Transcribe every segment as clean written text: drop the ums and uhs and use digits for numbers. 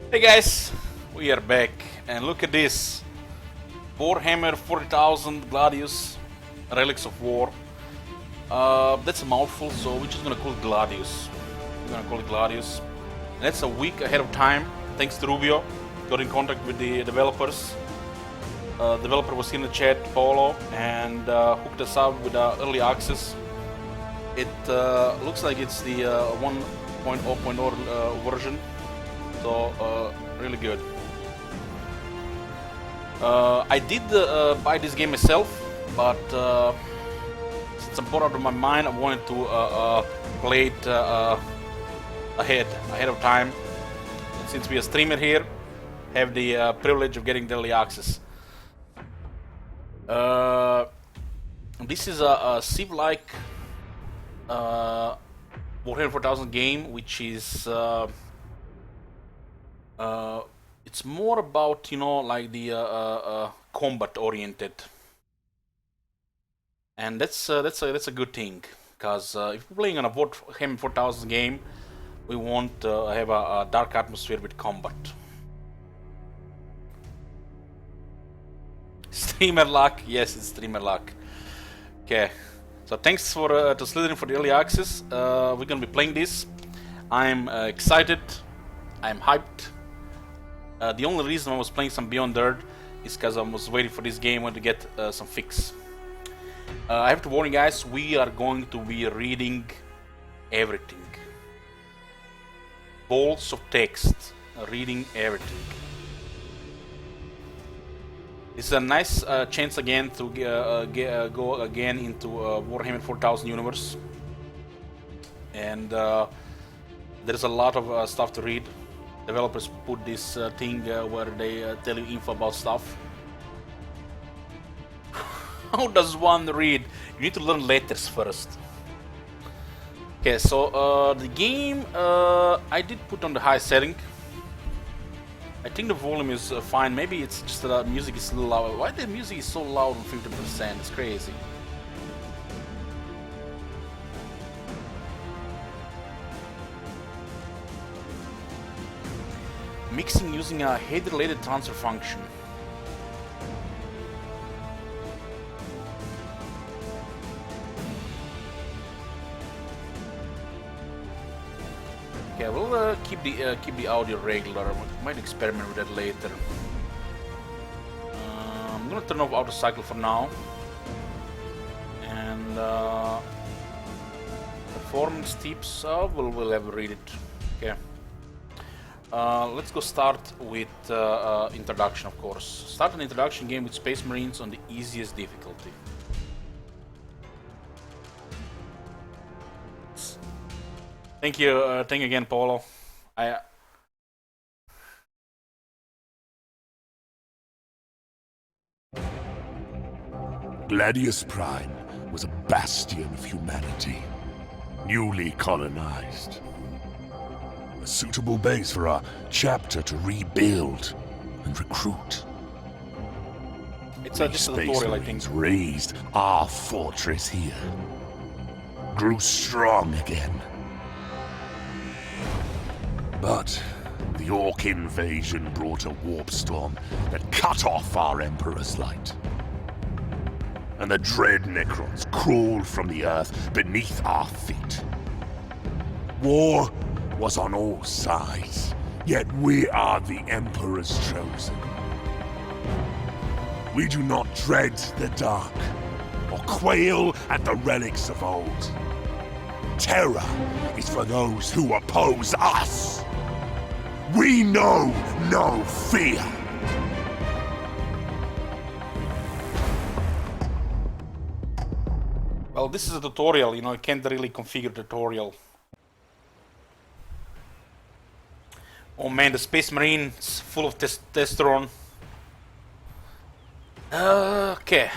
Hey guys, we are back and look at this. Warhammer 40,000 Gladius, Relics of War. That's a mouthful, so we're just gonna call it Gladius. We're gonna call it Gladius. And that's a week ahead of time, thanks to Rubio. Got in contact with the developers. Developer was in the chat, Paolo, and hooked us up with early access. It looks like it's the 1.0.0 version. So, really good. I did buy this game myself, but since I'm bored out of my mind, I wanted to play it ahead of time. And since we're a streamer here, have the privilege of getting the early access. This is a Civ-like Warhammer 4000 game, which is it's more about, you know, like the combat oriented, and that's a good thing, because if we're playing on a Warhammer 4000 game, we want to have a dark atmosphere with combat. Streamer luck, yes, it's streamer luck. Okay, so thanks for to Slytherin for the early access. We're gonna be playing this. I'm excited. I'm hyped. The only reason I was playing some Beyond Dirt is because I was waiting for this game to get some fix. I have to warn you guys, we are going to be reading everything. Bolts of text, reading everything. It's a nice chance again to go again into Warhammer 4000 universe. And there's a lot of stuff to read. Developers put this thing where they tell you info about stuff. How does one read? You need to learn letters first. Okay, so the game I did put on the high setting. I think the volume is fine. Maybe it's just that the music is a little loud. Why the music is so loud on 50%? It's crazy. Mixing using a head-related transfer function. Okay, we'll keep the audio regular. We might experiment with that later. I'm gonna turn off auto cycle for now, and performance tips. We'll have to read it. Okay. Let's go start with introduction, of course. Start an introduction game with Space Marines on the easiest difficulty. Thank you again, Paulo. Gladius Prime was a bastion of humanity, newly colonized. A suitable base for our chapter to rebuild and recruit. It's just a tutorial, I think. Raised our fortress here, grew strong again. But the Orc invasion brought a warp storm that cut off our Emperor's light. And the dread Necrons crawled from the earth beneath our feet. War was on all sides, yet we are the Emperor's chosen. We do not dread the dark, or quail at the relics of old. Terror is for those who oppose us. We know no fear. Well, this is a tutorial, you know, you can't really configure tutorial. Oh man, the Space Marines full of testosterone. Okay.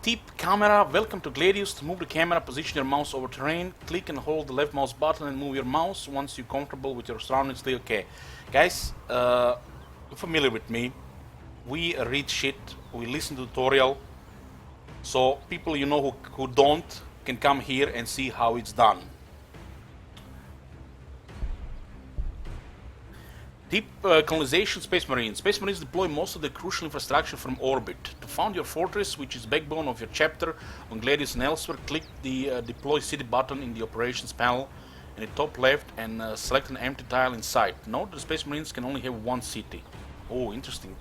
Tip camera. Welcome to Gladius. To move the camera, position your mouse over terrain. Click and hold the left mouse button and move your mouse once you're comfortable with your surroundings. Okay. Guys, you're familiar with me. We read shit. We listen to tutorial. So people you know who don't can come here and see how it's done. Deep colonization Space Marines. Space Marines deploy most of the crucial infrastructure from orbit. To found your fortress, which is backbone of your chapter on Gladius and elsewhere, click the Deploy City button in the Operations panel in the top left and select an empty tile in sight. Note the Space Marines can only have one city. Oh, interesting.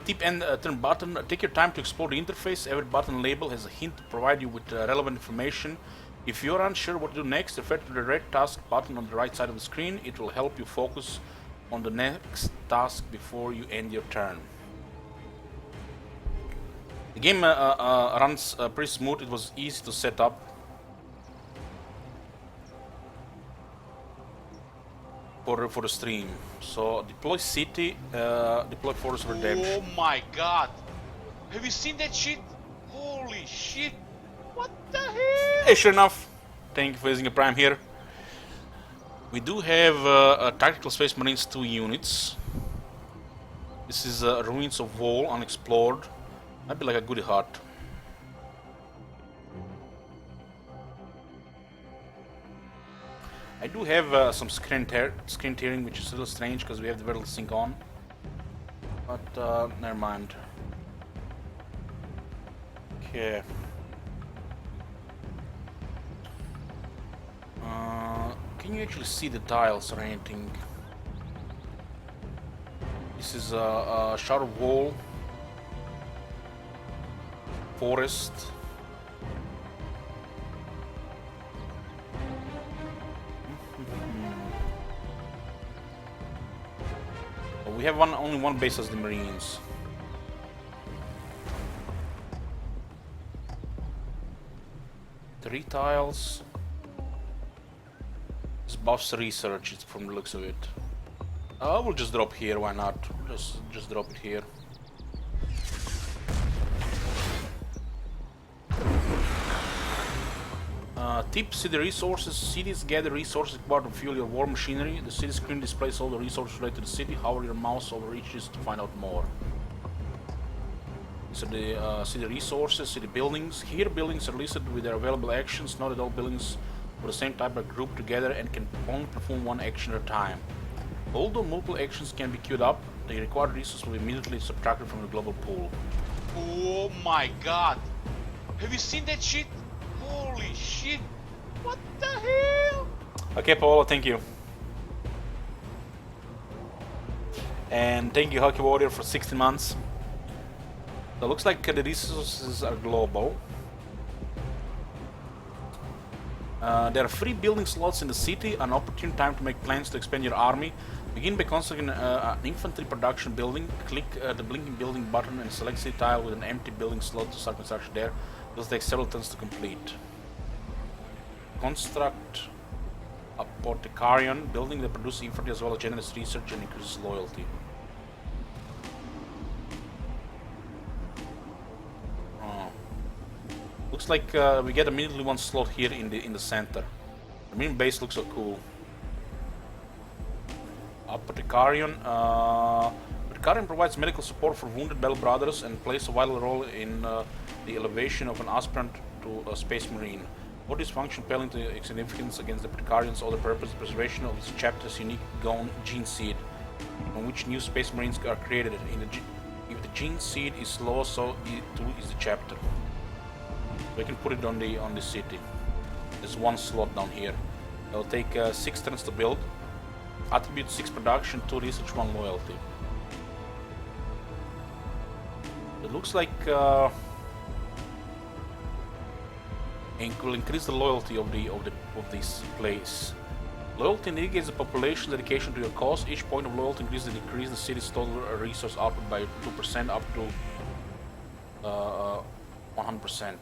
Tip and turn button. Take your time to explore the interface. Every button label has a hint to provide you with relevant information. If you're unsure what to do next, refer to the red task button on the right side of the screen. It will help you focus on the next task before you end your turn. The game runs pretty smooth. It was easy to set up. For the stream. So deploy city, deploy force of redemption. Oh my god! Have you seen that shit? Holy shit! What the hell? Hey, sure enough. Thank you for using a prime here. We do have a tactical Space Marines 2 units. This is Ruins of Wall, unexplored. Might be like a goodie hut. I do have some screen tearing, which is a little strange because we have the Vertical Sync on. But never mind. Okay. Can you actually see the tiles or anything? This is a Shadow Wall, Forest. We have only one base as the Marines. Three tiles. This buffs research from the looks of it. We'll just drop here, why not? Just drop it here. Tip, see the resources. Cities gather resources required to fuel your war machinery. The city screen displays all the resources related to the city. Hover your mouse over each to find out more. So the city resources, city buildings. Here buildings are listed with their available actions. Note that all buildings of the same type are grouped together and can only perform one action at a time. Although multiple actions can be queued up, the required resources will be immediately subtracted from the global pool. Oh my god! Have you seen that shit? Holy shit! What the hell? Okay, Paolo, thank you. And thank you, Hockey Warrior, for 16 months. So it looks like the resources are global. There are 3 building slots in the city, an opportune time to make plans to expand your army. Begin by constructing an infantry production building. Click the blinking building button and select city tile with an empty building slot to start construction there. It will take several turns to complete. Construct a Apothecarion building that produces infantry as well as generous research and increases loyalty. Looks like we get immediately one slot here in the center. The main base looks so cool. Apothecarion. Apothecarion provides medical support for wounded battle brothers and plays a vital role in the elevation of an aspirant to a Space Marine. What this function pale into significance against the Apothecarion's other purpose, preservation of this chapter's unique gene seed, on which new Space Marines are created. If the gene seed is low, so too is the chapter. We can put it on the city. There's one slot down here. It'll take 6 turns to build. Attribute 6 production, 2 research, 1 loyalty. It looks like it will increase the loyalty of this place. Loyalty indicates the population dedication to your cause. Each point of loyalty increases the decrease the city's total resource output by 2% up to 100%.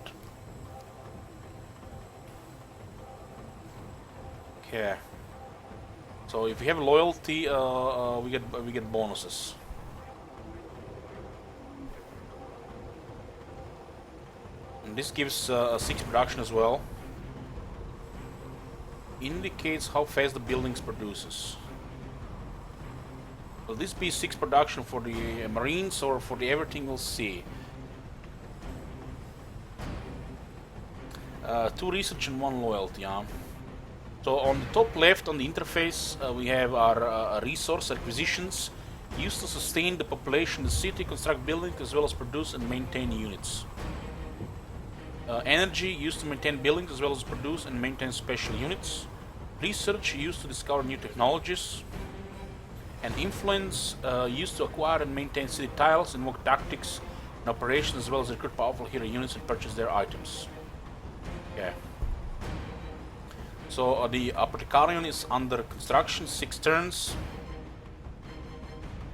Okay. So if we have loyalty, we get bonuses. And this gives 6 production as well. Indicates how fast the buildings produces. Will this be 6 production for the Marines or for the everything? We'll see. 2 research and 1 loyalty, yeah. So on the top left on the interface we have our resource acquisitions used to sustain the population of the city, construct buildings as well as produce and maintain units. Energy used to maintain buildings as well as produce and maintain special units. Research used to discover new technologies. And influence used to acquire and maintain city tiles, invoke tactics and operations as well as recruit powerful hero units and purchase their items. Yeah. So the Apothecarion is under construction, 6 turns.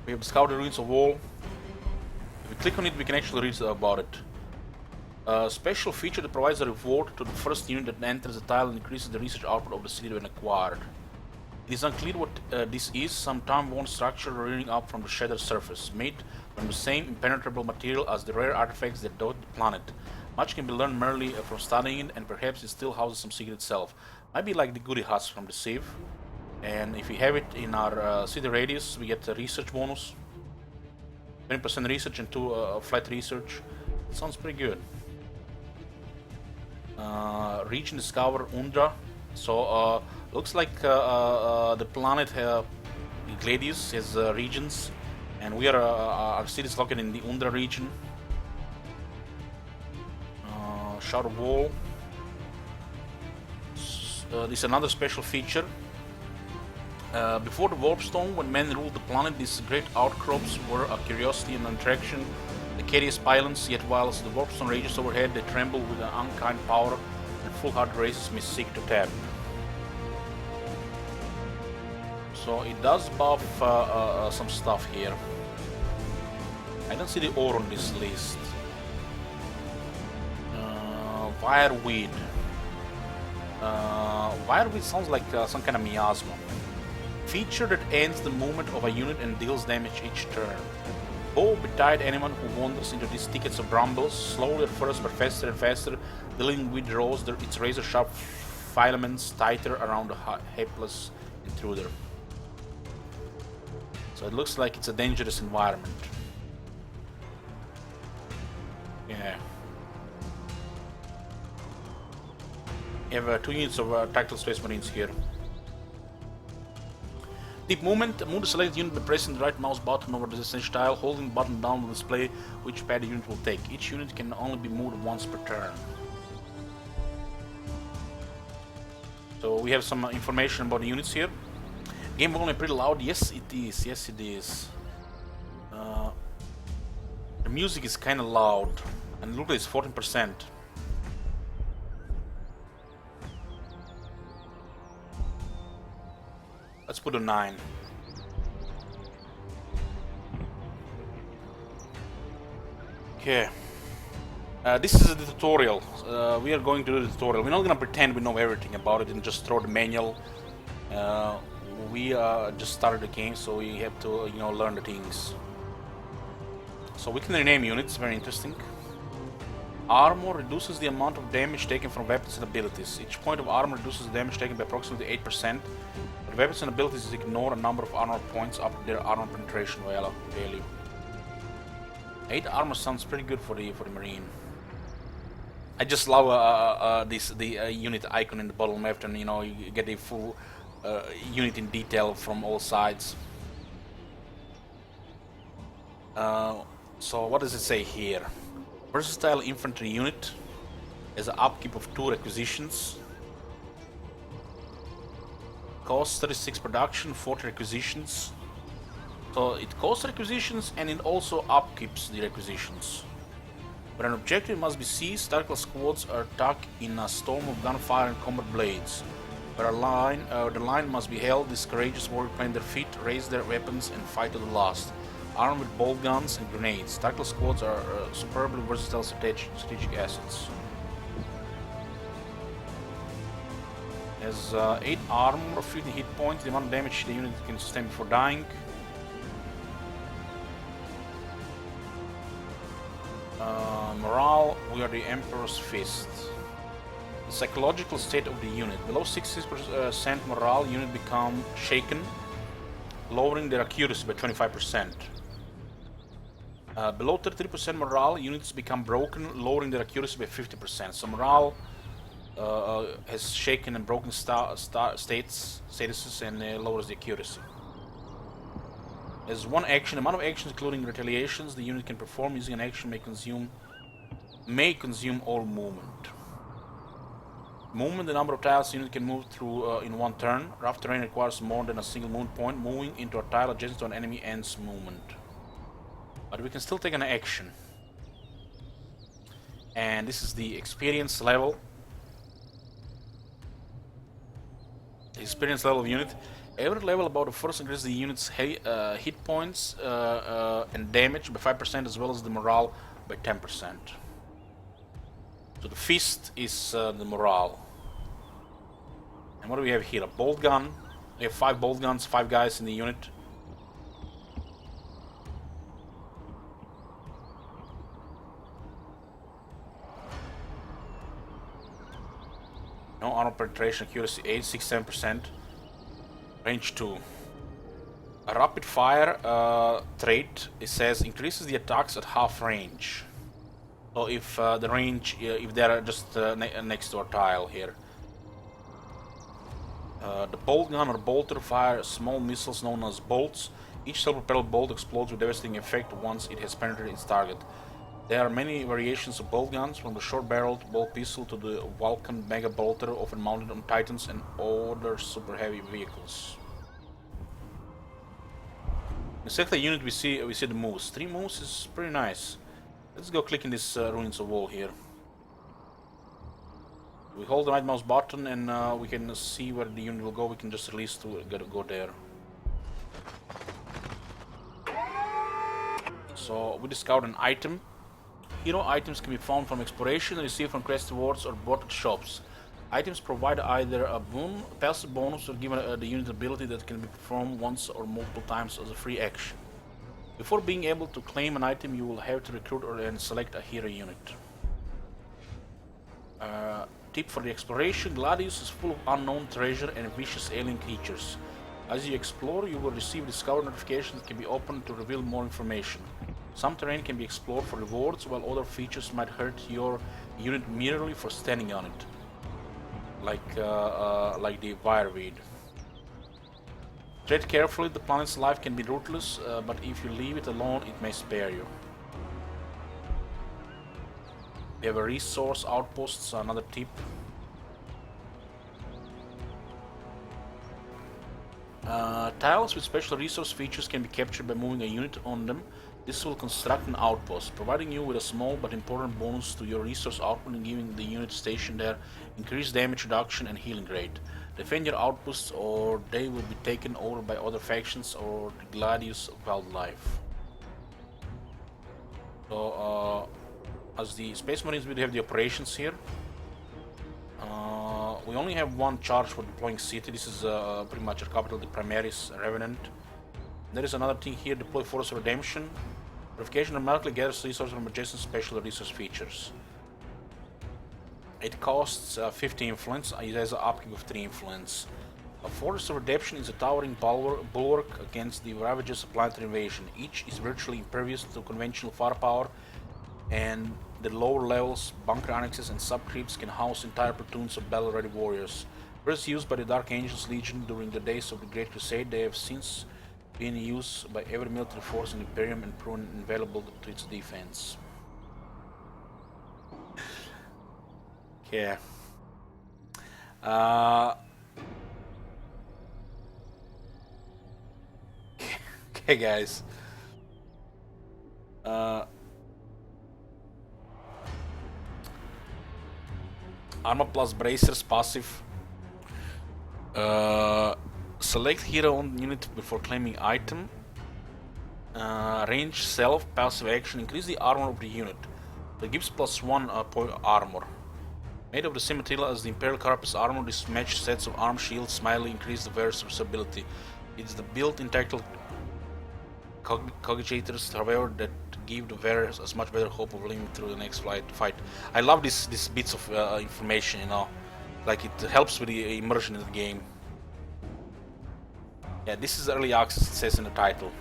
We have discovered the ruins of wall. If we click on it, we can actually read about it. A special feature that provides a reward to the first unit that enters the tile and increases the research output of the city when acquired. It is unclear what this is, some time-worn structure rearing up from the shattered surface, made from the same impenetrable material as the rare artifacts that dot the planet. Much can be learned merely from studying it, and perhaps it still houses some secret itself. Might be like the goodie huts from the Civ. And if we have it in our city radius, we get a research bonus. 20% research and 2 flat research. Sounds pretty good. Region discover Undra. So looks like the planet Gladius has regions, and we are our city is located in the Undra region. Shadow Wall. This is another special feature. Before the Warpstone, when men ruled the planet, these great outcrops were a curiosity and attraction. The Cadius Islands, yet whilst the Warpstone rages overhead, they tremble with an unkind power and full-hearted races may seek to tap. So it does buff some stuff here. I don't see the ore on this list. Wireweed. Wireweed sounds like some kind of miasma. Feature that ends the movement of a unit and deals damage each turn. Woe betide anyone who wanders into these thickets of brambles, slowly at first but faster and faster, dealing with draws its razor-sharp filaments tighter around the helpless intruder. So it looks like it's a dangerous environment. Yeah. You have 2 units of tactical space marines here. Deep movement. Move the selected unit by pressing the right mouse button over the destination tile. Holding the button down will display which path the unit will take. Each unit can only be moved once per turn. So we have some information about the units here. Game volume pretty loud. Yes, it is. Yes, it is. The music is kind of loud, and look, it's 14%. Let's put a 9. Okay. This is the tutorial. We are going to do the tutorial. We're not gonna pretend we know everything about it and just throw the manual. We just started the game, so we have to, you know, learn the things. So we can rename units. Very interesting. Armor reduces the amount of damage taken from weapons and abilities. Each point of armor reduces the damage taken by approximately 8%. But weapons and abilities ignore a number of armor points up to their armor penetration value. 8 armor sounds pretty good for the marine. I just love the unit icon in the bottom left, and you know you get a full unit in detail from all sides. So what does it say here? Versatile infantry unit has an upkeep of 2 requisitions. Costs 36 production, 40 requisitions. So it costs requisitions and it also upkeeps the requisitions. When an objective must be seized, tactical squads are attacked in a storm of gunfire and combat blades. Where the line must be held, these courageous warriors plant their feet, raise their weapons and fight to the last. Armed with bolt guns and grenades, tactical squads are superbly versatile strategic assets. Has 8 armor, 50 hit points, the amount of damage the unit can sustain before dying. Morale, we are the Emperor's Fist. The psychological state of the unit. Below 66% morale, unit become shaken, lowering their accuracy by 25%. Below 33% morale, units become broken, lowering their accuracy by 50%. So morale has shaken and broken statuses and lowers the accuracy. As one action, amount of actions including retaliations the unit can perform using an action may consume all movement. Movement, the number of tiles the unit can move through in one turn. Rough terrain requires more than a single movement point. Moving into a tile adjacent to an enemy ends movement. But we can still take an action. And this is the experience level. The experience level of unit. Every level above the first increases the unit's hit points and damage by 5% as well as the morale by 10%. So the fist is the morale. And what do we have here? A bolt gun. We have 5 bolt guns, 5 guys in the unit. No armor penetration, accuracy 8, 6, 7%. Range 2. A rapid fire trait, it says increases the attacks at half range. So if the range, if they are just next to a tile here. The bolt gun or bolter fire small missiles known as bolts. Each self-propelled bolt explodes with devastating effect once it has penetrated its target. There are many variations of bolt guns, from the short-barreled bolt pistol to the Vulcan mega bolter, often mounted on Titans and other super heavy vehicles. In select the unit, we see the moves. 3 moves is pretty nice. Let's go click in this ruins of wall here. We hold the right mouse button and we can see where the unit will go. We can just release to go there. So we discovered an item. Hero items can be found from exploration, received from quest rewards or bought at shops. Items provide either a passive bonus or give the unit ability that can be performed once or multiple times as a free action. Before being able to claim an item, you will have to recruit and select a hero unit. Tip for the exploration: Gladius is full of unknown treasure and vicious alien creatures. As you explore, you will receive discover notifications that can be opened to reveal more information. Some terrain can be explored for rewards, while other features might hurt your unit merely for standing on it, like the wireweed. Tread carefully. The planet's life can be ruthless, but if you leave it alone, it may spare you. We have a resource outposts, another tip. Tiles with special resource features can be captured by moving a unit on them. This will construct an outpost, providing you with a small but important bonus to your resource output and giving the unit stationed there increased damage reduction and healing rate. Defend your outposts or they will be taken over by other factions or the Gladius wildlife. So, as the Space Marines, we have the operations here. We only have one charge for deploying city. This is pretty much our capital, the Primaris Revenant. There is another thing here: deploy Force of Redemption. Purification automatically gathers resources from adjacent special resource features. It costs 50 influence. It has an upkeep of 3 influence. A Force of Redemption is a towering bulwark against the ravages of planetary invasion. Each is virtually impervious to conventional firepower, and the lower levels, bunker annexes, and subcreeps can house entire platoons of battle-ready warriors. First used by the Dark Angels Legion during the days of the Great Crusade, they have since been used by every military force in the Imperium and proven invaluable to its defense. Yeah. Okay, guys. Armor plus bracers passive. Select hero on unit before claiming item. Range self passive action. Increase the armor of the unit. That gives +1 point armor. Made of the same material as the Imperial Carapace armor, this matched sets of arm shields slightly increase the wearer's versatility. It's the built-in tactical cogitators, however, that give the wearer as much better hope of living through the next fight. I love these bits of information, you know, like it helps with the immersion in the game. Yeah, this is early access, it says in the title.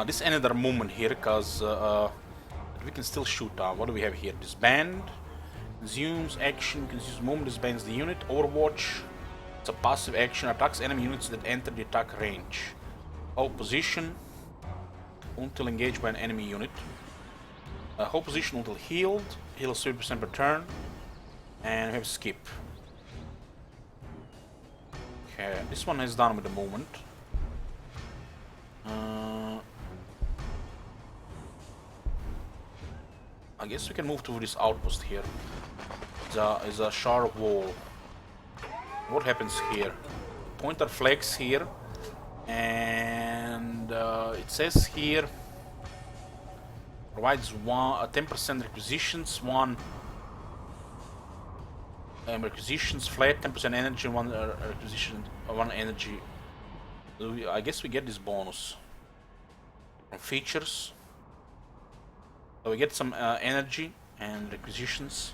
This ended our movement here, because we can still shoot. What do we have here? This band. Consumes action, consumes movement, disbands the unit. Overwatch. It's a passive action, attacks enemy units that enter the attack range. Hold position until engaged by an enemy unit. Hold position until healed. Heals 30% per turn. And we have skip. Okay, this one is done with the movement. I guess we can move to this outpost here. It's a sharp wall. What happens here? Pointer flags here, and it says here provides 10% requisitions, requisitions flat, 10% energy, one requisition, one energy. I guess we get this bonus from features. So we get some energy and requisitions.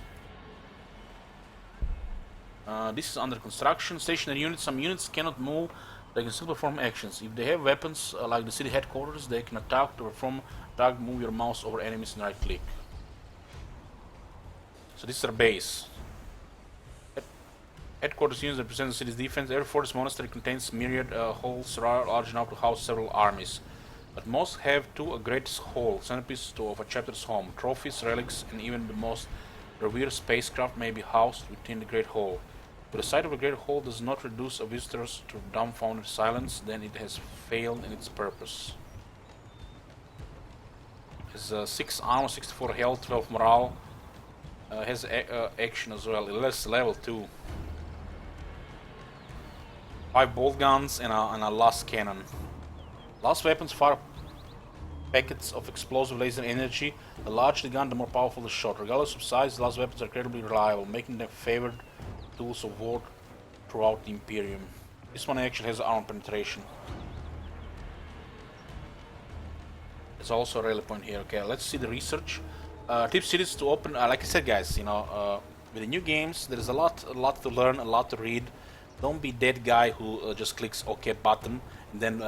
This is under construction. Stationary units. Some units cannot move. They can still perform actions. If they have weapons like the city headquarters, they can attack to perform attack. Move your mouse over enemies and right click. So this is our base. Headquarters units represent the city's defense. Every fortress monastery contains myriad halls large enough to house several armies. But most have two great halls, centerpiece of a chapter's home. Trophies, relics, and even the most revered spacecraft may be housed within the Great Hall. If the sight of a Great Hall does not reduce a visitors to dumbfounded silence, then it has failed in its purpose. Has 6 armor, 64 health, 12 morale. Has action as well. Less level 2. 5 bolt guns and a last cannon. Last weapons fire packets of explosive laser energy. The larger the gun, the more powerful the shot. Regardless of size, last weapons are incredibly reliable, making them favored tools of war throughout the Imperium. This one actually has armor penetration. There's also a rally point here. Okay, let's see the research. Tip cities to open. Like I said, guys, you know, with the new games, there is a lot to learn, a lot to read. Don't be that guy who just clicks OK button and then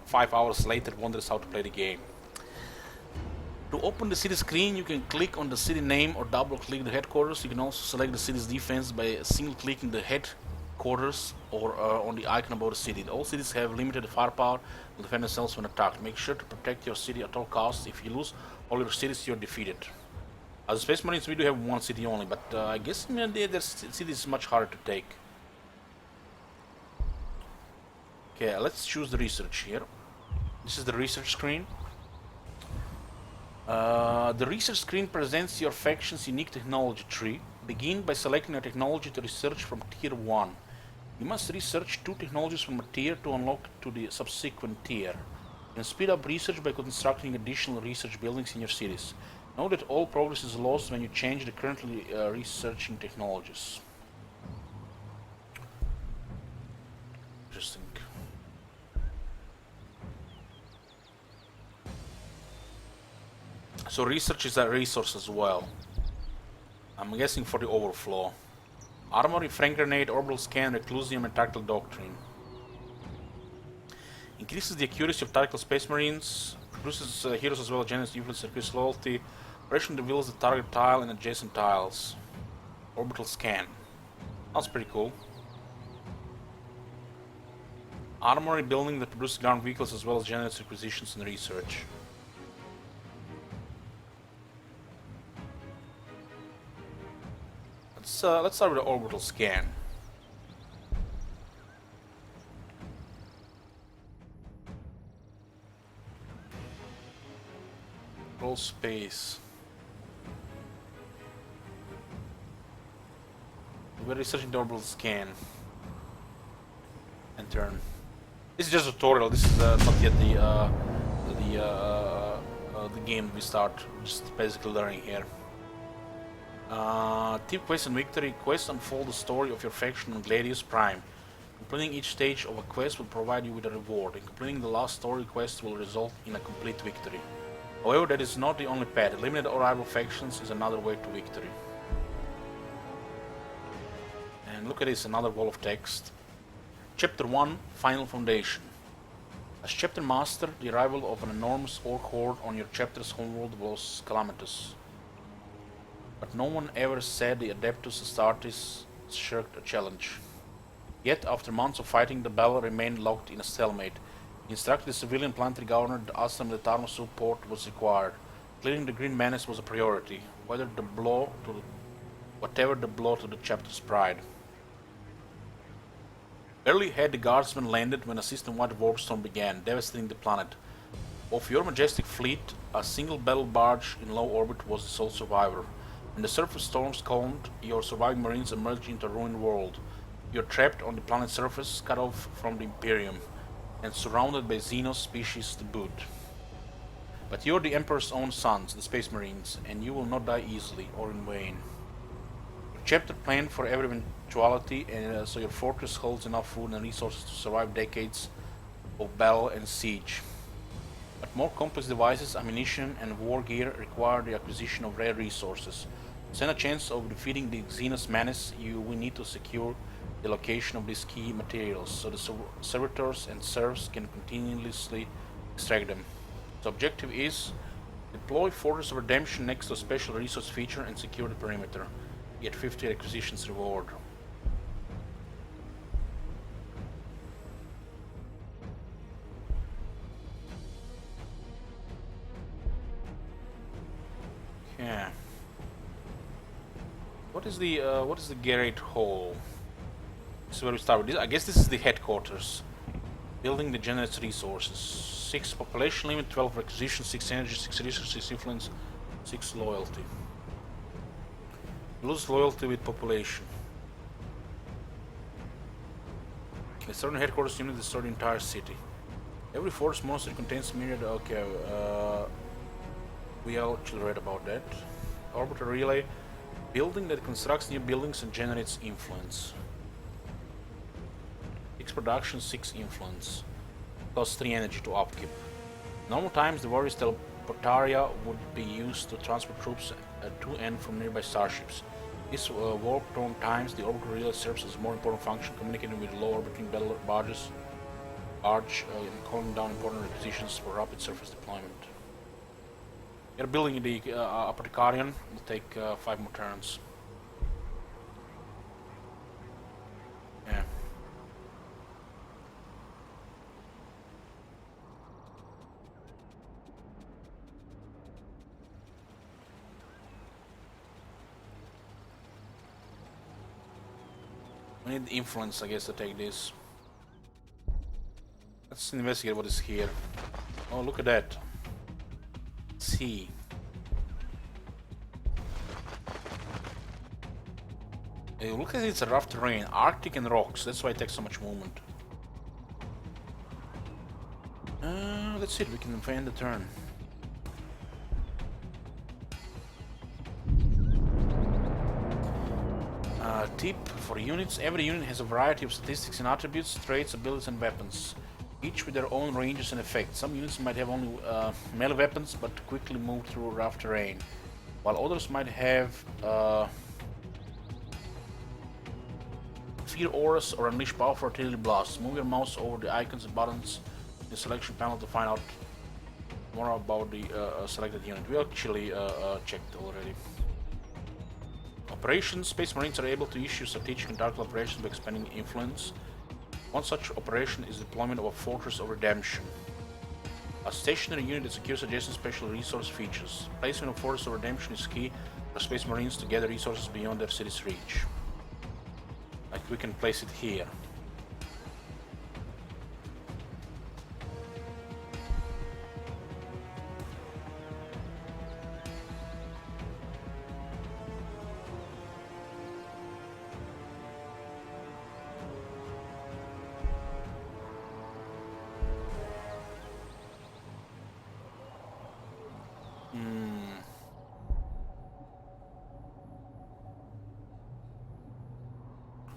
5 hours later wonders how to play the game. To open the city screen, you can click on the city name or double click the headquarters. You can also select the city's defense by single clicking the headquarters or on the icon above the city. All cities have limited firepower to defend themselves when attacked. Make sure to protect your city at all costs. If you lose all your cities, you're defeated. As Space Marines, we do have one city only, but I guess the city is much harder to take. Okay, let's choose the research here. This is the research screen. The research screen presents your faction's unique technology tree. Begin by selecting a technology to research from tier 1. You must research 2 technologies from a tier to unlock to the subsequent tier. You can speed up research by constructing additional research buildings in your cities. Note that all progress is lost when you change the currently researching technologies. Interesting. So research is a resource as well. I'm guessing for the overflow. Armory, Frank Grenade, Orbital Scan, Reclusium, and Tactical Doctrine. Increases the accuracy of tactical Space Marines. Produces heroes as well as generous influence, increase loyalty. Operation reveals the target tile and adjacent tiles. Orbital Scan. That's pretty cool. Armory building that produces ground vehicles as well as generates requisitions and research. Let's start with the orbital scan. Roll space. We're researching the orbital scan. And turn. This is just a tutorial. This is not yet the game we start. We're just basically learning here. Tip quest and victory. Quest unfold the story of your faction on Gladius Prime. Completing each stage of a quest will provide you with a reward, and completing the last story quest will result in a complete victory. However, that is not the only path. Limited or rival factions is another way to victory. And look at this, another wall of text. Chapter 1, Final Foundation. As Chapter Master, the arrival of an enormous orc horde on your chapter's homeworld was calamitous. But no one ever said the Adeptus Astartes shirked a challenge. Yet, after months of fighting, the battle remained locked in a stalemate. He instructed the civilian planetary governor to ask them that Tarmasu port was required. Clearing the Green Menace was a priority, whatever the blow to the chapter's pride. Barely had the guardsmen landed when a system-wide warp storm began, devastating the planet. Of your majestic fleet, a single battle barge in low orbit was the sole survivor. When the surface storms calmed, your surviving marines emerged into a ruined world. You're trapped on the planet's surface, cut off from the Imperium, and surrounded by Xenos species to boot. But you're the Emperor's own sons, the Space Marines, and you will not die easily or in vain. Your chapter planned for every eventuality, and so your fortress holds enough food and resources to survive decades of battle and siege. But more complex devices, ammunition, and war gear require the acquisition of rare resources. To stand a chance of defeating the Xenos menace, we need to secure the location of these key materials, so the servitors and serfs can continuously extract them. The objective is deploy Fortress of Redemption next to a special resource feature and secure the perimeter. Get 50 acquisitions reward. Yeah. What is the Garrett Hall? This is where we start with this. I guess this is the headquarters. Building that generates resources. 6 population limit, 12 requisition, 6 energy, 6 research, 6 influence, 6 loyalty. Lose loyalty with population. A certain headquarters unit destroy the entire city. Every force monster contains myriad. Okay, we actually read about that. Orbital relay. Building that constructs new buildings and generates influence. 6 production, 6 influence. Costs 3 energy to upkeep. Normal times, the Warriors teleportaria would be used to transport troops to and from nearby starships. These warp-torn times, the orbital relay serves as a more important function, communicating with low-orbiting battle barges, and calling down important requisitions for rapid surface deployment. We are building the Apothecarian. Will take 5 more turns. Yeah. We need influence, I guess, to take this. Let's investigate what is here. Oh, look at that. Sea. Hey, look at it, it's a rough terrain, Arctic and rocks, that's why it takes so much movement. That's it, we can end the turn. Tip for units. Every unit has a variety of statistics and attributes, traits, abilities and weapons, each with their own ranges and effects. Some units might have only melee weapons but quickly move through rough terrain, while others might have fear auras or unleash powerful artillery blasts. Move your mouse over the icons and buttons in the selection panel to find out more about the selected unit. We actually checked already. Operations. Space Marines are able to issue strategic and tactical operations by expanding influence. One such operation is deployment of a Fortress of Redemption, a stationary unit that secures adjacent special resource features. Placement of Fortress of Redemption is key for Space Marines to gather resources beyond their city's reach. Like we can place it here.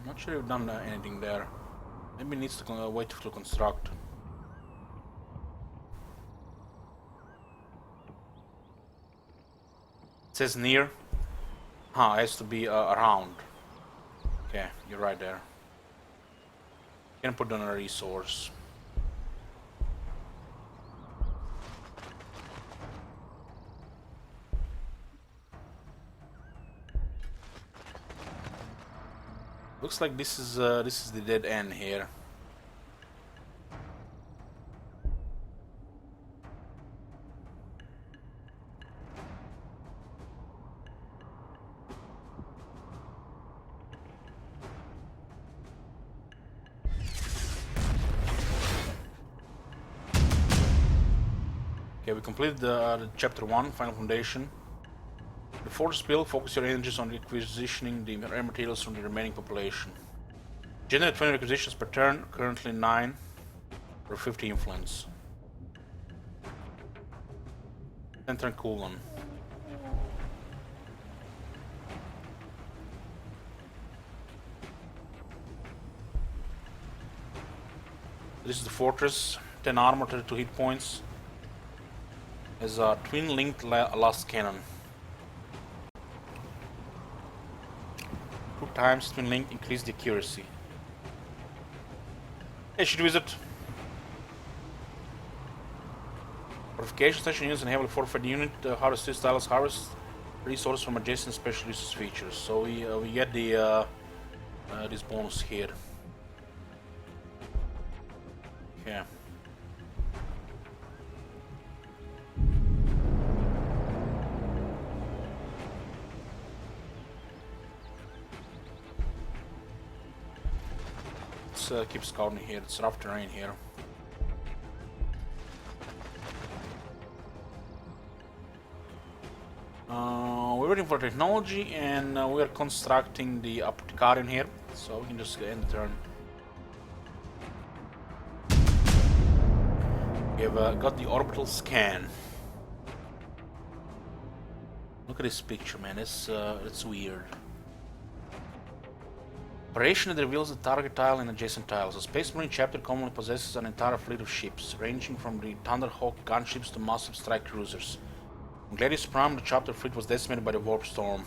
Not sure you've done anything there. Maybe it needs to wait to construct. It says near. Huh, it has to be around. Okay, you're right there. Can put down a resource. Looks like this is the dead end here. Okay, we completed the chapter 1, Final Foundation. The fortress build, focus your energies on requisitioning the rare materials from the remaining population. Generate 20 requisitions per turn, currently 9 or 50 influence. 10 turn cooldown. This is the fortress, 10 armor, 32 hit points. Has a twin linked last cannon. 2 times twin link, increase the accuracy. Hey, should visit. Fortification station units and heavily fortified unit harvest 2 styles harvest resources from adjacent special resource features. So we get the this bonus here. Okay. Let's keep scouting here. It's rough terrain here. We're waiting for technology, and we are constructing the Apothecarian here, so we can just end the turn. We have got the orbital scan. Look at this picture, man. It's weird. Operation that reveals the target tile and adjacent tiles. The Space Marine chapter commonly possesses an entire fleet of ships, ranging from the Thunderhawk gunships to massive strike cruisers. On Gladius Prime, the chapter fleet was decimated by the warp storm.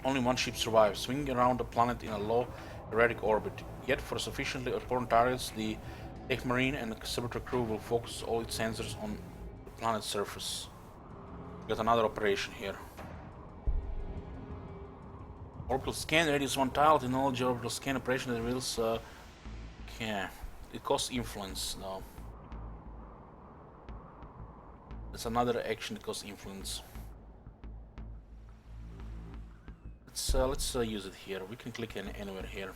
Only one ship survived, swinging around the planet in a low, erratic orbit. Yet, for sufficiently important targets, the Tech Marine and the Saboteur crew will focus all its sensors on the planet's surface. We got another operation here. Orbital scan, radius 1 tile, technology orbital scan operation that reveals yeah, it costs influence though. That's another action that costs influence. Let's use it here. We can click anywhere here.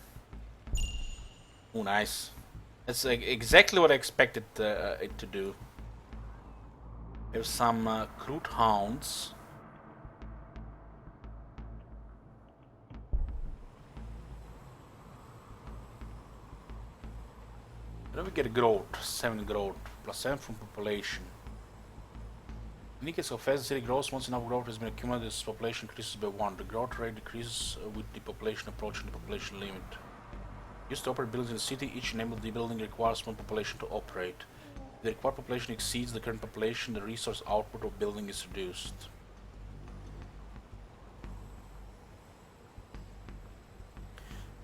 Oh, nice. That's exactly what I expected it to do. There's some crude hounds. Then we get growth, 7 growth, plus 7 from population. In the case of as the city grows, once enough growth has been accumulated, its population increases by 1. The growth rate decreases with the population approaching the population limit. Used to operate buildings in the city, each enabled building requires 1 population to operate. If the required population exceeds the current population, the resource output of building is reduced.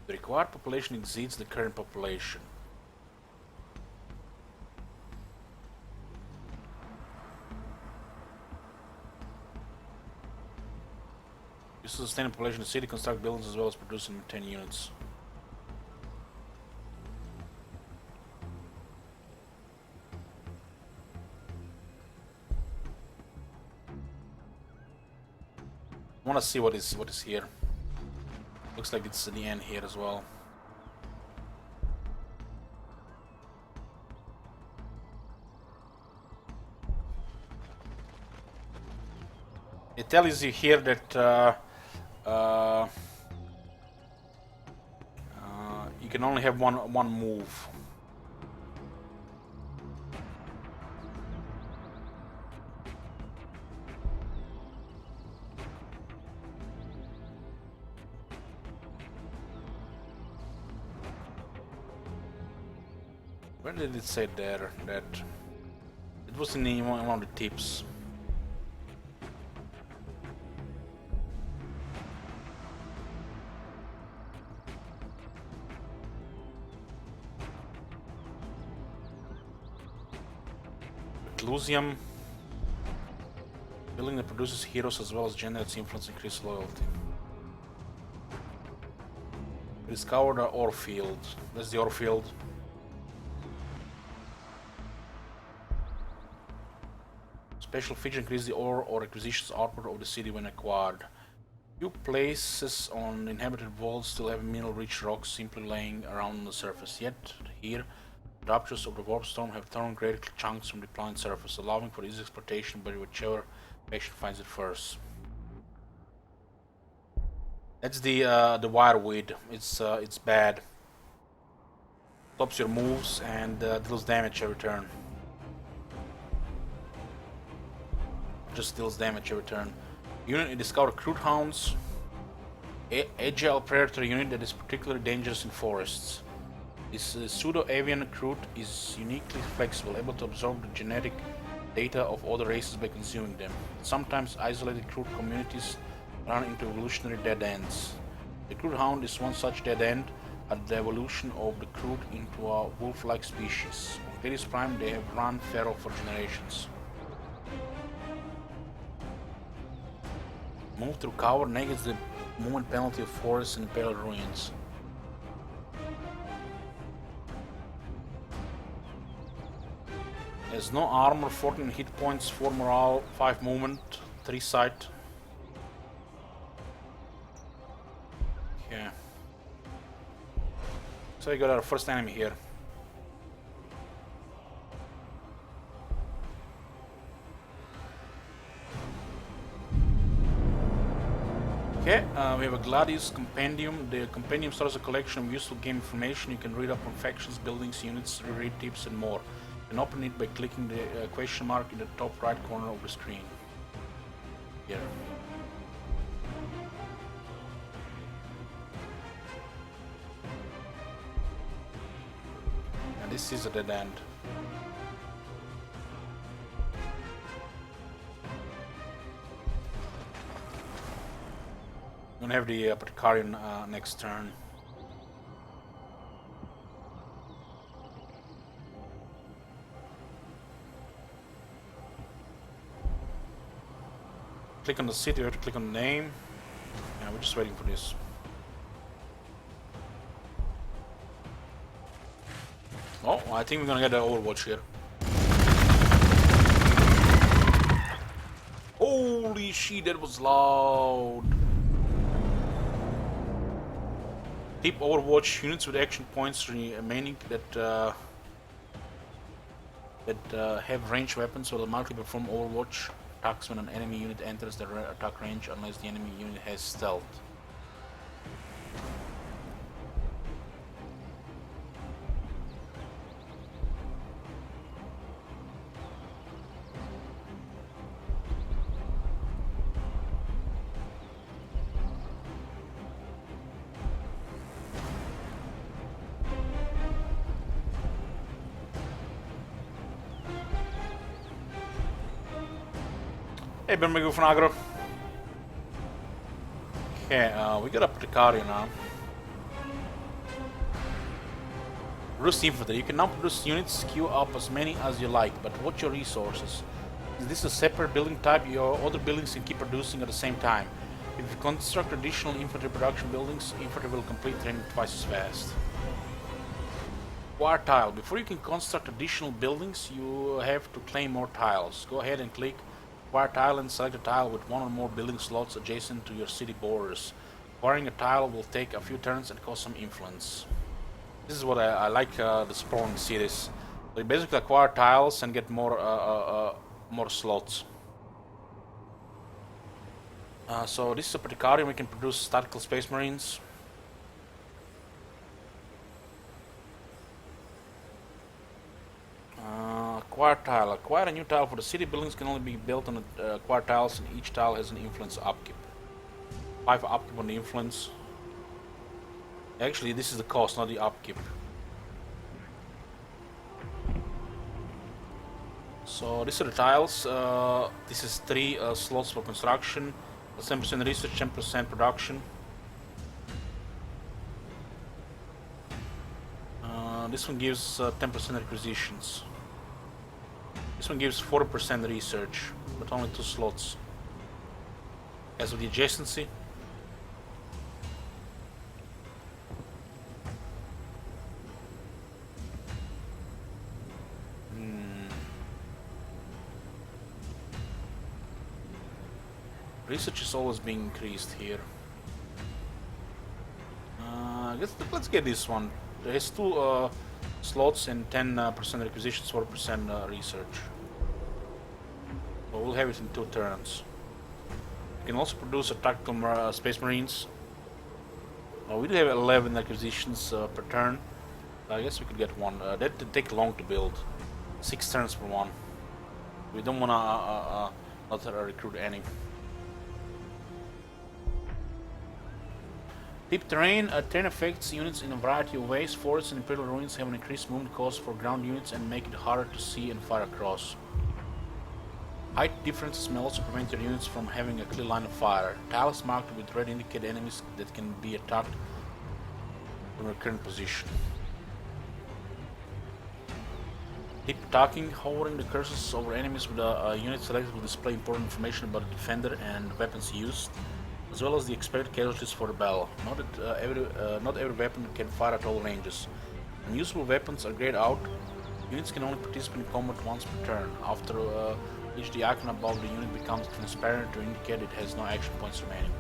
The required population exceeds the current population. To sustain the population of the city, construct buildings as well as produce and maintain units. I want to see what is here. Looks like it's the end here as well. It tells you here that you can only have one move. Where did it say there that it was in one of the tips? Lucium, building that produces heroes as well as generates influence, increase loyalty. Discover the ore field. That's the ore field. Special feature increase the ore or acquisitions output of the city when acquired. Few places on inhabited worlds still have mineral-rich rocks simply laying around on the surface. Yet here, the ruptures of the warp storm have torn great chunks from the planet's surface, allowing for easy exploitation by whichever faction finds it first. That's the wireweed. It's bad. Stops your moves and deals damage every turn. Just deals damage every turn. Unit discover crude hounds. Agile predator unit that is particularly dangerous in forests. This pseudo-avian crude is uniquely flexible, able to absorb the genetic data of other races by consuming them. Sometimes isolated crude communities run into evolutionary dead ends. The crude hound is one such dead end at the evolution of the crude into a wolf-like species. On Clarius Prime they have run feral for generations. Move through cover negates the movement penalty of forests and pale ruins. Has no armor, 14 hit points, 4 morale, 5 movement, 3 sight. Okay. So we got our first enemy here. Okay, we have a Gladius Compendium. The Compendium stores a collection of useful game information. You can read up on factions, buildings, units, read tips and more. You can open it by clicking the question mark in the top right corner of the screen. Here. And this is a dead end. I'm gonna have the Praetorian next turn. Click on the city, you have to click on the name. Yeah, we're just waiting for this. Oh, I think we're gonna get an Overwatch here. Holy shit, that was loud. Keep Overwatch units with action points remaining that have ranged weapons will automatically perform Overwatch attacks when an enemy unit enters their attack range unless the enemy unit has stealth. Hey, ben ben goed van aggro. Okay, we got a Praetorian now. Produce infantry. You can now produce units, queue up as many as you like, but watch your resources. Is this a separate building type? Your other buildings can keep producing at the same time. If you construct additional infantry production buildings, infantry will complete training twice as fast. Acquire tile. Before you can construct additional buildings, you have to claim more tiles. Go ahead and click Acquire tile and select a tile with one or more building slots adjacent to your city borders. Acquiring a tile will take a few turns and cost some influence. This is what I like the sprawling cities. So you basically acquire tiles and get more slots. So this is a Praetorian. We can produce tactical space marines. Acquire tile. Acquire a new tile for the city. Buildings can only be built on acquired tiles, and each tile has an influence upkeep. 5 upkeep on the influence. Actually, this is the cost, not the upkeep. So these are the tiles. This is 3 slots for construction. 10% research, 10% production. This one gives 10% acquisitions. This one gives 40% research, but only 2 slots. As with the adjacency. Research is always being increased here. Let's get this one. It has 2 slots and 10% requisitions, 4% research. So we'll have it in 2 turns. We can also produce a tactical space marines. We do have 11 acquisitions per turn. I guess we could get one. That would take long to build. 6 turns per one. We don't wanna not recruit any. Deep terrain. Terrain affects units in a variety of ways. Forests and imperial ruins have an increased movement cost for ground units and make it harder to see and fire across. Height differences may also prevent your units from having a clear line of fire. Tiles marked with red indicate enemies that can be attacked from their current position. Keep attacking. Hovering the cursors over enemies with a unit selected will display important information about the defender and weapons used, as well as the expected casualties for the battle. Not every weapon can fire at all ranges. Unusable weapons are grayed out. Units can only participate in combat once per turn. After each the icon above the unit becomes transparent to indicate it has no action points remaining.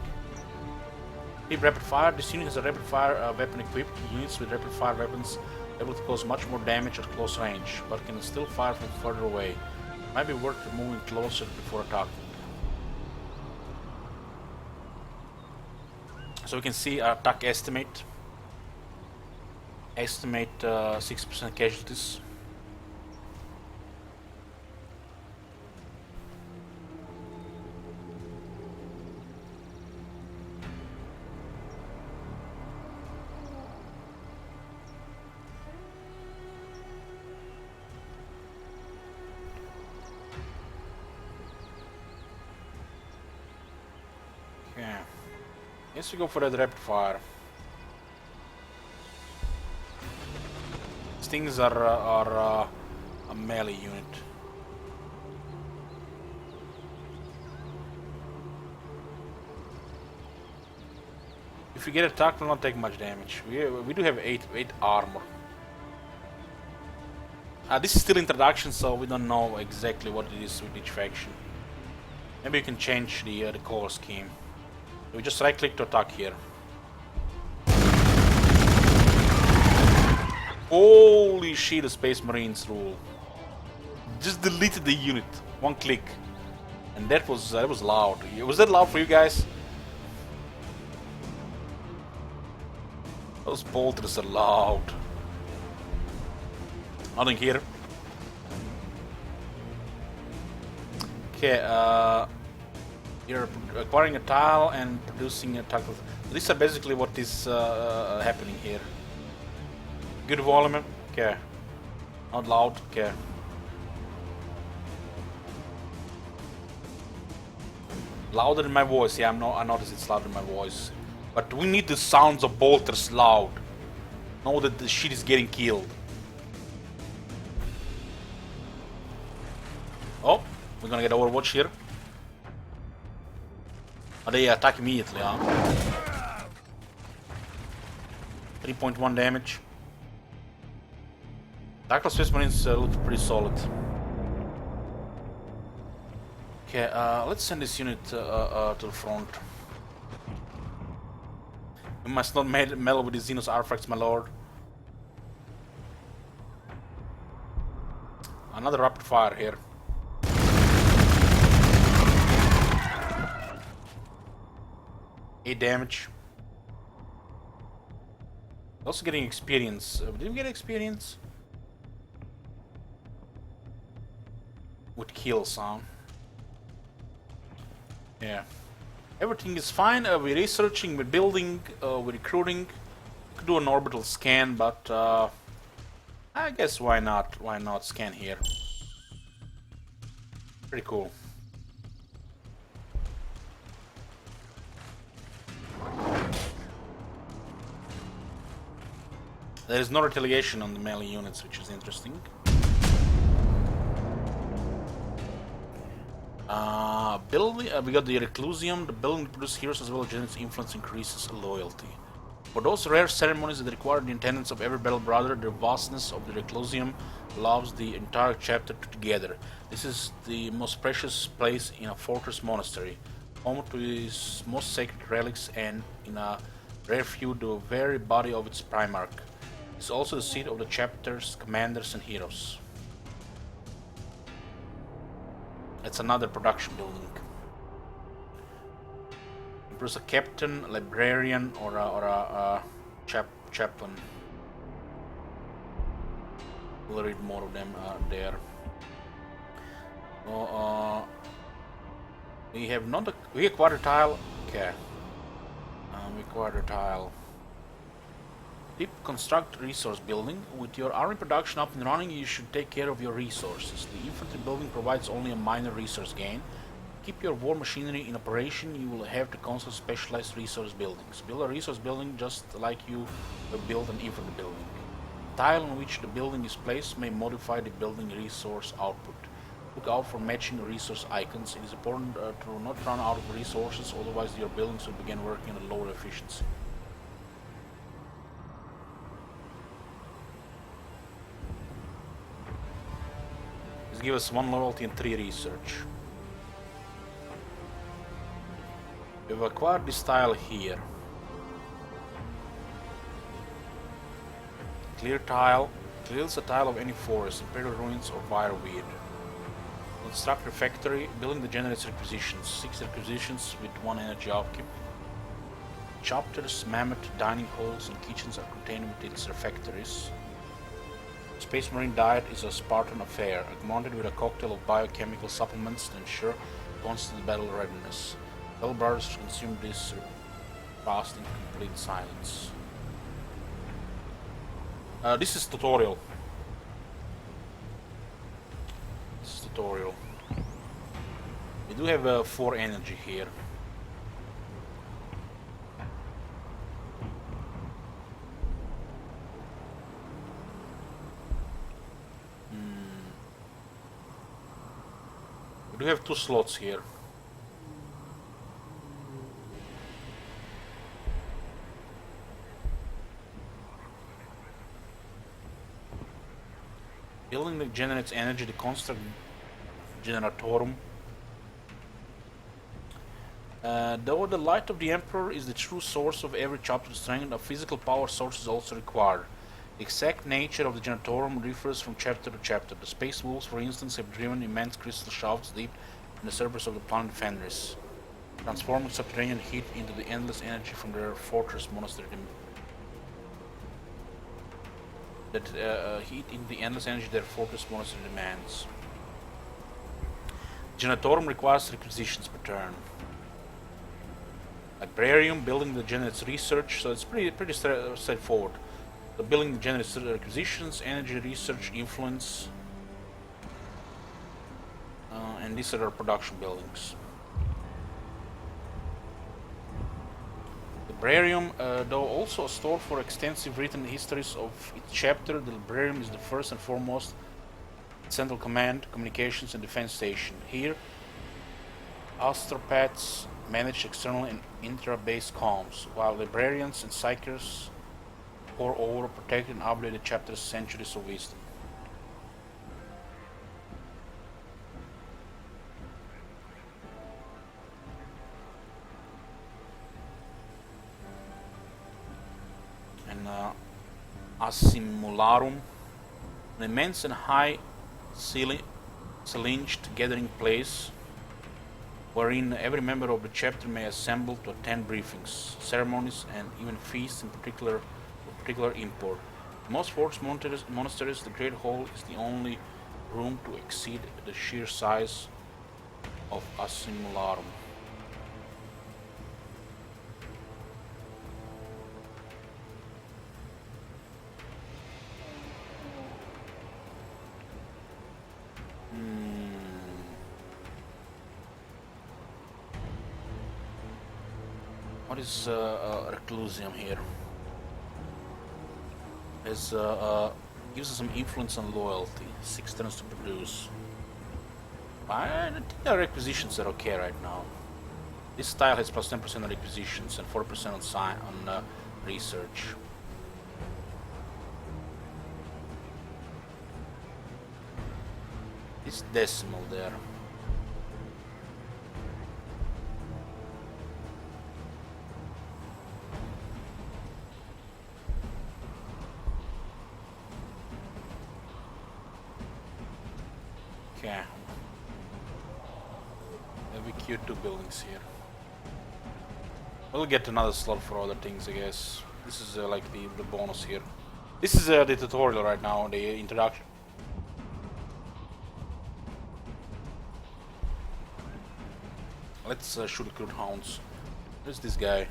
Keep rapid fire. This unit has a rapid fire weapon equipped. Units with rapid fire weapons are able to cause much more damage at close range, but can still fire from further away. It might be worth moving closer before attacking. So we can see our attack estimate. Estimate 6% casualties. Okay. Guess we go for that rapid fire. These things are a melee unit. If we get attacked, we'll not take much damage. We do have 8 armor. This is still introduction, so we don't know exactly what it is with each faction. Maybe you can change the color scheme. We just right click to attack here. Holy shit, the Space Marines rule. Just deleted the unit. 1 click. And that was loud. Was that loud for you guys? Those bolters are loud. Nothing here. Okay, you're acquiring a tile and producing a tackle. These are basically what is happening here. Good volume, okay. Not loud, okay. Louder than my voice, yeah, I notice it's louder than my voice. But we need the sounds of bolters loud. Know that the shit is getting killed. Oh, we're gonna get Overwatch here. Oh, they attack immediately, huh? 3.1 damage. Tactical Space Marines look pretty solid. Okay, let's send this unit to the front. We must not meddle with the Xenos artifacts, my lord. Another rapid fire here. Damage. Also getting experience. Did we get experience? With kills, huh? Yeah. Everything is fine. We're researching, we're building, we're recruiting. Could do an orbital scan, but I guess why not? Why not scan here? Pretty cool. There is no retaliation on the melee units, which is interesting. We got the Reclusium. The building produces heroes as well as generates influence, increases loyalty. For those rare ceremonies that require the attendance of every battle brother, the vastness of the Reclusium allows the entire chapter together. This is the most precious place in a fortress monastery. home to his most sacred relics and in a rare few the very body of its primarch. It's also the seat of the chapter's commanders and heroes. It's another production building. There's a captain, librarian, or a chaplain. We'll read more of them there. So, we have not we acquired a tile. Okay. We acquired a tile. Deep construct resource building. With your army production up and running, you should take care of your resources. The infantry building provides only a minor resource gain. Keep your war machinery in operation, you will have to consult specialized resource buildings. Build a resource building just like you would build an infantry building. The tile on which the building is placed may modify the building resource output. Look out for matching resource icons. It is important to not run out of resources, otherwise your buildings will begin working at a lower efficiency. This gives us 1 loyalty and 3 research. We've acquired this tile here. Clear tile. Clears a tile of any forest, imperial ruins or fireweed. Construct refectory. Building that generates requisitions. 6 requisitions with 1 energy upkeep. Chapters, mammoth, dining halls and kitchens are contained within its refectories. Space Marine diet is a Spartan affair, augmented with a cocktail of biochemical supplements to ensure constant battle readiness. Bell brothers consume this fast in complete silence. This is tutorial. This is tutorial. We do have 4 energy here. We do have 2 slots here. Building that generates energy, the construct generatorum. Though the light of the Emperor is the true source of every chapter's strength, a physical power source is also required. The exact nature of the generatorum differs from chapter to chapter. The Space Wolves, for instance, have driven immense crystal shafts deep in the surface of the planet Fenris, transforming subterranean heat into the endless energy from their fortress monastery. Heat in the endless energy their fortress monastery demands. Generatorum requires requisitions per turn. Librarium, building that generates research, so it's pretty straightforward. The building that generates requisitions, energy, research, influence, and these are our production buildings. Librarium, though also a store for extensive written histories of its chapter, the Librarium is the first and foremost central command, communications and defense station. Here, astropaths manage external and intra-base comms, while librarians and psychers pore over, protect and update the chapter's centuries of wisdom. Assimularum, an immense and high ceilinged gathering place wherein every member of the chapter may assemble to attend briefings, ceremonies, and even feasts of particular import. In most forts monasteries, the Great Hall is the only room to exceed the sheer size of Assimularum. What is Reclusium here? Gives us some influence and loyalty. 6 turns to produce. I think our requisitions are okay right now. This style has plus 10% on requisitions and 4% on research. This decimal there. Okay. We queued 2 buildings here. We'll get another slot for other things, I guess. This is like the bonus here. This is the tutorial right now, the introduction. Let's shoot the crude hounds. Where's this guy?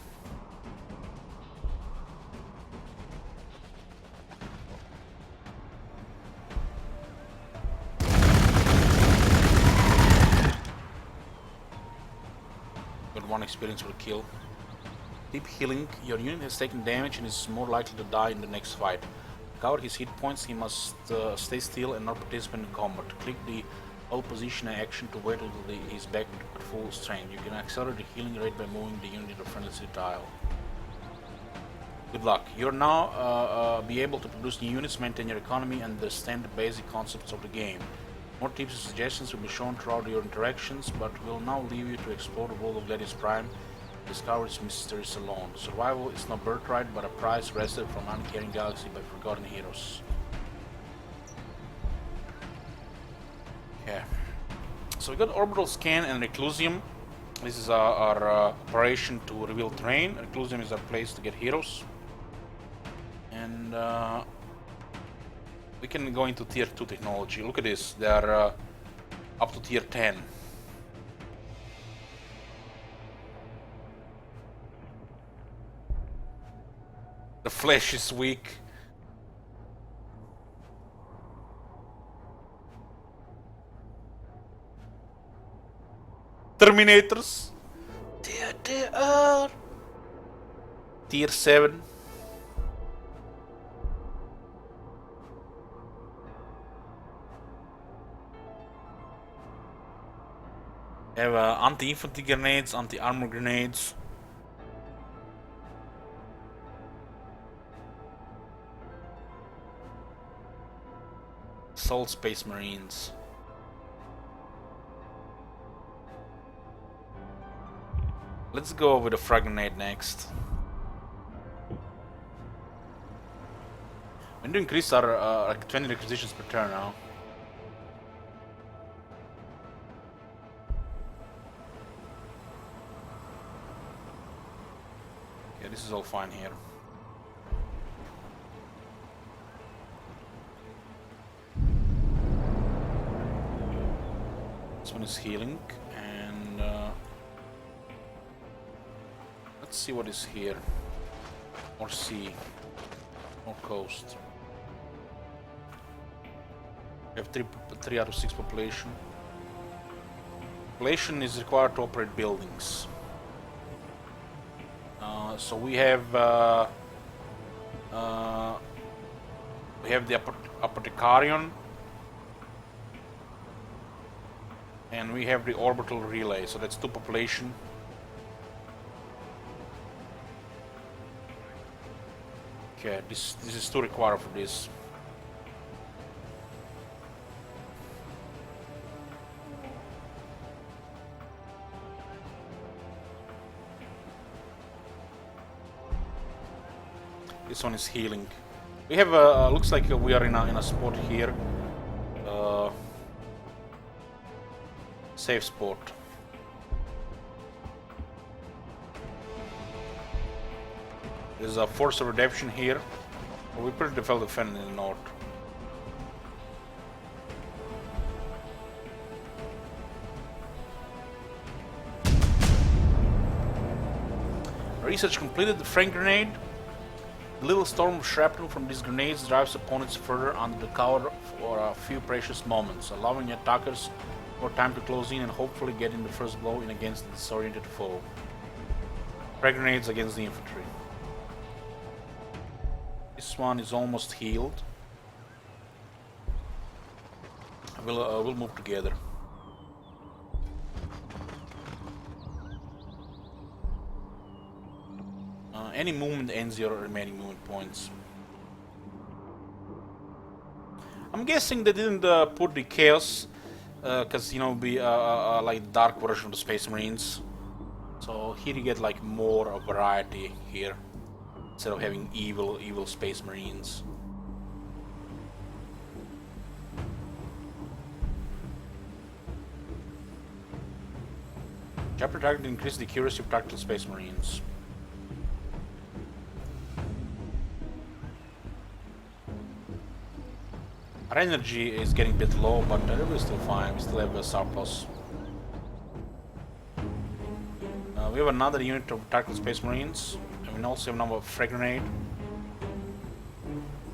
Got 1 experience for the kill. Deep healing. Your unit has taken damage and is more likely to die in the next fight. To cover his hit points, he must stay still and not participate in combat. Click the hold position action to wait until he is back at full strength. You can accelerate the healing rate by moving the unit to a friendly tile. Good luck. You'll now be able to produce new units, maintain your economy, and understand the basic concepts of the game. More tips and suggestions will be shown throughout your interactions, but we'll now leave you to explore the world of Gladius Prime. Discover its mysteries alone. Survival is no birthright, but a prize wrested from an uncaring galaxy by forgotten heroes. Okay. So we got orbital scan and reclusium. This is our operation to reveal terrain. Reclusium is our place to get heroes. And we can go into tier 2 technology. Look at this. They are up to tier 10. The flesh is weak. Terminators. There they are. Tier 7. We have anti-infantry grenades, anti-armor grenades. Assault Space Marines. Let's go with a frag grenade next. We need to increase our like 20 requisitions per turn now. Okay, this is all fine here. This one is healing, and let's see what is here. More sea, more coast. We have 3 out of 6 population. Population is required to operate buildings. So we have the Apothecarion, and we have the orbital relay. So that's 2 population. Okay, this is 2 required for this. This one is healing. We have looks like we are in a spot here. Safe spot. There's a force of redemption here. We pretty well defend in the north. Research completed. The frag grenade. The little storm of shrapnel from these grenades drives opponents further under the cover for a few precious moments, allowing attackers more time to close in and hopefully get in the first blow in against the disoriented foe. Frag grenades against the infantry. This one is almost healed. We'll move together. Any movement ends your remaining movement points. I'm guessing they didn't put the chaos, because you know, be like dark version of the Space Marines. So here you get like more of variety here, instead of having evil Space Marines. Chapter target increases the accuracy of tactical space marines. Our energy is getting a bit low, but we're still fine. We still have a surplus. We have another unit of tactical space marines, and we also have another frag grenade.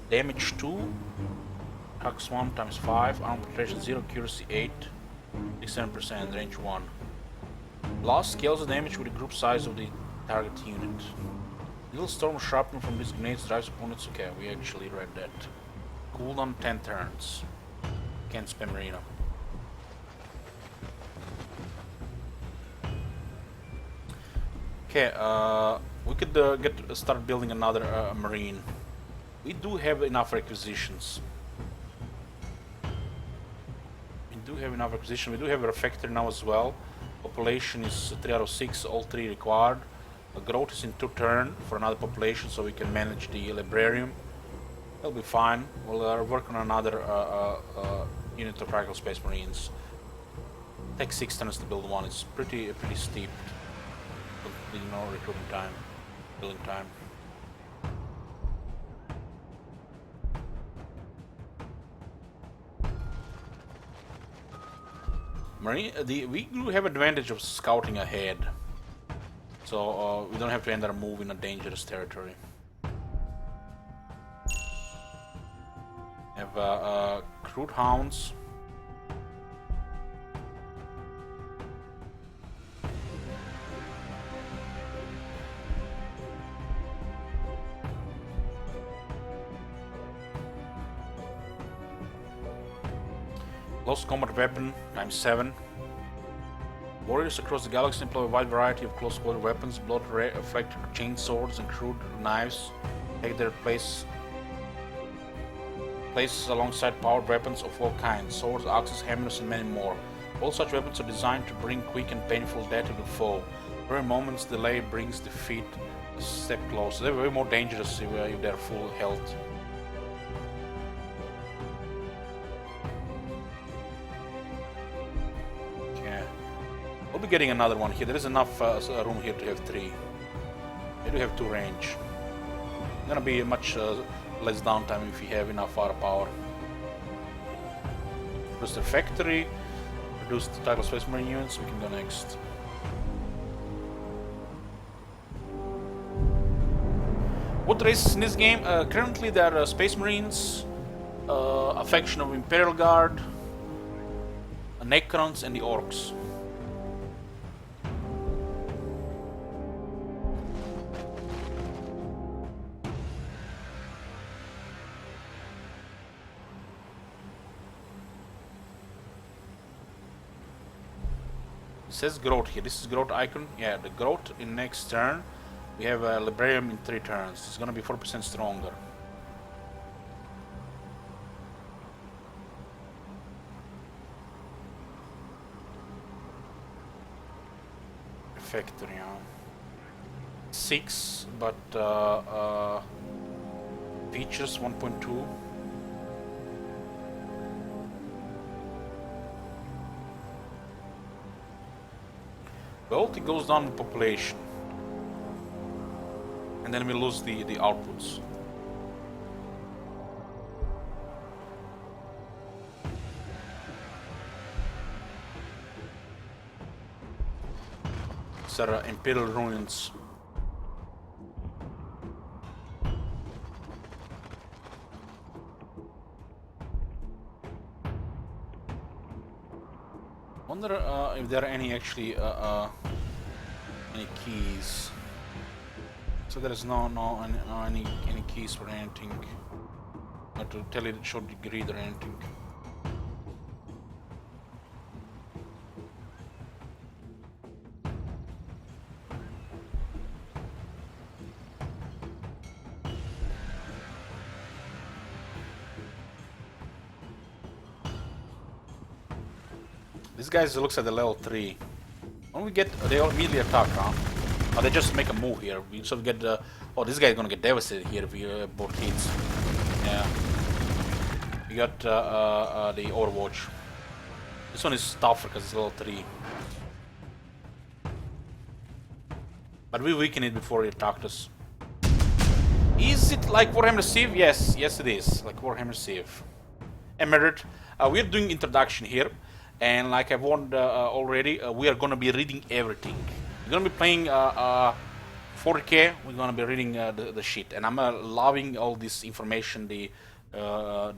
Damage 2, attacks 1 times 5, armor penetration 0, accuracy 8, 67%, range 1. Blast scales the damage with the group size of the target unit. Little storm of shrapnel from these grenades drives opponents. Okay, we actually read that. Cooldown 10 turns. Can't spam marina. Okay, we could start building another marine. We do have enough requisitions. We do have a refactor now as well. Population is 3 out of 6, all 3 required. Growth is in 2 turns for another population, so we can manage the librarium. That'll be fine. We'll work on another unit of tactical space marines. Takes 6 turns to build one. It's pretty steep. You know, recruiting time, building time. We do have advantage of scouting ahead, so we don't have to end our move in a dangerous territory. We have crude hounds. Close combat weapon times 7. Warriors across the galaxy employ a wide variety of close quarter weapons, blood-reflected chainswords and crude knives take their place alongside powered weapons of all kinds, swords, axes, hammers, and many more. All such weapons are designed to bring quick and painful death to the foe. Every moment's delay brings defeat a step closer. They're way more dangerous if they're full health. We'll be getting another one here. There is enough room here to have 3. They do have 2 range. Gonna be much less downtime if we have enough firepower. Produce the factory, produce the tactical space marine units. We can go next. What races in this game? Currently there are space marines, a faction of Imperial Guard, Necrons, and the Orcs. It says growth here. This is growth icon. Yeah, the growth in next turn. We have a librarium in 3 turns. It's gonna be 4% stronger. Factory, yeah. 6, but features 1.2. Well, it goes down with population, and then we lose the outputs. These are Imperial ruins. Wonder if there are any actually any keys. So there is no any keys for anything. Not to tell it should read or anything. This guy looks at the level 3. When we get, they all immediately attack, huh? Or they just make a move here. We sort of get the. Oh, this guy's gonna get devastated here if we both hits. Yeah. We got the Overwatch. This one is tougher because it's level 3. But we weaken it before it attacked us. Is it like Warhammer Civ? Yes, yes it is, like Warhammer Civ. Emirate, we're doing introduction here, and like I warned already, we are gonna be reading everything. We're gonna be playing 40k, we're gonna be reading the shit, and I'm loving all this information the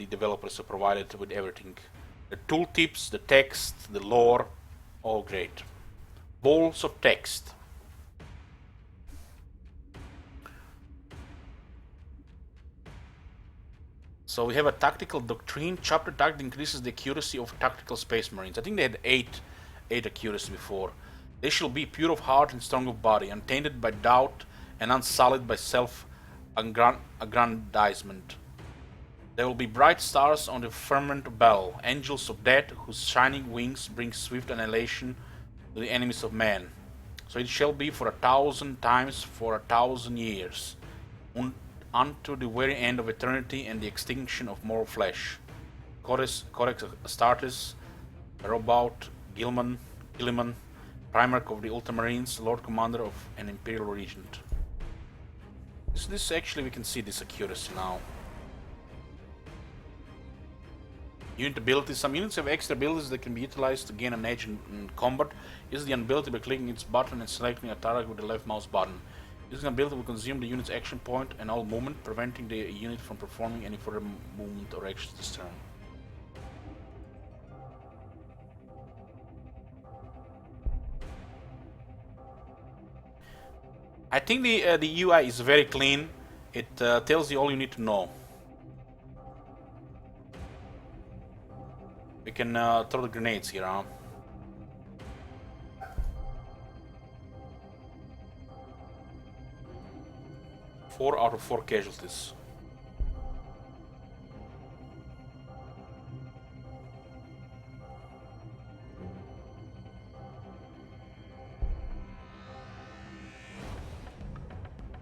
developers have provided with everything. The tooltips, the text, the lore, all great. Balls of text. So we have a tactical doctrine. Chapter tactic increases the accuracy of tactical space marines. I think they had 8 accuracy before. They shall be pure of heart and strong of body, untainted by doubt and unsullied by self-aggrandizement. There will be bright stars on the firmament bell, angels of death, whose shining wings bring swift annihilation to the enemies of man. So it shall be for 1,000 times for 1,000 years, unto the very end of eternity and the extinction of mortal flesh. Codex Astartes, Robout, Gilliman, Primarch of the Ultramarines, Lord Commander of an Imperial Regent. This actually, we can see this accuracy now. Unit abilities. Some units have extra abilities that can be utilized to gain an edge in combat. Use the ability by clicking its button and selecting a target with the left mouse button. Using ability will consume the unit's action point and all movement, preventing the unit from performing any further movement or actions this turn. I think the UI is very clean. It tells you all you need to know. We can throw the grenades here, huh? Four out of 4 casualties.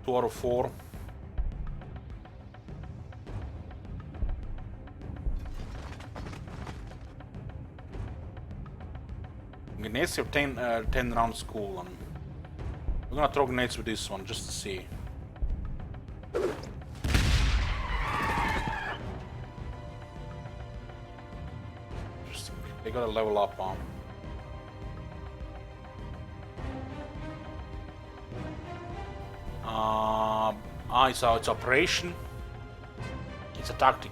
Two out of 4. Grenades have 10 rounds cool on. We're gonna throw grenades with this one just to see. Interesting. They gotta level up on. It's operation. It's a tactic.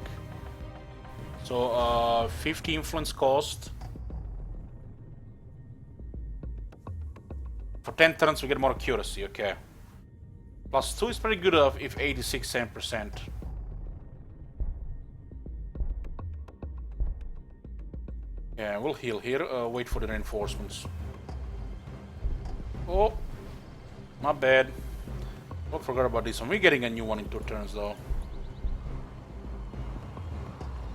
So 50 influence cost. For 10 turns we get more accuracy, okay. Plus 2 is pretty good if 86%. Yeah, we'll heal here, wait for the reinforcements. Oh, not bad. Oh, forgot about this one. We're getting a new one in 2 turns though.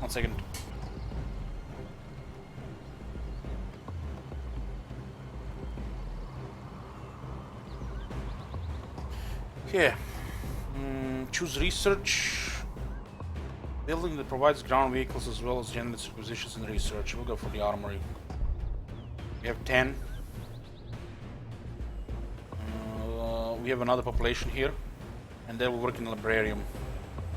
1 second. Okay. Choose research. Building that provides ground vehicles as well as generates acquisitions and research. We'll go for the armory. We have 10. We have another population here, and they will work in the librarium.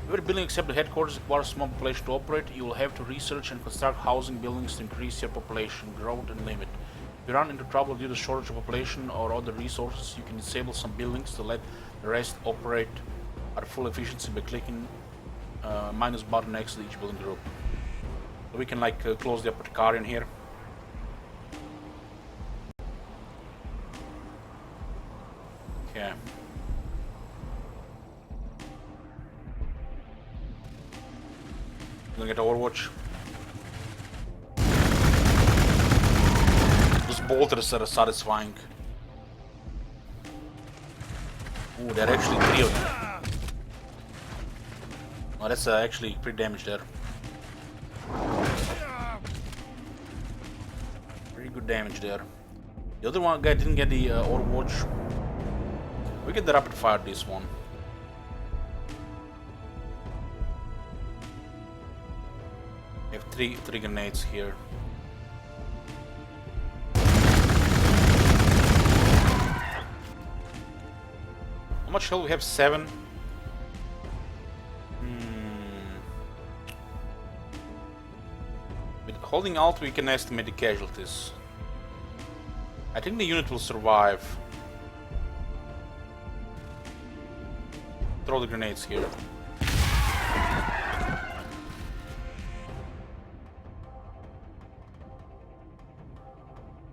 Every building except the headquarters requires a small population to operate. You will have to research and construct housing buildings to increase your population growth and limit. If you run into trouble due to shortage of population or other resources, you can disable some buildings to let the rest operate at full efficiency by clicking minus button next to each building group. So we can like close the Apothecarian here. Okay. Gonna get Overwatch. Those bolters are satisfying. Ooh, there are actually 3 of them. Oh, that's actually pretty damage there. Pretty good damage there. The other one guy didn't get the Overwatch. We get the rapid fire this one. We have three grenades here. How much health we have? 7. With holding Alt we can estimate the casualties. I think the unit will survive. Throw the grenades here.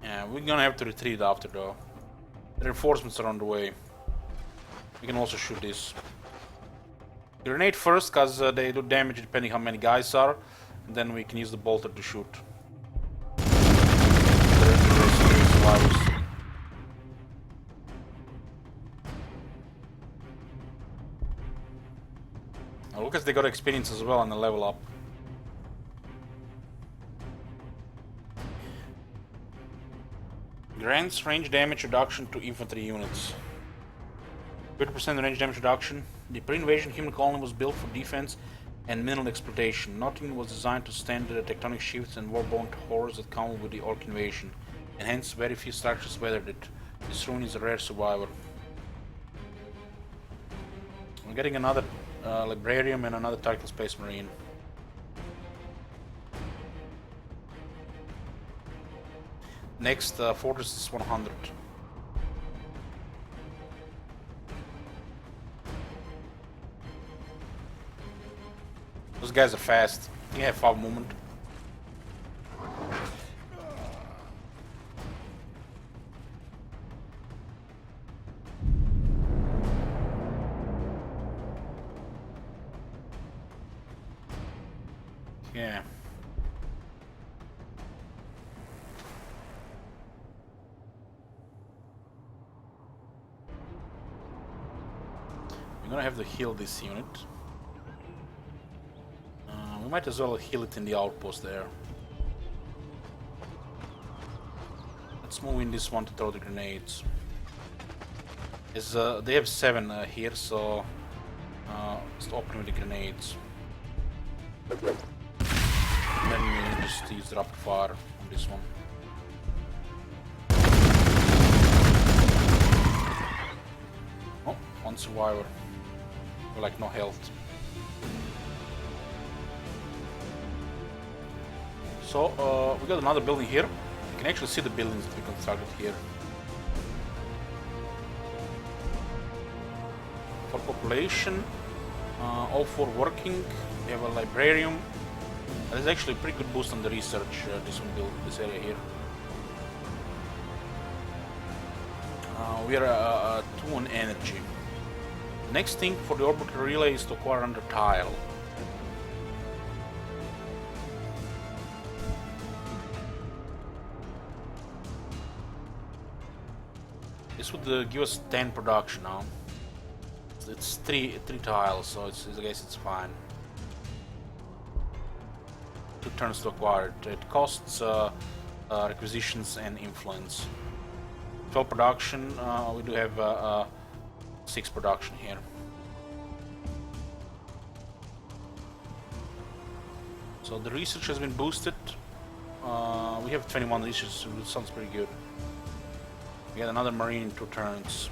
Yeah, we're gonna have to retreat after though. The reinforcements are on the way. We can also shoot this. Grenade first, cause they do damage depending how many guys are. And then we can use the bolter to shoot. Survivors. Now look as they got experience as well and a level up. Grants range damage reduction to infantry units. 30% range damage reduction. The pre-invasion human colony was built for defense and mineral exploitation. Nothing was designed to stand the tectonic shifts and war-bound horrors that come with the orc invasion, and hence very few structures weathered it. This ruin is a rare survivor. We're getting another librarium and another tactical space marine. Next fortress is 100. Those guys are fast. They have foul movement. Yeah. We're gonna have to heal this unit. We might as well heal it in the outpost there. Let's move in this one to throw the grenades. They have 7 here, so let's open with the grenades. And then we just use the rapid fire on this one. Oh, 1 survivor. We're like no health. So we got another building here. You can actually see the buildings that we constructed here. For population, all 4 working. We have a librarium. There's actually a pretty good boost on the research. This one built this area here. We are 2 on energy. Next thing for the orbital relay is to acquire another tile. This would give us 10 production now. It's 3 tiles, so I guess it's fine. 2 turns to acquire it. It costs requisitions and influence. 12 production. We do have 6 production here. So the research has been boosted. We have 21 research, so it sounds pretty good. We got another marine in 2 turns.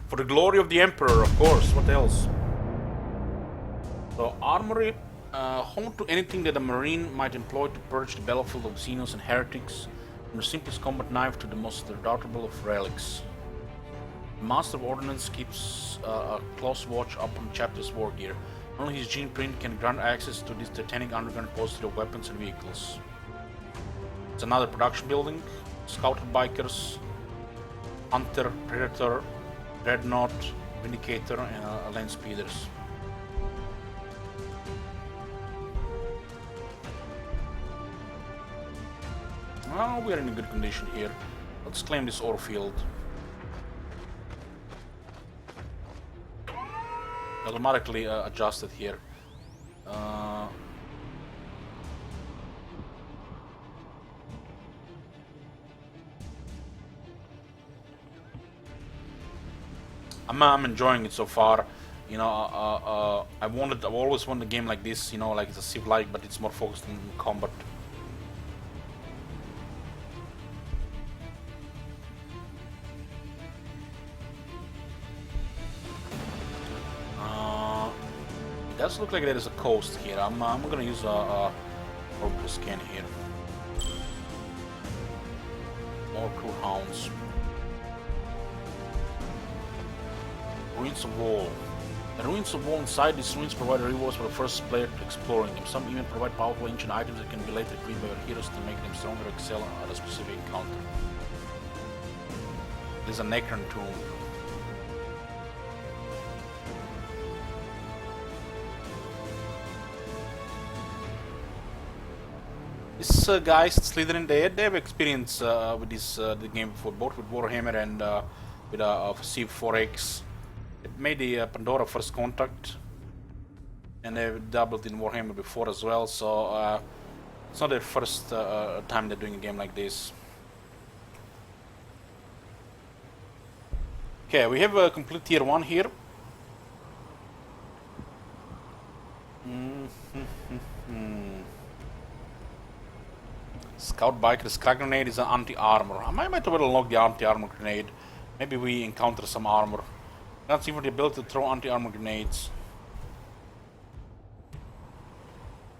For the glory of the Emperor, of course, what else? So, armory, home to anything that a marine might employ to purge the battlefield of Xenos and heretics, from the simplest combat knife to the most redoubtable of relics. The Master of Ordnance keeps a close watch upon Chapter's war gear. Only his gene print can grant access to this titanic underground repository of weapons and vehicles. It's another production building, scouter bikers, hunter, predator, dreadnought, vindicator, and land speeders. Well, we are in a good condition here. Let's claim this ore field. Automatically adjusted here. I'm enjoying it so far. You know, I've always wanted a game like this. You know, like it's a Civ-like, but it's more focused on combat. It does look like there is a coast here. I'm gonna use a orbital scan here. More crew hounds. Ruins of Wall. The ruins of Wall inside these ruins provide rewards for the first player exploring them. Some even provide powerful ancient items that can be later equipped by your heroes to make them stronger or excel at a specific encounter. There's a Necron tomb. These guys, Slytherin, they have experience with this the game before, both with Warhammer and with Civ 4X. It made the Pandora First Contact, and they've dabbled in Warhammer before as well, so it's not their first time they're doing a game like this. Okay, we have a complete tier 1 here. Scout Biker, Scrag Grenade is an anti-armor. I might have unlock the anti-armor grenade. Maybe we encounter some armor. That's even the ability to throw anti-armor grenades.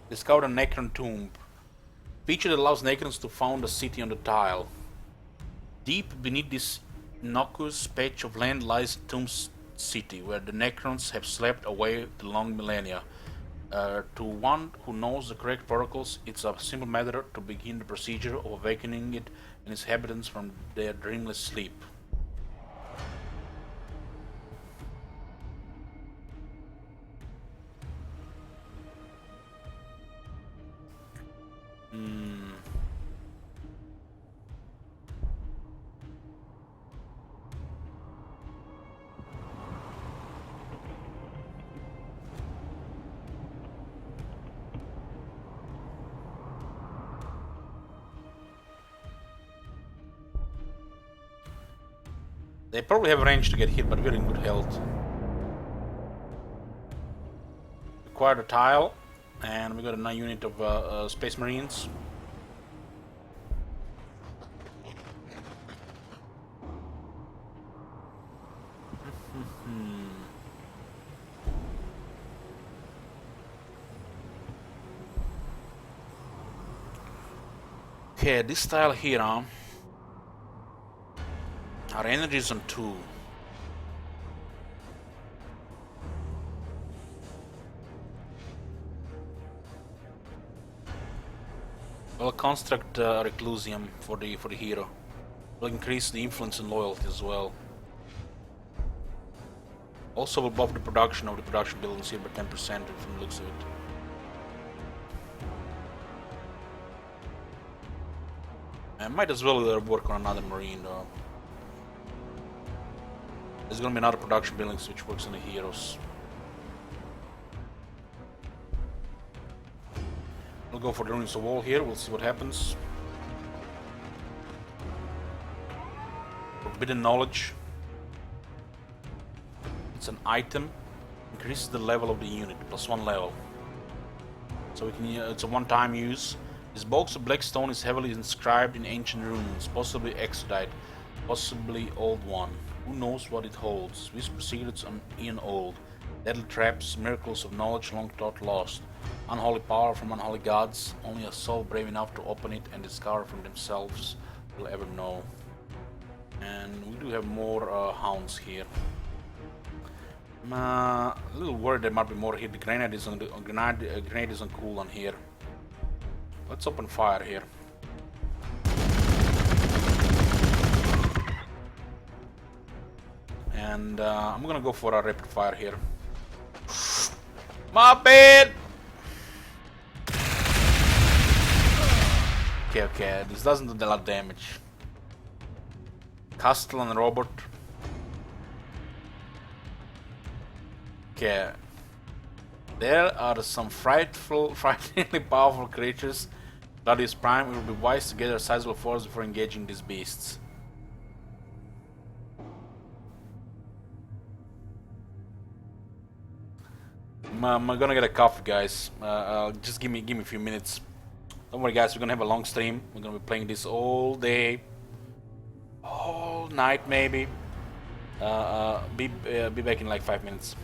Discover a Necron tomb. Feature that allows Necrons to found a city on the tile. Deep beneath this innocuous patch of land lies Tomb City, where the Necrons have slept away the long millennia. To one who knows the correct protocols, it's a simple matter to begin the procedure of awakening it and its inhabitants from their dreamless sleep. They probably have range to get hit, but we're in good health. Acquired a tile, and we got a 9 unit of Space Marines. Okay, this tile here, our energy is on 2. We'll construct Reclusium for the hero. We'll increase the influence and loyalty as well. Also, we'll buff the production of the production buildings here by 10% from the looks of it. I might as well work on another marine though. There's gonna be another production building which works on the heroes. We'll go for the ruins of wall here, we'll see what happens. Forbidden knowledge. It's an item, increases the level of the unit, +1 level. So we can, it's a one-time use. This box of black stone is heavily inscribed in ancient runes, possibly exodite, possibly old one. Who knows what it holds? Whisper secrets on eon old. Deadly traps, miracles of knowledge long thought lost. Unholy power from unholy gods. Only a soul brave enough to open it and discover from themselves will ever know. And we do have more hounds here. I'm a little worried there might be more here. The grenade is on grenade is on cooldown here. Let's open fire here. And I'm gonna go for a rapid fire here. My bad! Okay, this doesn't do a lot of damage. Castle and robot. Okay. There are some frighteningly powerful creatures. Gladius Prime, it will be wise to gather a sizable force before engaging these beasts. I'm gonna get a coffee, guys. Just give me a few minutes. Don't worry, guys. We're gonna have a long stream. We're gonna be playing this all day, all night, maybe. Be back in like 5 minutes.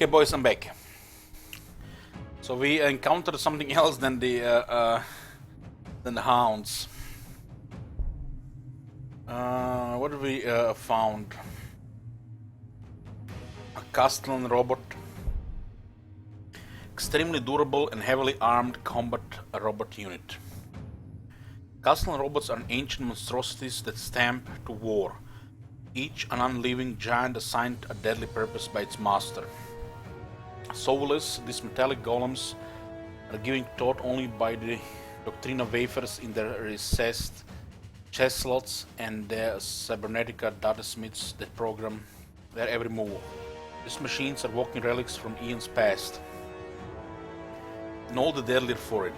Okay, boys, I'm back. So we encountered something else than the Then the hounds. What have we found? A Castellan robot. Extremely durable and heavily armed combat robot unit. Castellan robots are ancient monstrosities that stamp to war, each an unliving giant assigned a deadly purpose by its master. Soulless, these metallic golems are given thought only by the doctrine of wafers in their recessed chest slots and the cybernetica data smiths that program their every move. These machines are walking relics from eons past, and all the deadlier for it.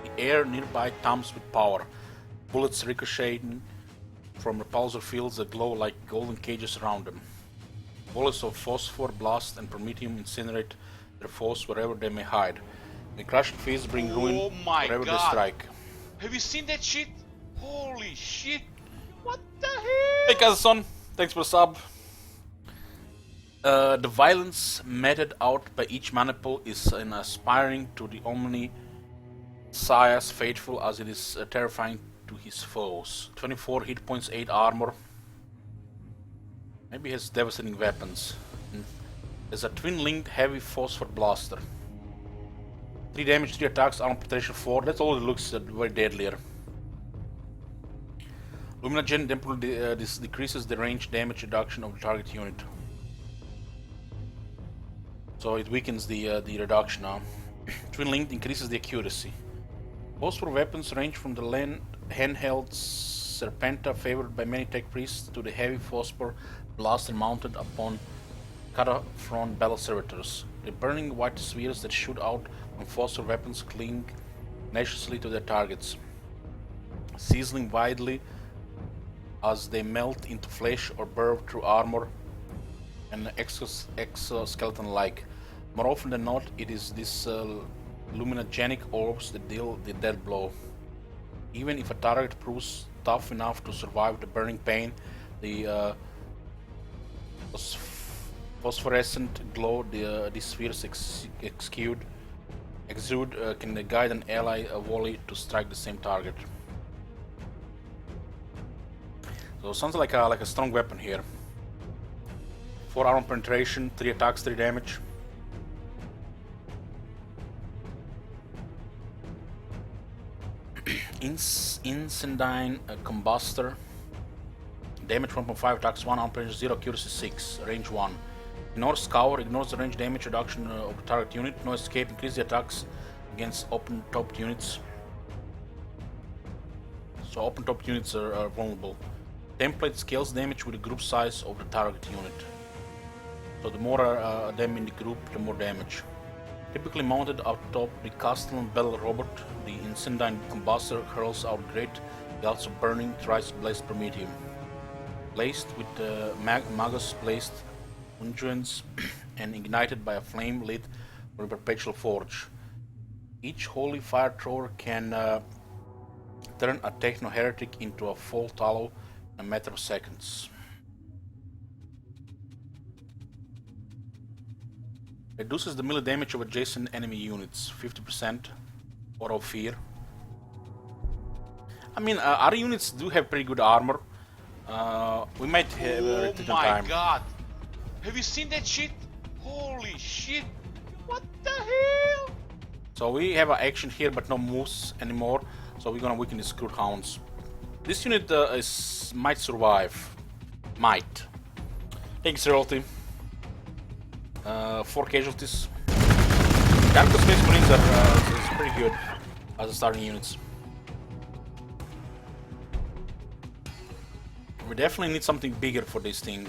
The air nearby thumps with power, bullets ricocheting from repulsor fields that glow like golden cages around them. Volleys of phosphor blast and promethium incinerate their foes wherever they may hide. The crushing fists bring ruin wherever they strike. Have you seen that shit? Holy shit! What the hell? Hey Kazson, thanks for the sub. The violence meted out by each maniple is aspiring to the Omni-Sias, faithful as it is terrifying to his foes. 24 hit points, 8 armor. Maybe he has devastating weapons. There's a twin-linked heavy phosphor blaster. 3 damage, 3 attacks, armor penetration 4. That's all it looks very deadlier. Luminogen temporarily decreases the range damage reduction of the target unit. So it weakens the reduction now. Twin linked increases the accuracy. Phosphor weapons range from the handheld Serpenta favored by many tech priests to the heavy phosphor blaster mounted upon Cataphrone battle servitors. The burning white spheres that shoot out from phosphor weapons cling tenaciously to their targets, sizzling widely as they melt into flesh or burrow through armor and exoskeleton-like. More often than not, it is these luminogenic orbs that deal the death blow. Even if a target proves tough enough to survive the burning pain, the phosphorescent glow these spheres exude can guide an ally volley to strike the same target. So it sounds like a strong weapon here. 4 armor penetration, 3 attacks, 3 damage. Incendine Combustor. Damage 1.5, attacks 1, armor penetration 0, accuracy 6, range 1. Ignores Scour, ignores the range damage reduction of the target unit. No escape, increase the attacks against open-topped units. So open-topped units are vulnerable. Template scales damage with the group size of the target unit. So the more them in the group, the more damage. Typically mounted atop the Castellan Battle Robot, the Incendine Combustor hurls out great gouts of burning thrice-blazed promethium. Laced with Magus-placed unguents and ignited by a flame lit from a perpetual forge. Each holy fire thrower can turn a techno-heretic into a full tallow in a matter of seconds. Reduces the melee damage of adjacent enemy units, 50%, auto fear. I mean, our units do have pretty good armor. We might have oh time. my god! Have you seen that shit? Holy shit! What the hell? So we have action here, but no moves anymore. So we're gonna weaken the Screwed Hounds. This unit might survive. Might. Thanks, Royalty. 4 casualties. Darko Space Marines are pretty good as a starting units. We definitely need something bigger for this thing.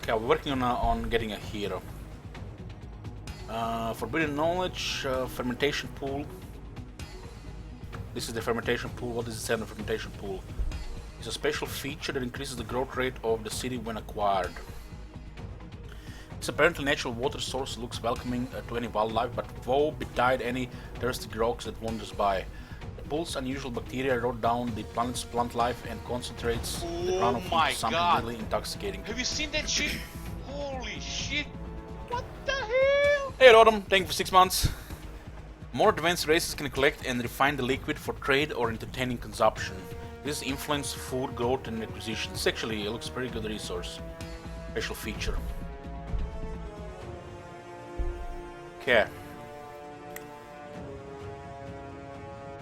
Okay, we're working on getting a hero. Forbidden Knowledge, Fermentation Pool. This is the Fermentation Pool. What does it say on the Fermentation Pool? It's a special feature that increases the growth rate of the city when acquired. This apparently natural water source looks welcoming to any wildlife, but woe betide any thirsty grogs that wanders by. The pool's unusual bacteria wrote down the planet's plant life and concentrates the ground into something really intoxicating. Have you seen that shit? Holy shit! What the hell? Hey Rodham, thank you for 6 months. More advanced races can collect and refine the liquid for trade or entertaining consumption. This influences food growth and acquisitions. Actually, it looks pretty good resource. Special feature. Okay.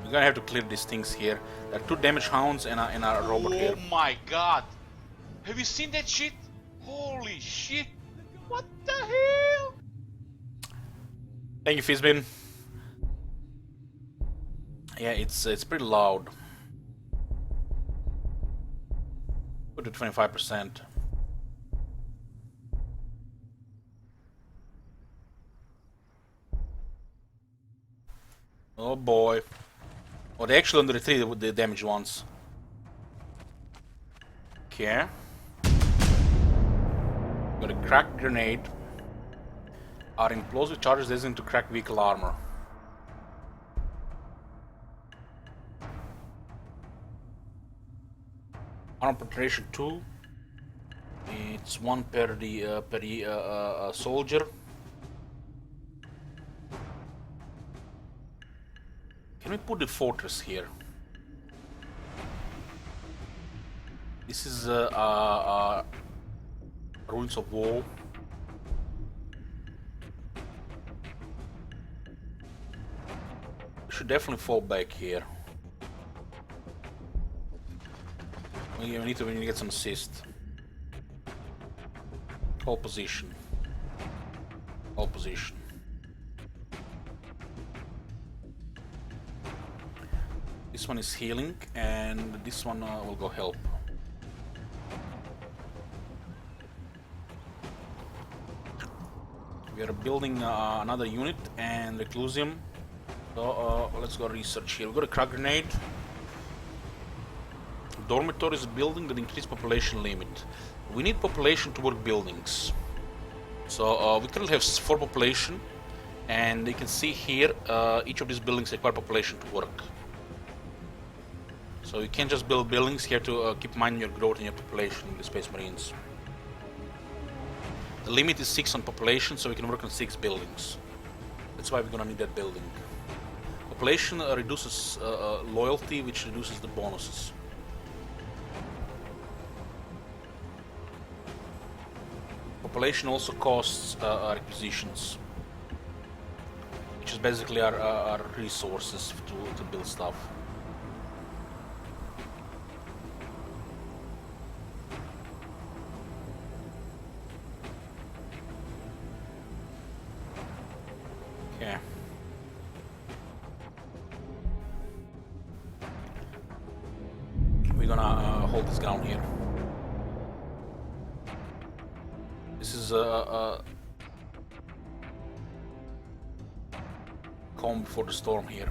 We're gonna have to clear these things here. There are 2 damage hounds and a robot here. Oh my god! Have you seen that shit? Holy shit! What the hell? Thank you, Fizbin. Yeah, it's pretty loud. Put to 25%. Oh boy. Oh, they actually on the retreat with the damage ones. Okay. Got a crack grenade. Are implosive charges designed to crack vehicle armor. Armor penetration 2. It's 1 per the soldier. Can we put the fortress here? This is ruins of war. We should definitely fall back here. We need to get some assist. Hold position. Hold position. This one is healing, and this one will go help. We are building another unit and reclusium. So let's go research here. We've got a crack grenade. Dormitory is a building that increases population limit. We need population to work buildings. So we currently have 4 population, and you can see here each of these buildings require population to work. So you can't just build buildings, you have to keep in mind your growth and your population in the Space Marines. The limit is 6 on population, so we can work on 6 buildings. That's why we're gonna need that building. Population reduces loyalty, which reduces the bonuses. Population also costs requisitions, which is basically our resources to build stuff. Okay. We're gonna hold this ground here. This is a calm before the storm here.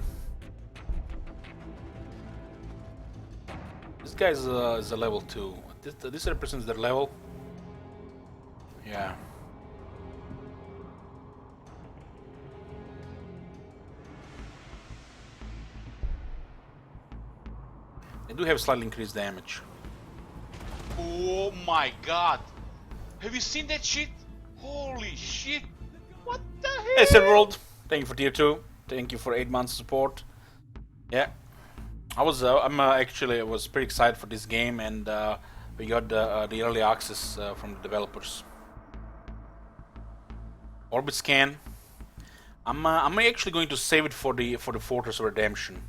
This guy is a level 2. This represents their level. Yeah. They do have slightly increased damage. Oh my god! Have you seen that shit? Holy shit! What the hell? Hey, Sid World, thank you for tier 2. Thank you for 8 months support. Yeah, I was pretty excited for this game, and we got the early access from the developers. Orbit scan. I'm actually going to save it for the Fortress of Redemption.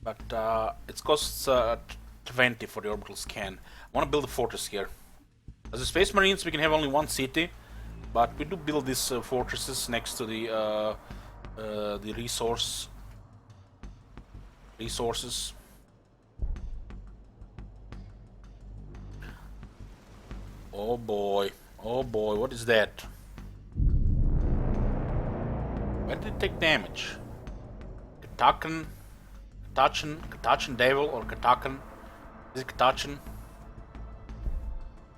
But it costs 20 for the orbital scan. I want to build a fortress here. As a Space Marines, we can have only 1 city, but we do build these fortresses next to the resources. Oh boy, what is that? Where did it take damage? Katachan Devil or Katakan? Is it Katachan?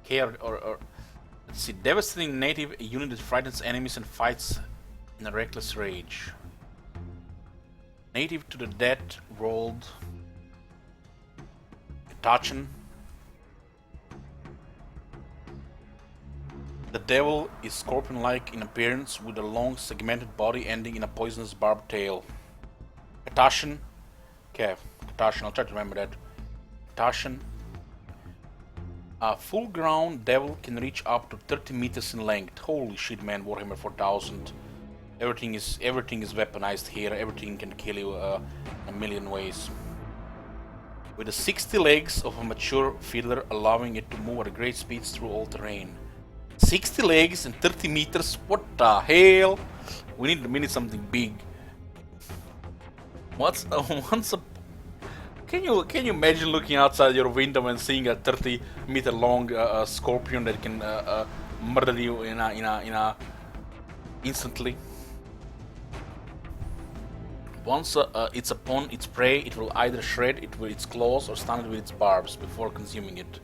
Okay, or let's see. Devastating native, a unit that frightens enemies and fights in a reckless rage. Native to the dead rolled. Katachan. The devil is scorpion-like in appearance with a long segmented body ending in a poisonous barbed tail. Katashan. Okay, Katashan, I'll try to remember that. Katashan. A full-grown devil can reach up to 30 meters in length. Holy shit, man, Warhammer 4000. Everything is weaponized here. Everything can kill you a million ways. With the 60 legs of a mature fiddler, allowing it to move at great speeds through all terrain. 60 legs and 30 meters. What the hell? We need something big. What's a? Can you imagine looking outside your window and seeing a 30-meter long scorpion that can murder you in a instantly? Once it's upon its prey, it will either shred it with its claws or stun it with its barbs before consuming it.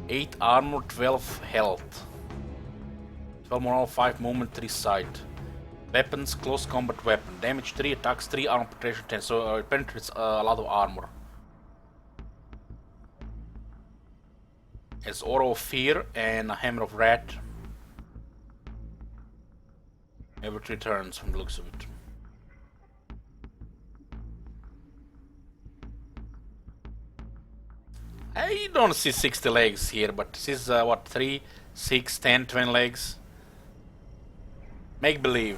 8 armor, 12 health. 12 morale, 5 movement, 3 sight. Weapons, close combat weapon. Damage 3, attacks 3, armor penetration 10. So it penetrates a lot of armor. Has Aura of Fear and a Hammer of Wrath. Every 3 turns from the looks of it. I don't see 60 legs here, but this is what, 3, 6, 10, 20 legs? Make believe.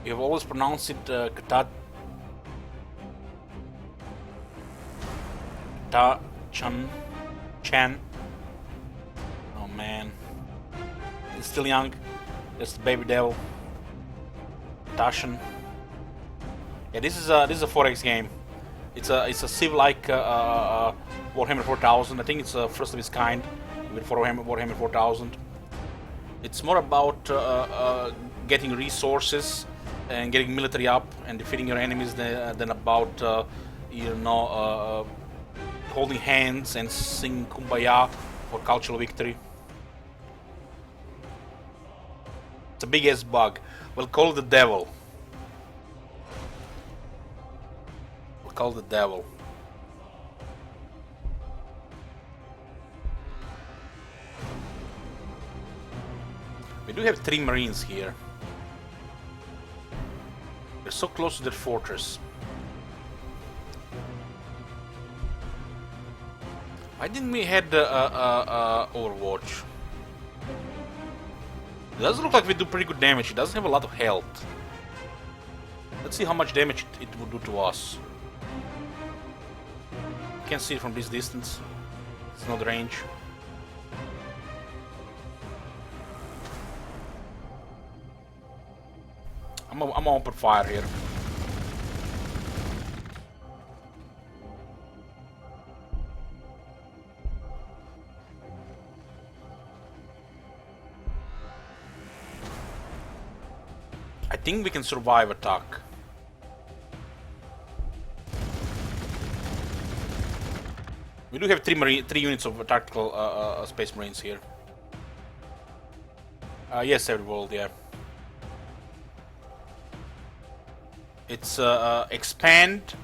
You have always pronounced it Chan. Oh man. He's still young. Just the baby devil. Tashan. Yeah, this is a 4X game. It's a Civ-like Warhammer 4000. I think it's the first of its kind with Warhammer 4000. It's more about getting resources and getting military up and defeating your enemies than about holding hands and singing Kumbaya for cultural victory. It's a big ass bug. We'll call it the devil. Call the devil. We do have 3 marines here. They're so close to their fortress. Why didn't we head Overwatch? It does look like we do pretty good damage. It doesn't have a lot of health. Let's see how much damage it would do to us. Can't see it from this distance. It's not range. I'm gonna open fire here. I think we can survive attack. We do have 3 units of tactical space marines here. Yes, every world, yeah. It's expand,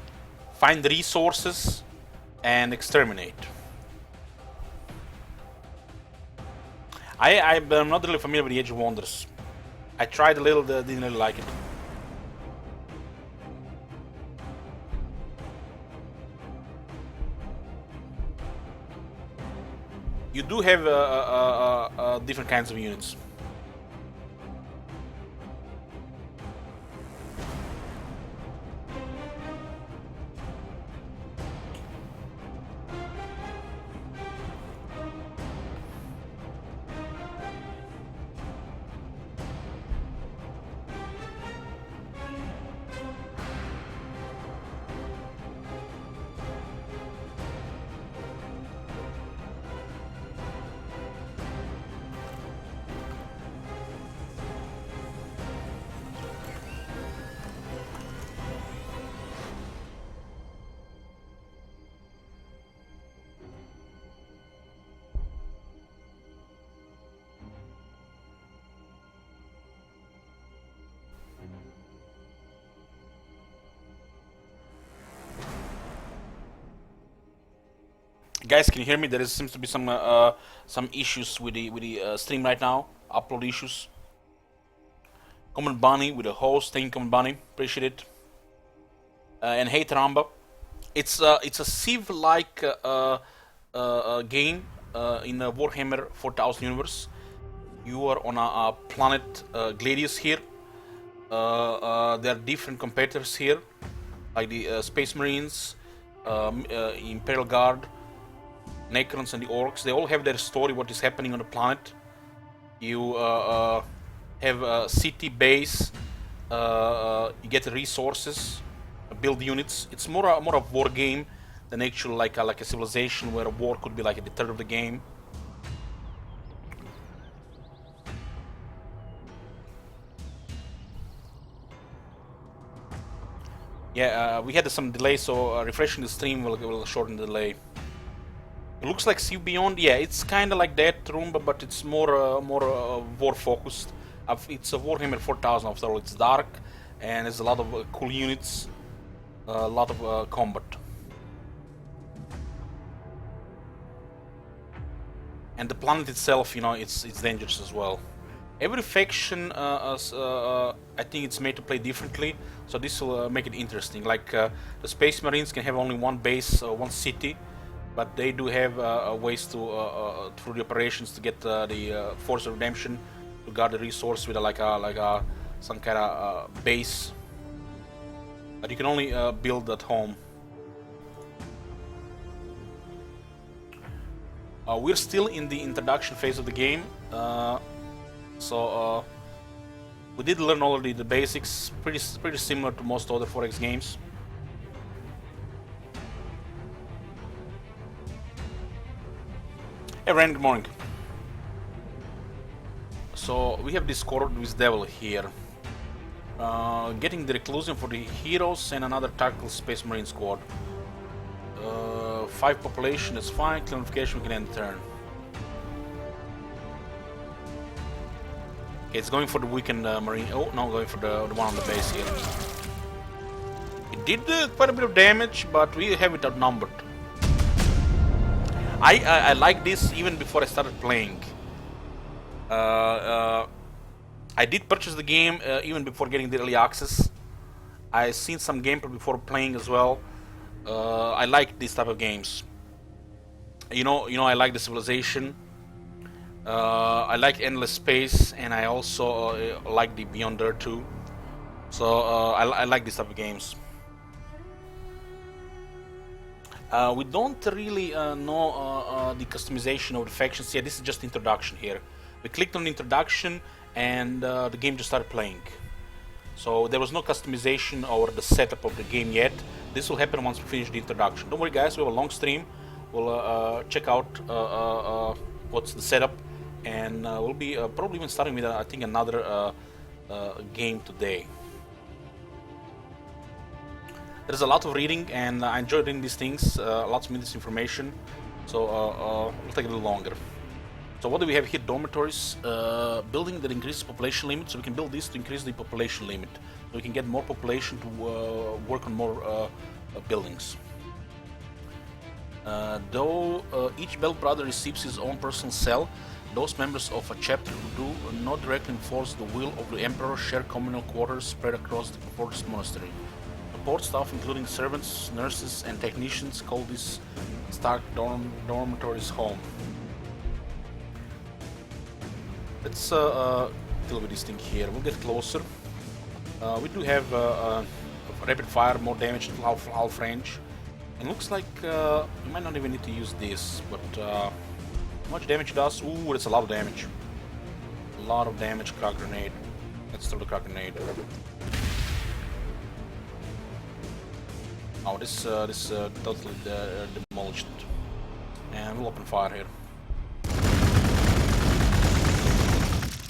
find resources, and exterminate. I'm not really familiar with the Age of Wonders. I tried a little, didn't really like it. You do have different kinds of units. Guys, can you hear me? There seems to be some issues with the stream right now. Upload issues. Common Bunny with a host. Thank you, Common Bunny. Appreciate it. And hey, Taramba. It's a Civ-like game in a Warhammer 4000 universe. You are on a planet Gladius here. There are different competitors here, like the Space Marines, Imperial Guard, Necrons, and the Orcs. They all have their story, what is happening on the planet. You have a city base, you get resources, build units. It's more a war game than actually like a civilization where a war could be like at the third of the game. Yeah, we had some delay, so refreshing the stream will shorten the delay. It looks like Civ Beyond. Yeah, it's kind of like that, Roomba, but it's more war focused. It's a Warhammer 4000 after all. It's dark, and there's a lot of cool units, a lot of combat. And the planet itself, you know, it's dangerous as well. Every faction, I think it's made to play differently, so this will make it interesting. Like the Space Marines can have only one base, one city, but they do have ways to through the operations to get the Force of Redemption to guard the resource with some kind of base that you can only build at home. We're still in the introduction phase of the game. So we did learn already the basics, pretty similar to most other 4X games. Hey Ren, good morning. So we have discovered this devil here. Getting the reclusion for the heroes and another tactical Space Marine squad. 5 population is fine, clarification we can end turn. It's going for the weakened marine. Oh, no, going for the one on the base here. It did quite a bit of damage, but we have it outnumbered. I like this even before I started playing. I did purchase the game even before getting the early access. I seen some gameplay before playing as well. I like these type of games. You know, I like the civilization. I like Endless Space, and I also like the Beyond Earth too. So I like this type of games. We don't really know the customization of the factions yet. This is just introduction here. We clicked on introduction, and the game just started playing. So there was no customization or the setup of the game yet. This will happen once we finish the introduction. Don't worry, guys. We have a long stream. We'll check out what's the setup. And we'll be probably even starting with, I think, another game today. There's a lot of reading, and I enjoy reading these things, lots of misinformation, so it'll take a little longer. So what do we have here? Dormitories, building that increases population limit, so we can build this to increase the population limit. So we can get more population to work on more buildings. Though each Bell Brother receives his own personal cell, those members of a chapter who do not directly enforce the will of the Emperor share communal quarters spread across the Fortress Monastery. Support staff, including servants, nurses, and technicians, call these Stark dormitories home. Let's deal with this thing here. We'll get closer. We do have rapid fire, more damage to half range. And looks like you might not even need to use this, but how much damage it does? Ooh, that's a lot of damage. A lot of damage, crack grenade. Let's throw the crack grenade. Oh, this totally demolished it. And we'll open fire here.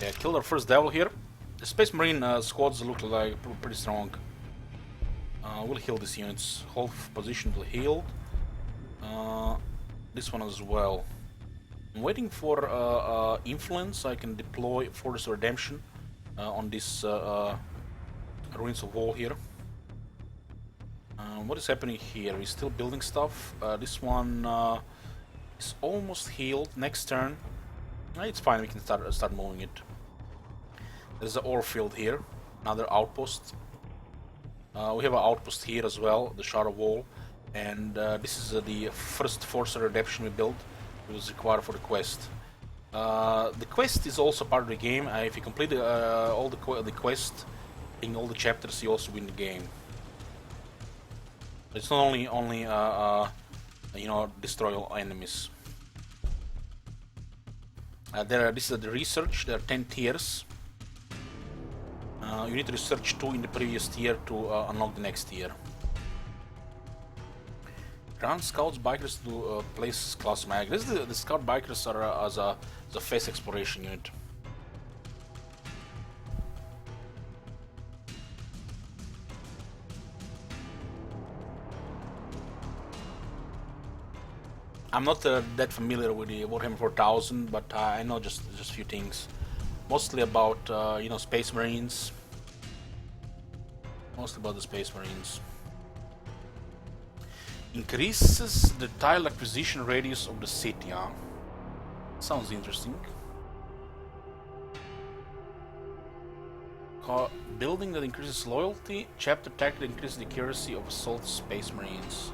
Yeah, killed our first devil here. The Space Marine squads look like pretty strong. We'll heal these units. Hold position to heal. This one as well. I'm waiting for influence so I can deploy Force of Redemption on this Ruins of War here. What is happening here? We're still building stuff. This one It's almost healed. Next turn. It's fine, we can start moving it. There's an ore field here. Another outpost. We have an outpost here as well, the Shadow Wall. And this is the first Force of Redemption we built. It was required for the quest. The quest is also part of the game. If you complete all the quest in all the chapters, you also win the game. It's not only you know, destroy all enemies. This is the research. There are 10 tiers. You need to research 2 in the previous tier to unlock the next tier. Ground scouts, bikers to places class mag. This is the scout bikers are as a face exploration unit. I'm not that familiar with the Warhammer 4000, but I know just a few things. Mostly about you know, Space Marines. Mostly about the Space Marines. Increases the tile acquisition radius of the city, huh? Sounds interesting. Building that increases loyalty. Chapter tech that increases the accuracy of assault Space Marines.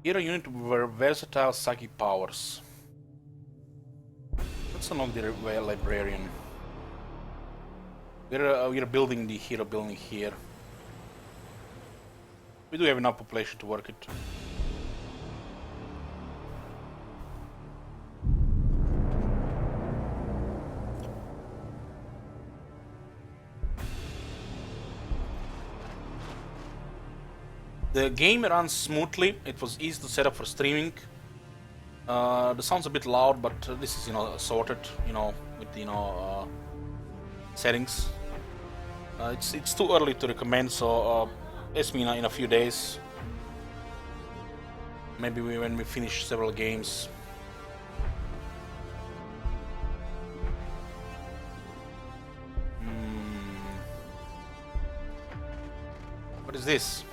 Hero unit with versatile psychic powers. Let's unlock the librarian. We're building the hero building here. We do have enough population to work it. The game runs smoothly. It was easy to set up for streaming. The sound's a bit loud, but this is, you know, sorted, you know, with, you know, settings. It's too early to recommend, so ask me in a few days. Maybe when we finish several games. What is this?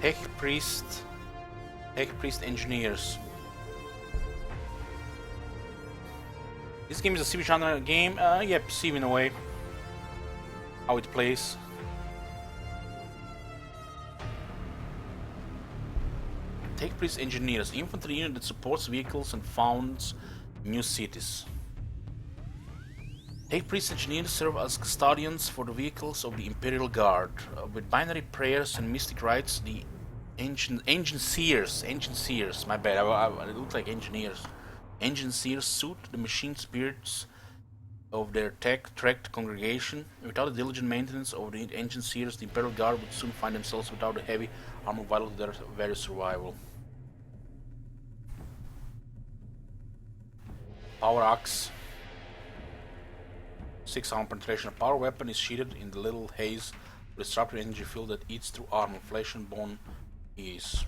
Heck Priest Engineers. This game is a Civ genre game. Yep, Civ in a way. How it plays. Take Priest Engineers, infantry unit that supports vehicles and founds new cities. Take Priest Engineers serve as custodians for the vehicles of the Imperial Guard. With binary prayers and mystic rites, the Engine Seers, my bad, I look like engineers. Engine Seers suit the machine spirits of their tracked congregation. Without the diligent maintenance of the Engine Seers, the Imperial Guard would soon find themselves without the heavy armor vital to their very survival. Power Axe. 6 armor penetration. A power weapon is sheathed in the little haze with a disruptive energy field that eats through armor, flesh and bone is.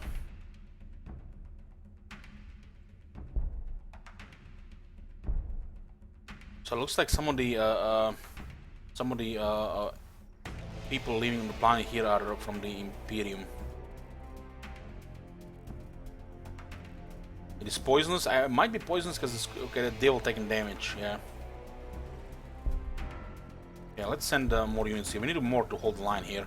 So it looks like some of the people living on the planet here are from the Imperium. It is poisonous. It might be poisonous because it's okay. They will taking damage. Yeah. Yeah, let's send more units here. We need more to hold the line here.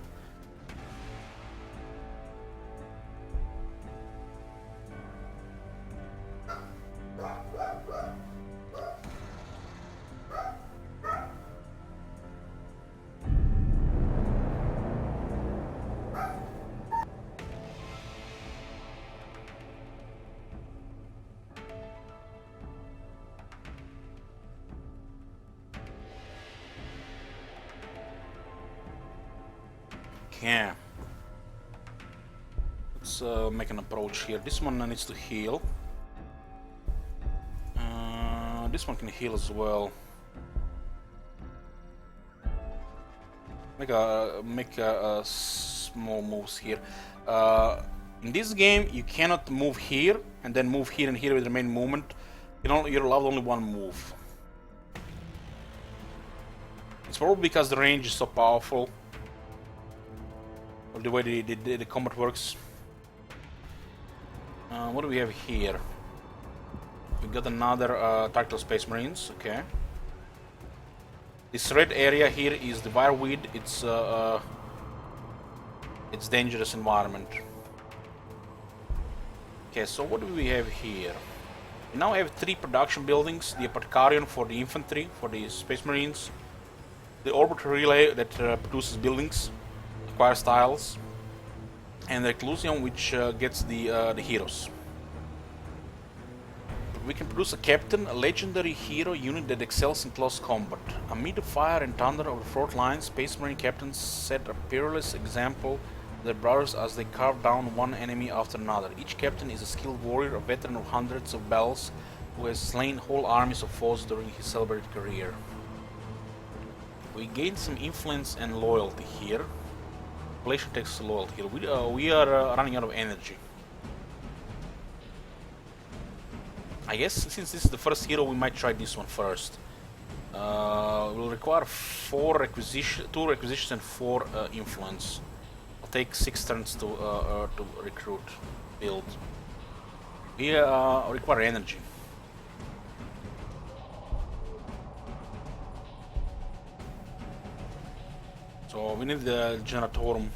Yeah. Let's make an approach here. This one needs to heal. This one can heal as well. Make a small moves here. In this game, you cannot move here and then move here and here with the main movement. You're allowed only one move. probably because the range is so powerful. Or the way the combat works. What do we have here? We got another tactical space marines. Okay. This red area here is the wireweed. It's dangerous environment. Okay, so what do we have here? We now have 3 production buildings: the Apothecarium for the infantry, for the space marines, the orbital relay that produces buildings, acquires tiles, and the Reclusium, which gets the heroes. We can produce a captain, a legendary hero unit that excels in close combat. Amid the fire and thunder of the front lines, Space Marine captains set a peerless example to their brothers as they carve down one enemy after another. Each captain is a skilled warrior, a veteran of hundreds of battles, who has slain whole armies of foes during his celebrated career. We gain some influence and loyalty here. Population takes loyalty here. We are running out of energy. I guess since this is the first hero, we might try this one first. We'll require 2 requisitions and 4 influence. I'll take 6 turns to recruit, build. We require energy. So we need the Generatorum.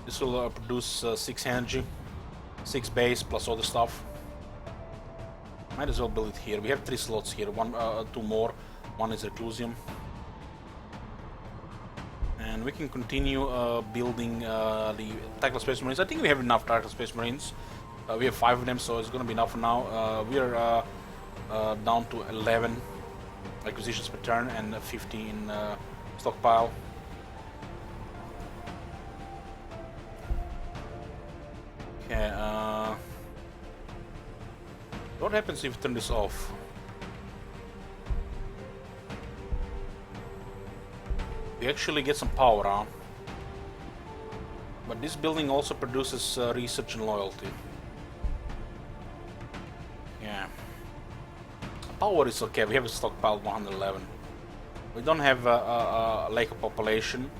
This will produce 6 energy. 6 base plus other stuff. Might as well build it here. We have 3 slots here. 2 more. One is Reclusium. And we can continue building the Tactical Space Marines. I think we have enough Tactical Space Marines. We have 5 of them, so it's gonna be enough for now. We are down to 11 acquisitions per turn and 50 in stockpile. Okay, what happens if we turn this off? We actually get some power on. But this building also produces research and loyalty. Yeah. Power is okay, we have a stockpile 111. We don't have a lack of population.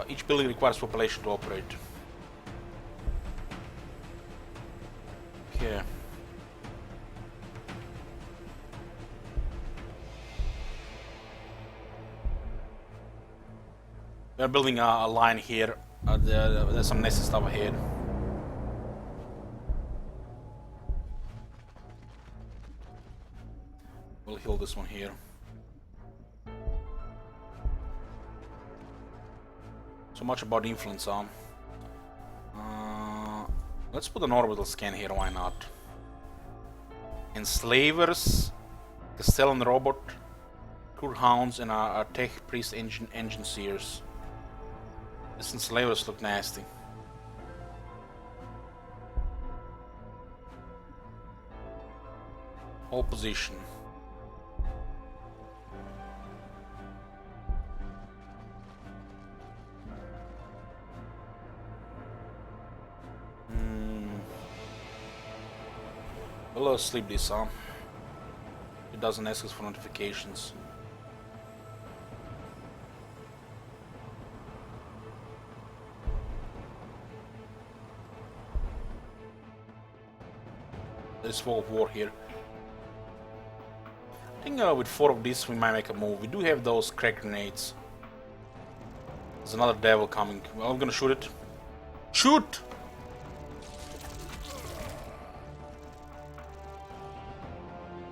Each building requires population to operate. Okay. We're building a line here. There's some nasty stuff ahead. We'll heal this one here. So much about influence, huh? Let's put an orbital scan here, why not? Enslavers, Castellan robot, Cruel hounds, and our tech priest engine seers. These enslavers look nasty. Whole position. We'll sleep this on. It doesn't ask us for notifications. There's fog of war here. I think with 4 of these we might make a move. We do have those crack grenades. There's another devil coming. Well, I'm gonna shoot it. Shoot!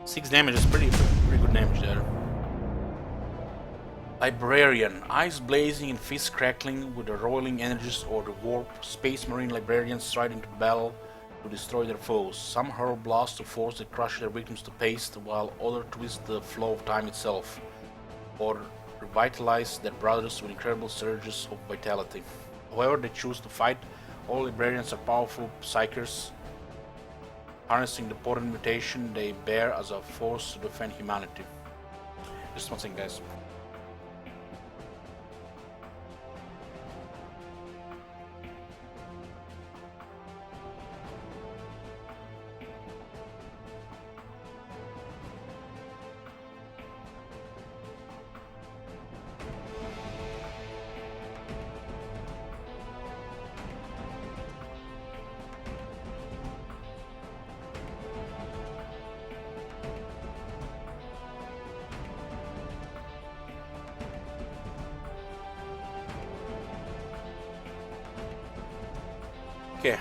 Six damage is pretty good damage there. Librarian, eyes blazing and fists crackling with the roiling energies or the warp, Space Marine librarians stride into battle to destroy their foes. Some hurl blasts of force that crush their victims to paste, while others twist the flow of time itself, or revitalize their brothers with incredible surges of vitality. However they choose to fight, all librarians are powerful psychers, harnessing the potent mutation they bear as a force to defend humanity. Just one thing, guys. Okay.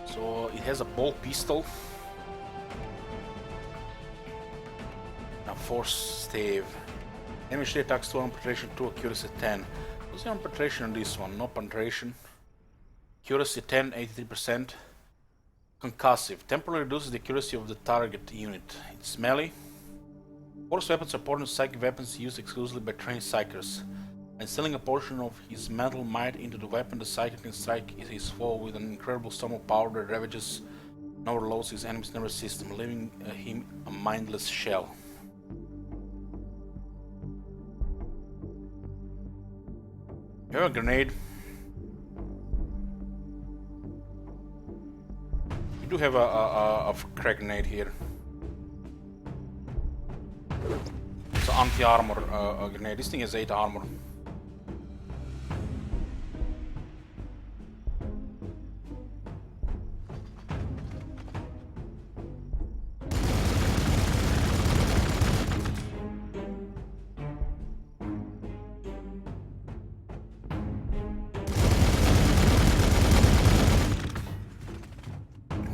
So it has a bolt pistol. A force stave. Damage attacks 2 on penetration, 2 accuracy 10. What's the on penetration on this one? No penetration. Accuracy 10, 83%. Concussive. Temporarily reduces the accuracy of the target unit. It's melee. Force weapons are important psychic weapons used exclusively by trained psychers. By instilling a portion of his mental might into the weapon, the psychic can strike his foe with an incredible storm of power that ravages and overloads his enemy's nervous system, leaving him a mindless shell. You have a grenade. We do have a crack grenade here. It's an anti-armor grenade. This thing has 8 armor.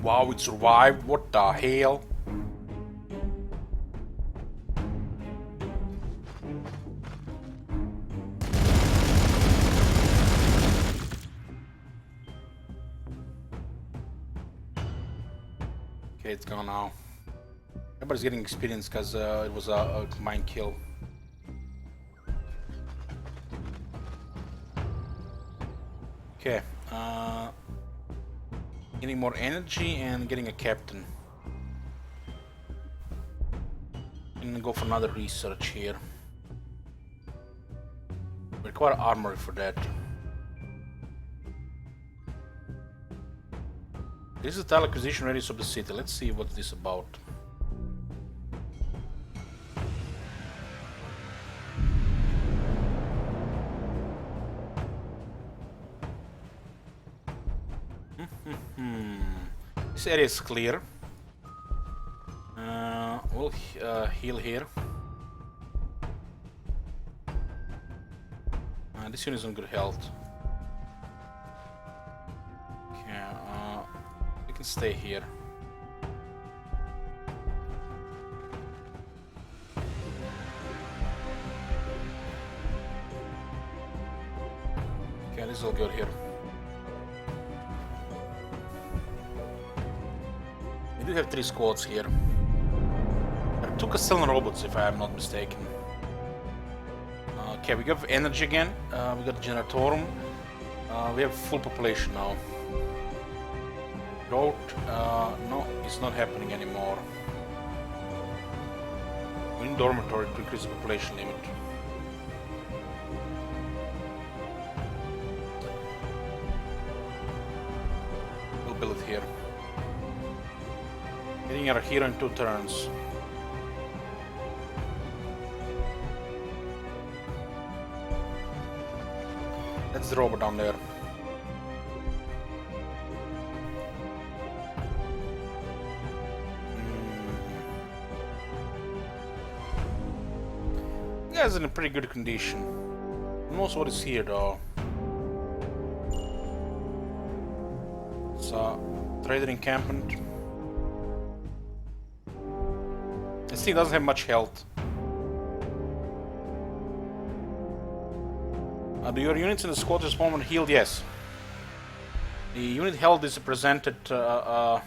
Wow, it survived. What the hell? Okay, it's gone now. Everybody's getting experience because it was a combined kill. Okay, getting more energy and getting a captain. I'm gonna go for another research here. Require armory for that. This is tile acquisition radius of the city. Let's see what's this about. This area is clear. We'll heal here. This unit is in good health. Okay, we can stay here. Okay, this is all good here. We do have 3 squads here. There are 2 Castellan robots, if I am not mistaken. Okay, we got energy again. We got Generatorum. We have full population now. Growth, no, it's not happening anymore. We need dormitory to increase the population limit. We'll build it here. Getting our hero in 2 turns. That's the robot down there. The guy's in a pretty good condition. Who knows what is here though? It's a trader encampment. This thing doesn't have much health. Do your units in the squad respawn when healed? Yes. The unit health is represented via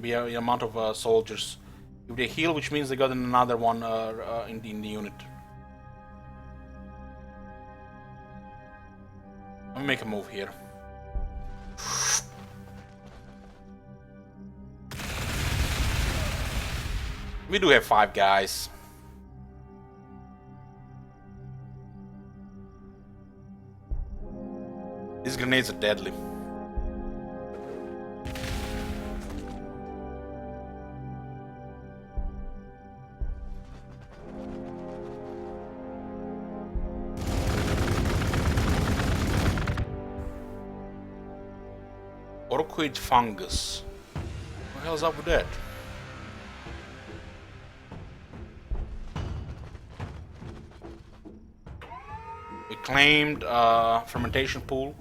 the amount of soldiers. If they heal, which means they got another one in the unit. Let me make a move here. We do have 5 guys. These grenades are deadly. Orchid fungus. What the hell's up with that? We claimed fermentation pool.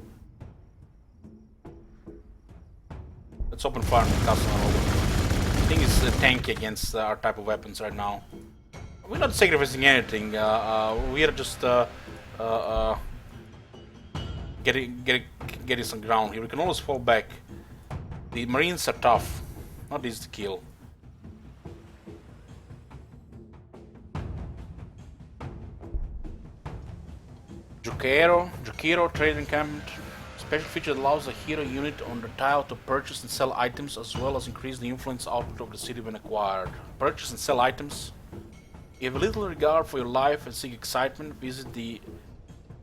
Let's open fire on the customer over. I think it's tanky against our type of weapons right now. We're not sacrificing anything. We are just getting some ground here. We can always fall back. The Marines are tough, not easy to kill. Jukero trade encampment. Special feature allows a hero unit on the tile to purchase and sell items as well as increase the influence output of the city when acquired. Purchase and sell items. If you have little regard for your life and seek excitement, visit the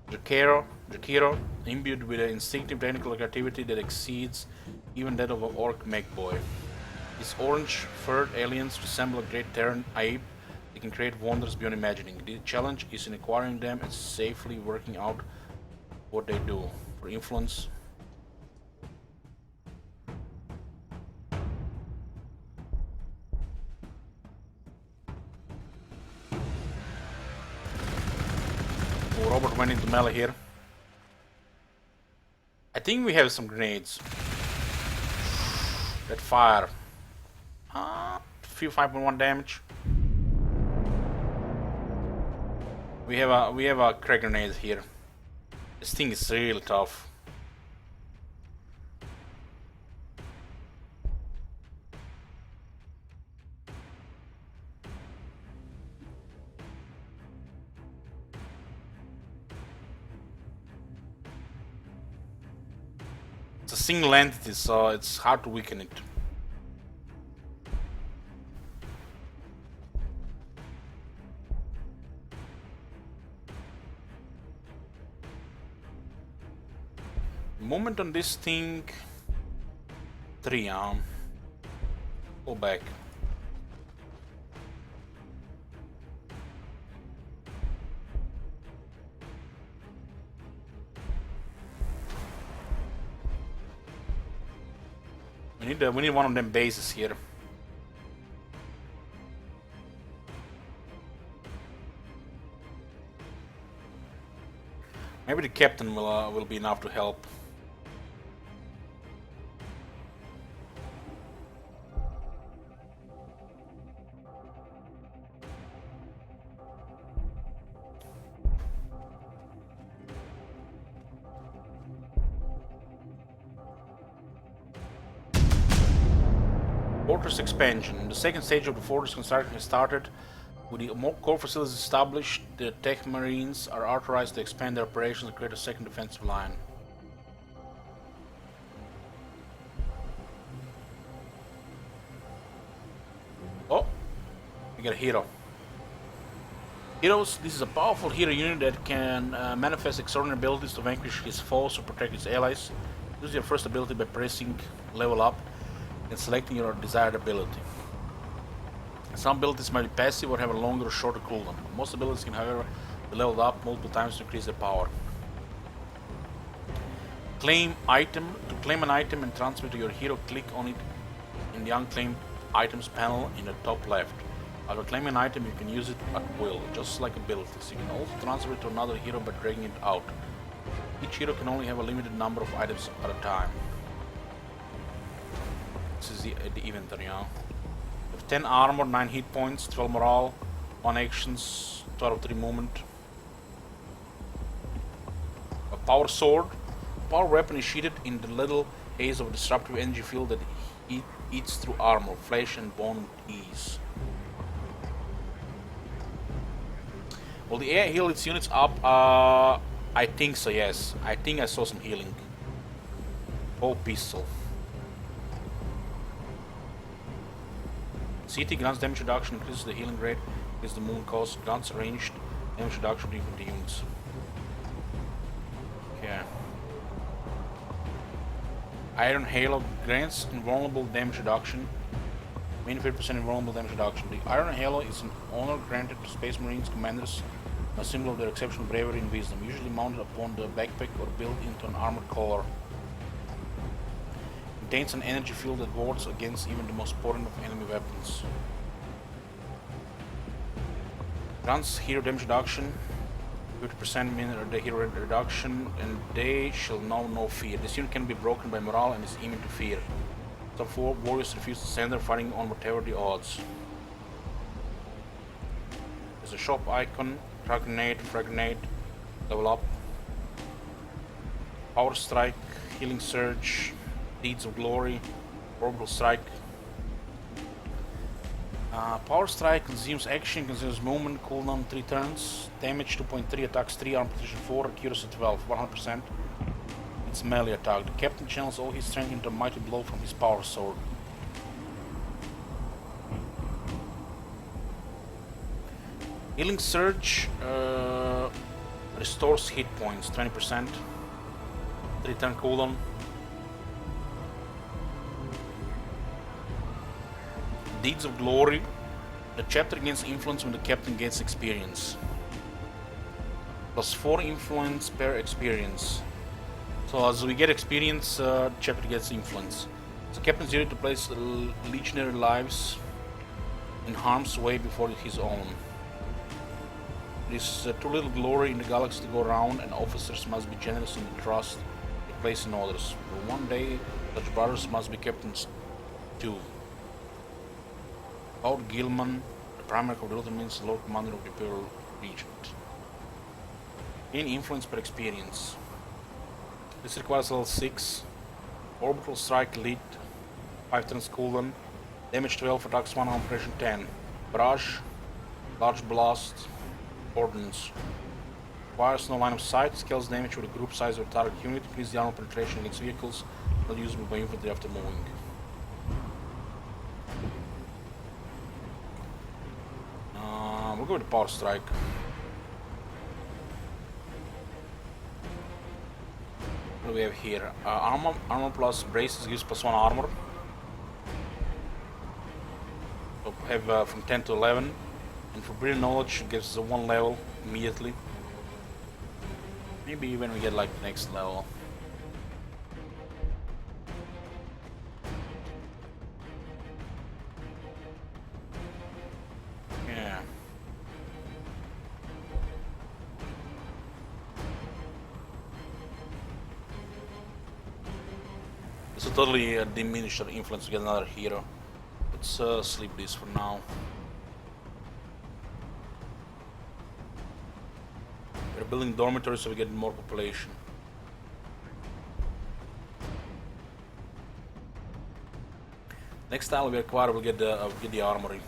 Jukero, imbued with an instinctive technical creativity that exceeds even that of an orc mech boy. These orange-furred aliens resemble a great Terran ape. They can create wonders beyond imagining. The challenge is in acquiring them and safely working out what they do. For influence. Oh, Robert went into melee here. I think we have some grenades. That fire. 5.1 damage. We have a crack grenade here. This thing is really tough. It's a single entity, so it's hard to weaken it. Moment on this thing 3, go back. We need one of them bases here. Maybe the captain will be enough to help. Fortress expansion. The second stage of the fortress construction has started. With the more core facilities established, the Tech Marines are authorized to expand their operations and create a second defensive line. Oh, we got a hero. Heroes. This is a powerful hero unit that can manifest extraordinary abilities to vanquish his foes or protect his allies. Use your first ability by pressing level up and selecting your desired ability. Some abilities might be passive or have a longer or shorter cooldown. Most abilities can, however, be leveled up multiple times to increase their power. Claim item. To claim an item and transfer to your hero, click on it in the unclaimed items panel in the top left. While claiming an item, you can use it at will, just like abilities. You can also transfer it to another hero by dragging it out. Each hero can only have a limited number of items at a time. This is the inventory now. We have 10 armor, 9 hit points, 12 morale, 1 actions, 2 out of 3 movement. A power sword. Power weapon is sheathed in the little haze of a disruptive energy field that eats through armor, flesh and bone with ease. Will the AI heal its units up? I think so, yes. I think I saw some healing. Oh, pistol. CT grants damage reduction, increases the healing rate, increases the movement cost, grants ranged damage reduction to different units. Okay. Iron Halo grants invulnerable damage reduction, main 50% invulnerable damage reduction. The Iron Halo is an honor granted to Space Marines commanders, a symbol of their exceptional bravery and wisdom, usually mounted upon the backpack or built into an armored collar. Contains an energy field that wards against even the most potent of enemy weapons. Grants hero damage reduction, 50% minute the hero reduction, and they shall know no fear. This unit can be broken by morale and is immune to fear. Some 4 warriors refuse to surrender, fighting on whatever the odds. There's a shop icon, frag grenade, level up. Power strike, healing surge, deeds of glory, orbital strike. Power strike consumes action, consumes movement, cooldown 3 turns, damage 2.3, attacks 3, armor precision 4, accuracy 12, 100%. It's melee attack. The captain channels all his strength into a mighty blow from his power sword. Healing surge restores hit points 20%. 3 turn cooldown. Deeds of Glory. The chapter gains influence when the captain gains experience. Plus 4 influence per experience. So as we get experience, chapter gets influence. So captain's duty to place legionary lives in harm's way before his own. There is too little glory in the galaxy to go around, and officers must be generous in the trust they place in others. For one day, such brothers must be captains too. Lord Gilman, the primary of the Lord, means Lord Commander of the Imperial Regent. Gain influence per experience. This requires level 6. Orbital strike lead, 5 turns cooldown. Damage 12, attacks 1, armor precision 10. Barrage, large blast, ordnance. Requires no line of sight, scales damage with the group size of the target unit, increase the armor penetration against vehicles, not usable by infantry after moving. We'll go with the power strike. What do we have here? Armor plus braces gives plus 1 armor. So we have from 10 to 11. And for brilliant knowledge, it gives us a 1 level immediately. Maybe when we get like the next level. Yeah. This will totally diminish our influence to get another hero. Let's sleep this for now. We're building dormitories so we get more population. Next tile we acquire, we'll get the armory.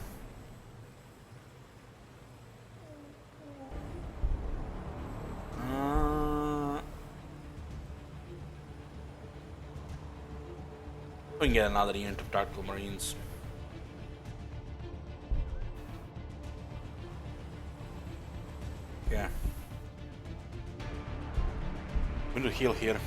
We can get another unit of tactical marines. Yeah. We need to heal here.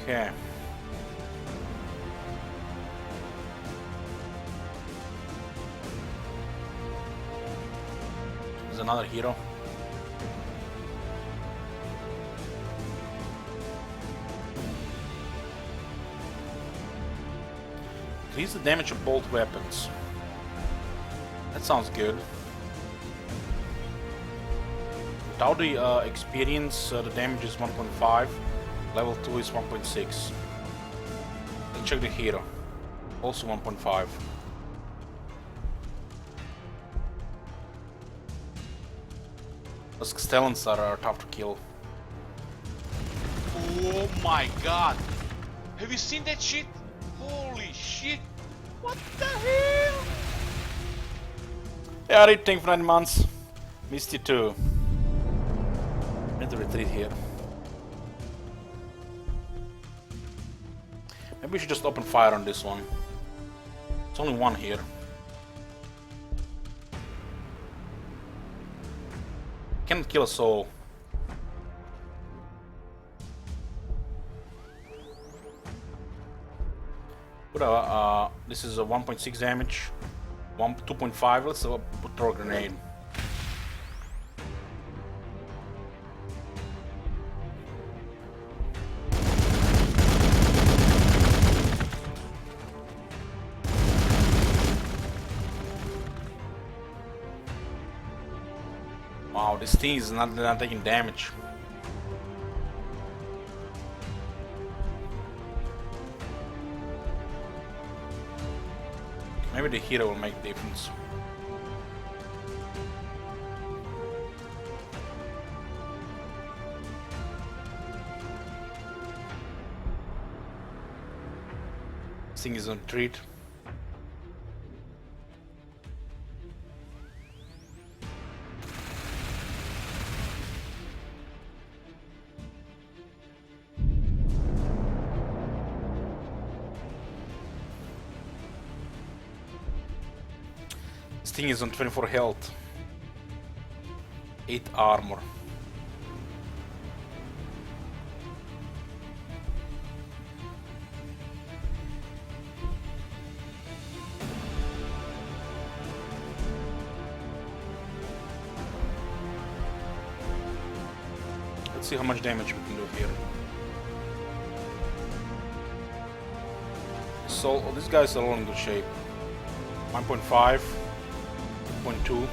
Okay. There's another hero. Increase the damage of bolt weapons. That sounds good. Without the experience, the damage is 1.5. Level 2 is 1.6. Let's check the hero. Also 1.5. Those Castellans are tough to kill. Oh my god! Have you seen that shit? Holy shit! What the hell? Yeah, I did think for 9 months. Missed you too. Need to retreat here. Maybe we should just open fire on this one. It's only one here. Can't kill a soul. But this is a 1.6 damage. 2.5. Let's throw a grenade. Wow, this thing is not taking damage. Maybe the hero will make a difference. This thing is on retreat. This thing is on 24 health. 8 armor. Let's see how much damage we can do here. So these guys are all in good shape. 1.5, 2.2.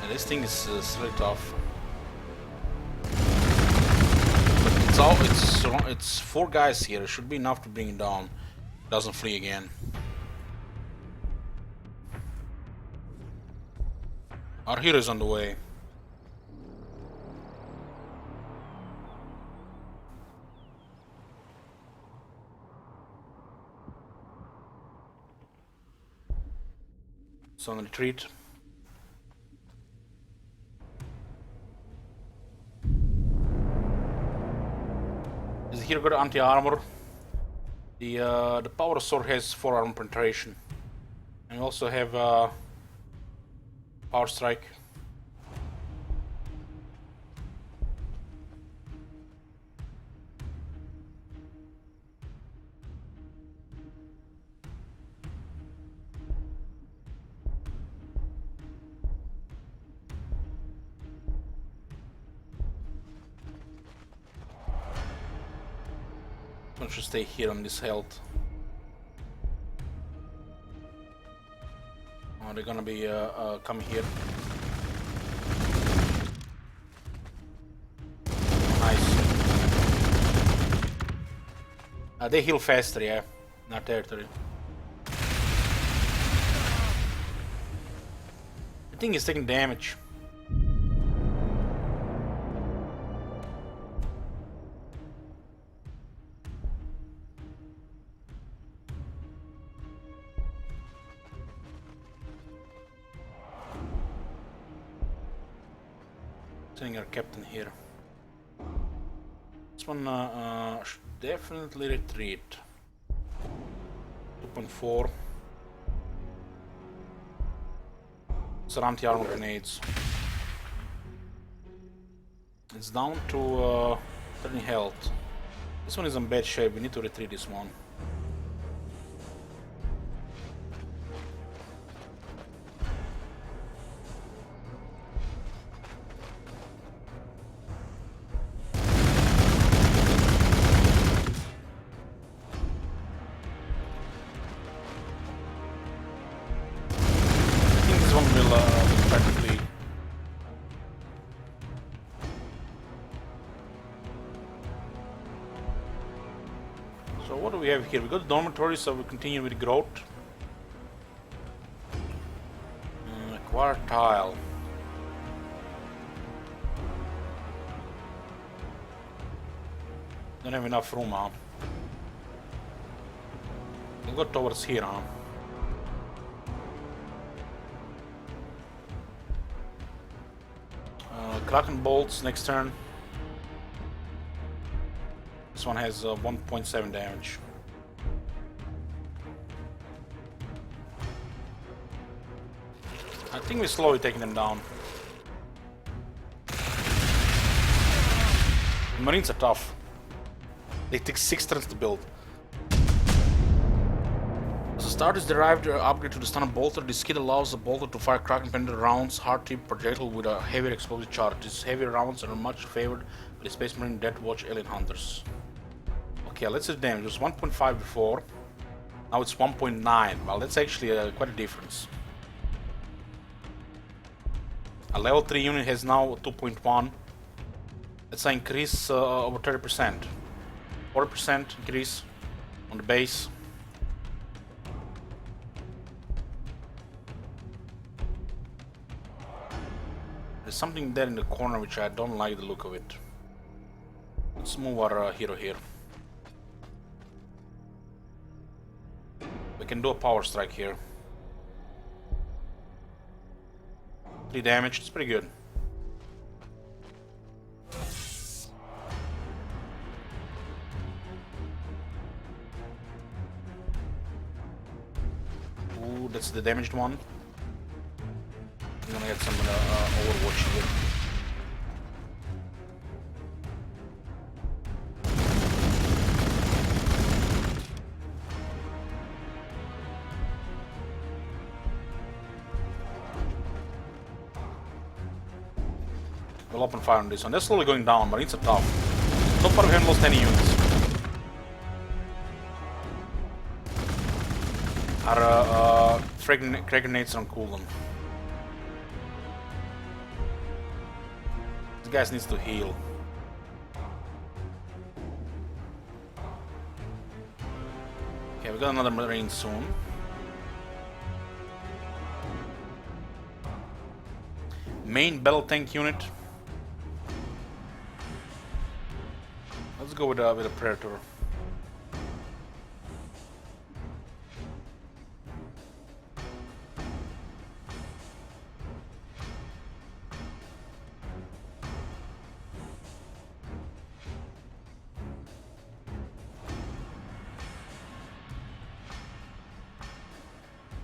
And this thing is really tough. It's 4 guys here. It should be enough to bring it down. Doesn't flee again. Our hero is on the way. It's on retreat. Is the hero got anti-armor? The power sword has 4 armor penetration. And we also have power strike. I should stay here on this health. Oh, they're gonna be coming here. Nice. They heal faster, yeah. Not territory. I think he's taking damage. Sending our captain here. This one should definitely retreat. 2.4. It's anti-armor grenades. It's down to 30 health. This one is in bad shape. We need to retreat this one. So what do we have here? We got the dormitory, so we continue with growth. Quartile. Don't have enough room, huh? We'll go towards here, huh? Kraken bolts next turn. This one has 1.7 damage. I think we're slowly taking them down. The Marines are tough. They take 6 turns to build. This is Start is derived upgrade to the stunner bolter. This kit allows the bolter to fire cracking penetrating rounds, hard-tip projectile with a heavier explosive charge. These heavier rounds are much favored by the Space Marine Death Watch alien hunters. Okay, let's see the damage. It was 1.5 before. Now it's 1.9. Well, that's actually quite a difference. A level 3 unit has now 2.1. That's an increase over 30%. 40% increase on the base. There's something there in the corner which I don't like the look of it. Let's move our hero here. We can do a power strike here. 3 damage, it's pretty good. Ooh, that's the damaged one. I'm gonna get some Overwatch here. We'll open fire on this one. They're slowly going down, but it's a tough. So far we haven't lost any units. Our frag grenades are on cooldown. This guy needs to heal. Okay, we got another Marine soon. Main battle tank unit. Let's go with a Predator.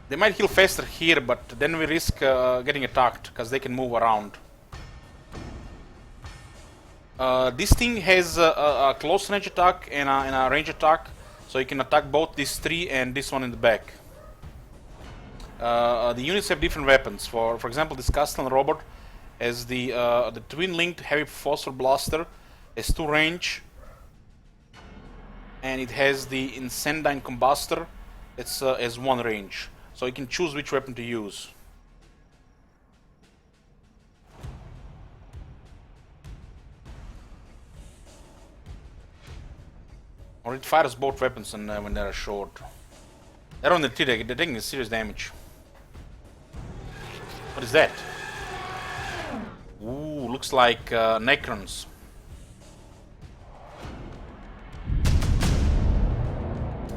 They might heal faster here, but then we risk getting attacked because they can move around. This thing has a close range attack and a range attack, so you can attack both these 3 and this one in the back. The units have different weapons. For example, this Castellan robot has the twin-linked heavy phosphor blaster, has 2 range, and it has the Incendine combustor. It's has 1 range, so you can choose which weapon to use. Or it fires both weapons and when they're short. They're on the T, they're taking serious damage. What is that? Ooh, looks like Necrons.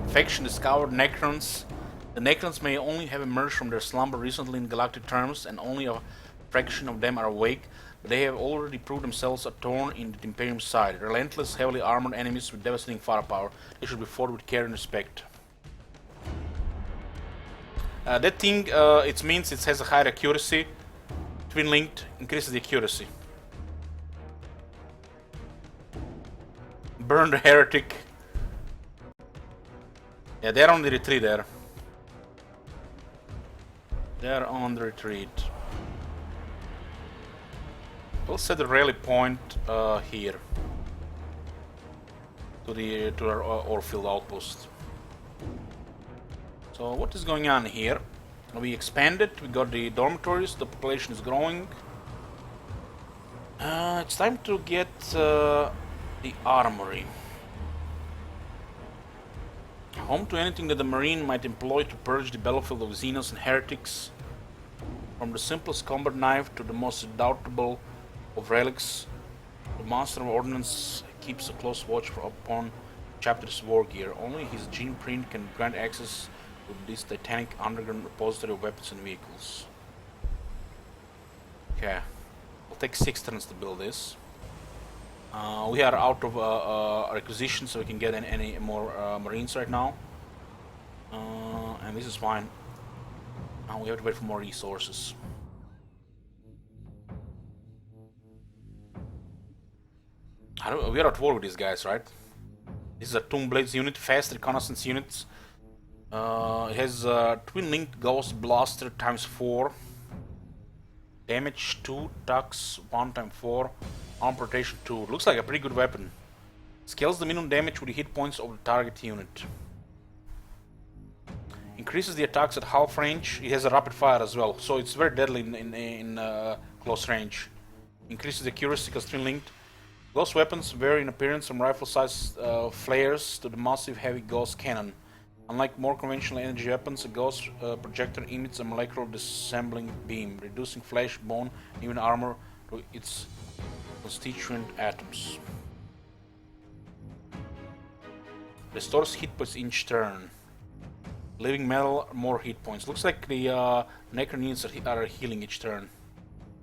Faction discovered Necrons. The Necrons may only have emerged from their slumber recently in galactic terms, and only a fraction of them are awake. They have already proved themselves a thorn in the Imperium's side. Relentless, heavily armored enemies with devastating firepower. They should be fought with care and respect. That thing, it means it has a higher accuracy. Twin-linked increases the accuracy. Burn the heretic. Yeah, they're on the retreat there. They're on the retreat. We'll set the rally point here to our Orfield outpost. So what is going on here? We expanded. We got the dormitories. The population is growing. It's time to get the armory. Home to anything that the Marine might employ to purge the battlefield of Xenos and heretics. From the simplest combat knife to the most redoubtable of relics, the Master of Ordnance keeps a close watch upon Chapter's war gear. Only his gene print can grant access to this titanic underground repository of weapons and vehicles. Okay, it'll take 6 turns to build this. We are out of requisition, so we can get any more Marines right now. And this is fine. Now we have to wait for more resources. We are at war with these guys, right? This is a Tomb Blades unit, fast reconnaissance units. It has twin linked ghost blaster times 4. Damage 2, Tux 1 times 4, arm protection 2. Looks like a pretty good weapon. Scales the minimum damage with the hit points of the target unit. Increases the attacks at half range. It has a rapid fire as well, so it's very deadly in close range. Increases the accuracy because twin linked. Ghost weapons vary in appearance from rifle-sized flares to the massive heavy ghost cannon. Unlike more conventional energy weapons, a ghost projector emits a molecular disassembling beam, reducing flesh, bone, and even armor to its constituent atoms. Restores hit points each turn. Leaving metal, more hit points. Looks like the Necron units are healing each turn.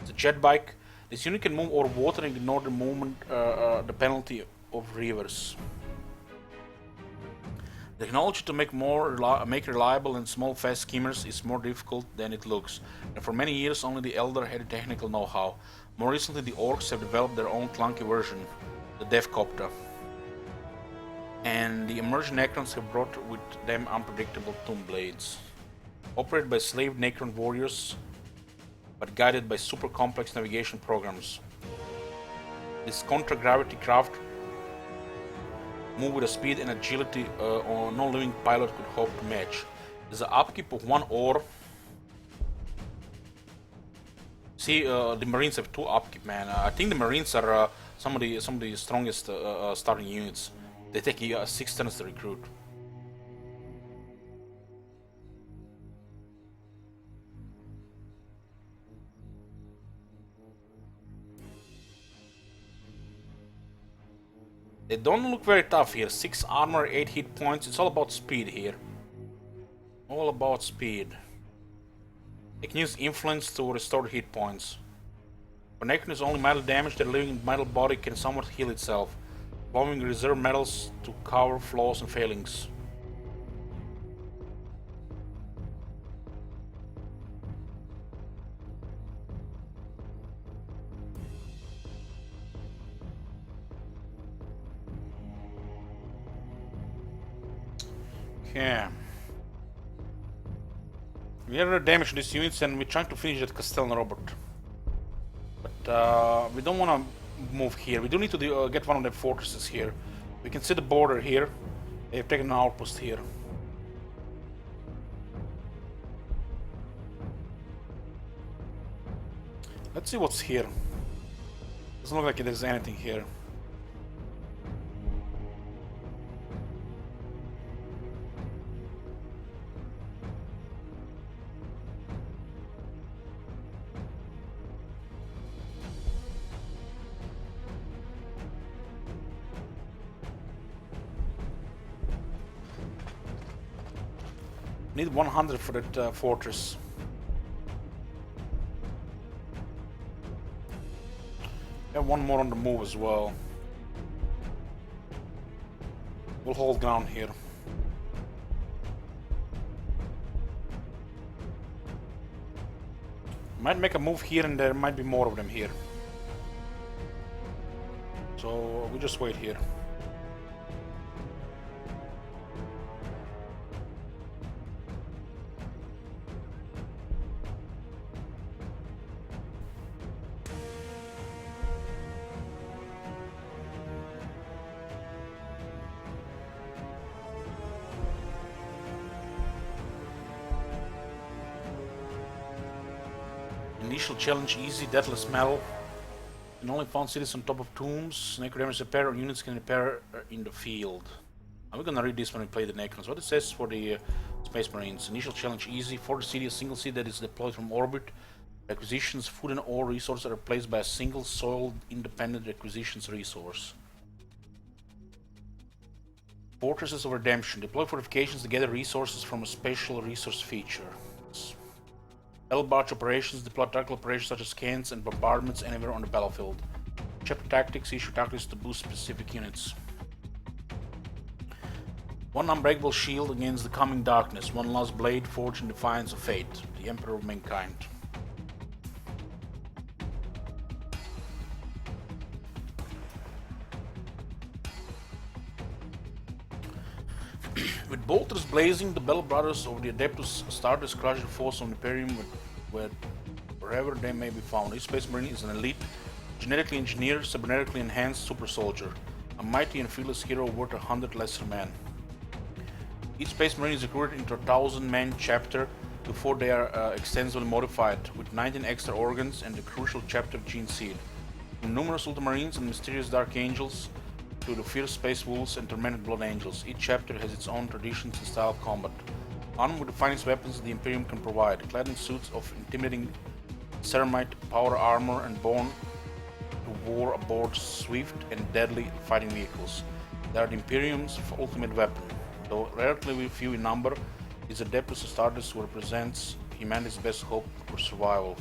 It's a jet bike. This unit can move over water and ignore the movement, the penalty of rivers. The technology to make reliable and small fast skimmers is more difficult than it looks, and for many years only the Elder had the technical know-how. More recently the Orcs have developed their own clunky version, the Devcopter. And the emerging Necrons have brought with them unpredictable tomb blades. Operated by slave Necron warriors, but guided by super complex navigation programs. This contra-gravity craft move with a speed and agility no living pilot could hope to match. There's an upkeep of 1 ore. See, the Marines have 2 upkeep, man. I think the Marines are some of the strongest starting units. They take 6 turns to recruit. They don't look very tough here. 6 armor, 8 hit points. It's all about speed here. All about speed. They can use influence to restore hit points. For Necron is only metal damage, their living metal body can somewhat heal itself, allowing reserve metals to cover flaws and failings. Yeah. We have damage to these units and we're trying to finish that Castel and Robert. But we don't want to move here. We do need to get one of the fortresses here. We can see the border here. They've taken an outpost here. Let's see what's here. Doesn't look like there's anything here. Need 100 for that fortress. Have one more on the move as well. We'll hold ground here. Might make a move here and there might be more of them here. So we just wait here. Initial challenge easy, deathless metal. And only found cities on top of tombs. Necron repair or units can repair in the field. And we're gonna read this when we play the Necrons. What it says for the Space Marines. Initial challenge easy. For the city, a single city that is deployed from orbit. Acquisitions, food and ore resources are replaced by a single soil independent acquisitions resource. Fortresses of Redemption. Deploy fortifications to gather resources from a special resource feature. Battle-barge operations deploy tactical operations such as scans and bombardments anywhere on the battlefield. Chapter tactics issue tactics to boost specific units. One unbreakable shield against the coming darkness. One last blade forged in defiance of fate. The Emperor of Mankind. With bolters blazing, the Bell Brothers of the Adeptus start to crush the force of the Imperium wherever they may be found. Each Space Marine is an elite, genetically engineered, cybernetically enhanced super soldier, a mighty and fearless hero worth 100 lesser men. Each Space Marine is recruited into a 1,000-man chapter before they are extensively modified, with 19 extra organs and the crucial chapter Gene Seed. From numerous Ultramarines and mysterious Dark Angels to the fierce Space Wolves and tormented Blood Angels, each chapter has its own traditions and style of combat. Armed with the finest weapons the Imperium can provide, clad in suits of intimidating ceramite power armor and born to war aboard swift and deadly fighting vehicles. They are the Imperium's ultimate weapon. Though relatively few in number, is Adeptus Astartes who represents humanity's best hope for survival.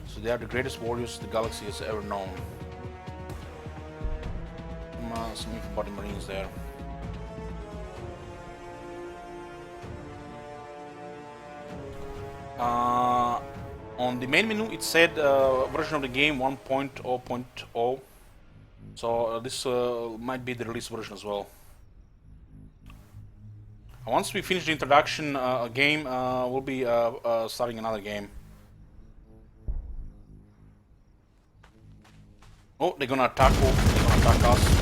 So they are the greatest warriors the galaxy has ever known. Some info about the Marines there. On the main menu it said version of the game 1.0.0, so this might be the release version as well. Once we finish the introduction game, we'll be starting another game. Oh, they're gonna attack us.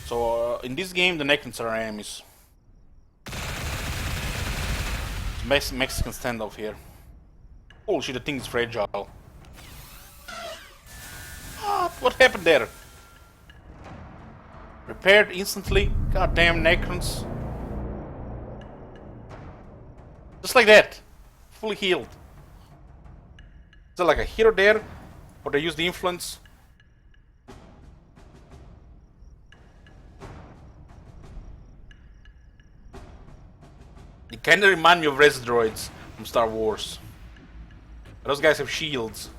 So in this game, the Necrons are our enemies. Mexican standoff here. Holy shit, the thing is fragile. What happened there? Repaired instantly. Goddamn Necrons. Just like that. Fully healed. Is there like a hero there? Or they use the influence? They kinda remind me of res droids from Star Wars. Those guys have shields.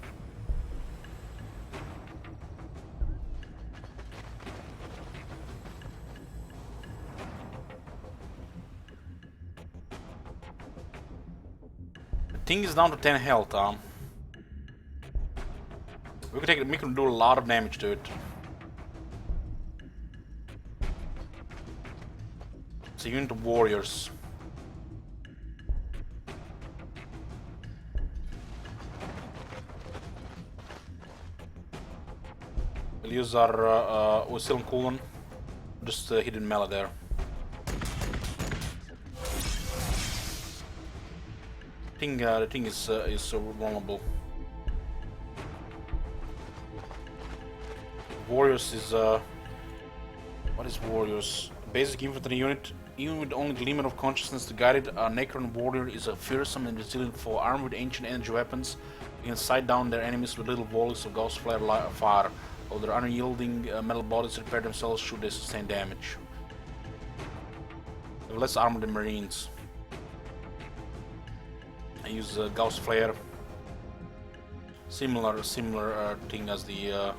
The thing is down to 10 health, we can do a lot of damage to it. It's a unit of warriors. We'll use our Wasil and Coolant. Just hidden melee there. The thing is so vulnerable. Warriors is what is Warriors? Basic infantry unit. Even with only glimmer of consciousness to guide it, a Necron warrior is a fearsome and resilient foe armed with ancient energy weapons. You can sight down their enemies with little volleys of gauss flare fire, while their unyielding metal bodies repair themselves should they sustain damage. They have less armor than Marines. I use Gauss Flare. Similar thing as the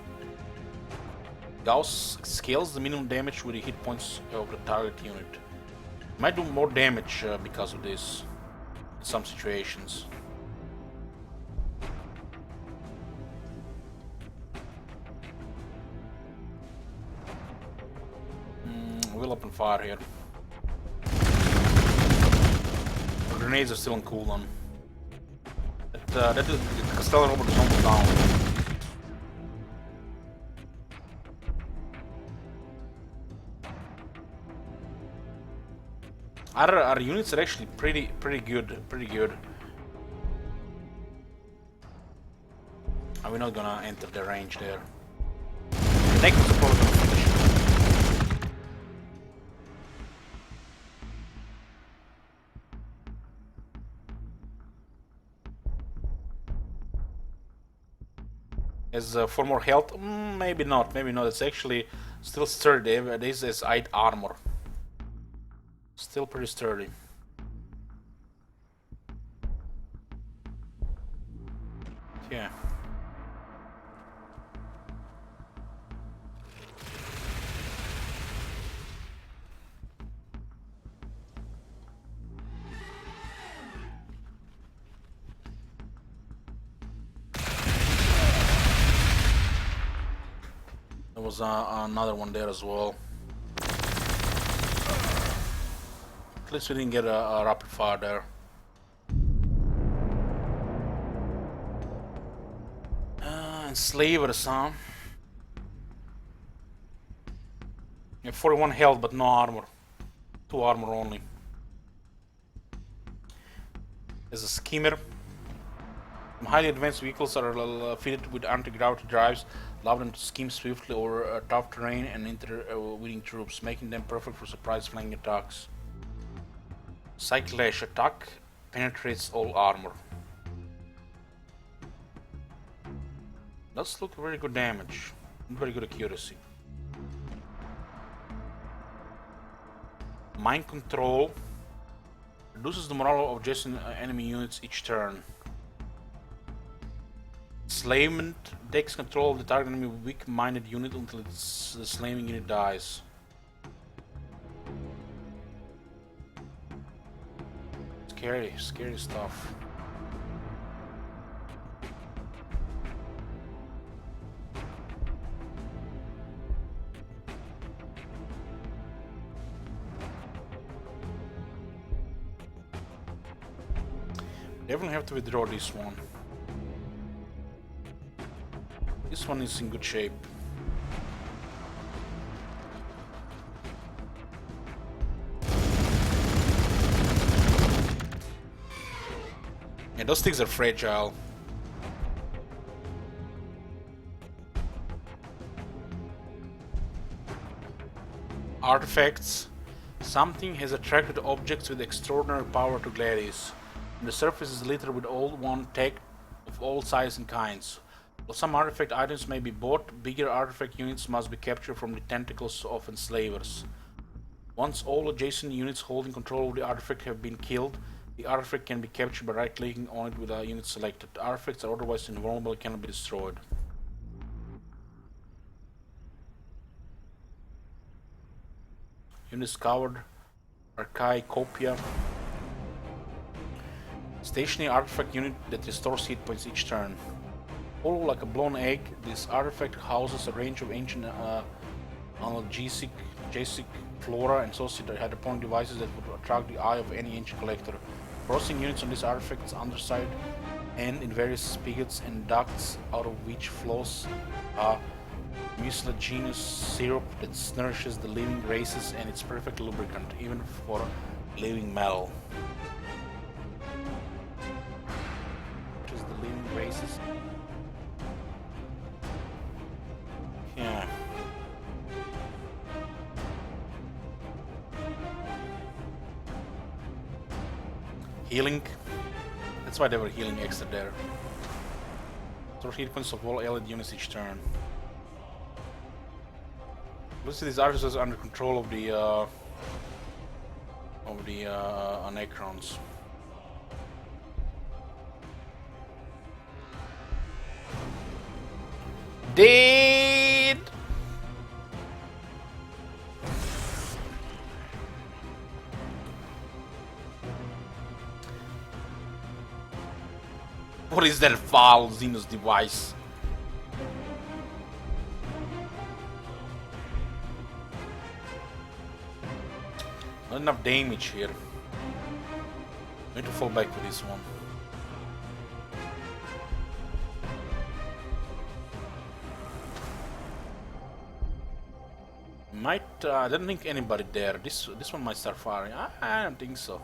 Gauss scales the minimum damage with the hit points of the target unit. Might do more damage because of this in some situations. We'll open fire here. The grenades are still on cooldown. That is Castellar Robert is almost down. Our units are actually pretty good. And we're not gonna enter the range there. The next is probably gonna finish. Has 4 more health? Maybe not. It's actually still sturdy. This is 8 armor. Still pretty sturdy. Yeah. was another one there as well. At least we didn't get a rapid fire there. Enslavers, huh? You have 41 health but no armor. 2 armor only. There's a skimmer. Some highly advanced vehicles are fitted with anti-gravity drives, allow them to skim swiftly over tough terrain and interweaving troops, making them perfect for surprise flanking attacks. Cyclash attack penetrates all armor. Does look very good damage, very good accuracy. Mind control reduces the morale of adjacent enemy units each turn. Enslavement takes control of the target enemy weak-minded unit until the slaving unit dies. Scary, scary stuff. Definitely have to withdraw this one. This one is in good shape. Yeah, those things are fragile. Artifacts. Something has attracted objects with extraordinary power to Gladys. The surface is littered with old one tech of all sizes and kinds. While some artifact items may be bought, bigger artifact units must be captured from the tentacles of enslavers. Once all adjacent units holding control of the artifact have been killed, the artifact can be captured by right-clicking on it with a unit selected. The artifacts are otherwise invulnerable and cannot be destroyed. Unit discovered. Archaicopia. Stationary artifact unit that restores hit points each turn. Hollow like a blown egg, this artifact houses a range of ancient analgesic flora and associated hydroponic devices that would attract the eye of any ancient collector. Processing units on this artifact's underside end in various spigots and ducts, out of which flows a mucilaginous syrup that nourishes the living races, and it's perfect lubricant, even for living metal. The living races. Yeah. Healing. That's why they were healing extra there. Store hit points of all allied units each turn. Let's see, these artists are under control of the Necrons. Dead. What is that foul Xenos device? Not enough damage here. I need to fall back to this one. I don't think anybody there. This one might start firing. I don't think so.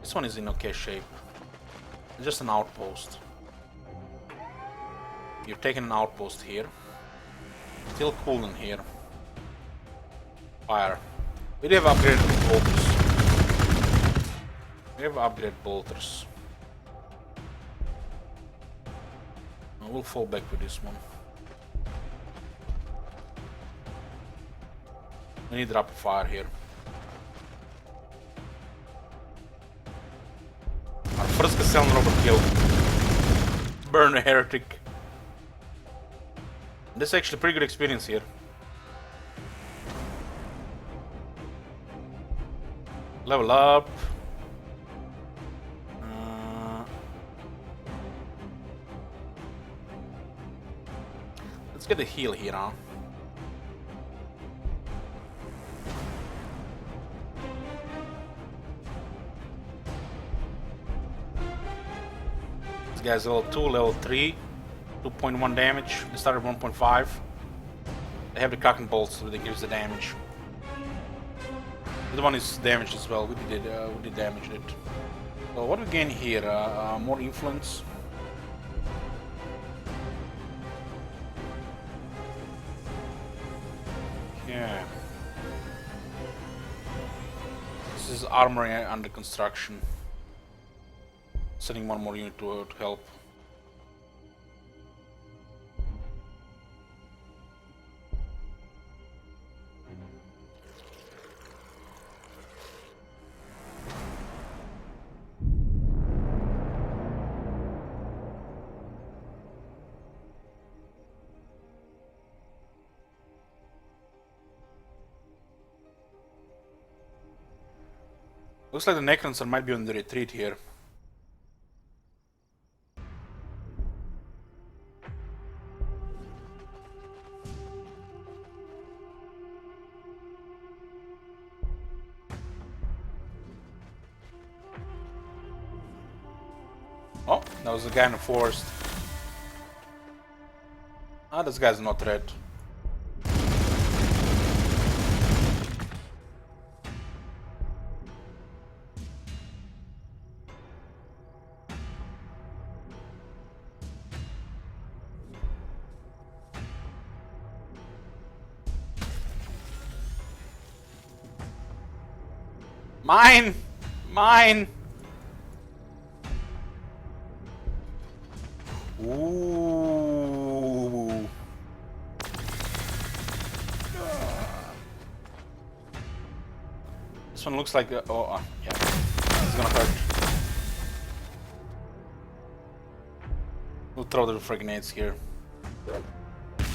This one is in okay shape. It's just an outpost. You're taking an outpost here. Still cool in here. Fire. We do have upgraded bolters. We have upgraded bolters. I will fall back with this one. We need rapid fire here. Our first Castellan robot kill. Burn a heretic. This is actually a pretty good experience here. Level up. Let's get a heal here, huh? This guy's level 2, level 3, 2.1 damage. They started 1.5. They have the Kraken bolts, so they gives the damage. The one is damaged as well. We did damage it. So what do we gain here? More influence. Yeah. This is armory under construction. Sending one more unit to help. Looks like the Necrons might be on the retreat here. Oh, that was the guy in the forest. Ah, this guy's not red. Mine! Mine! Ooh. This one looks like yeah, it's gonna hurt. We'll throw the frag grenades here.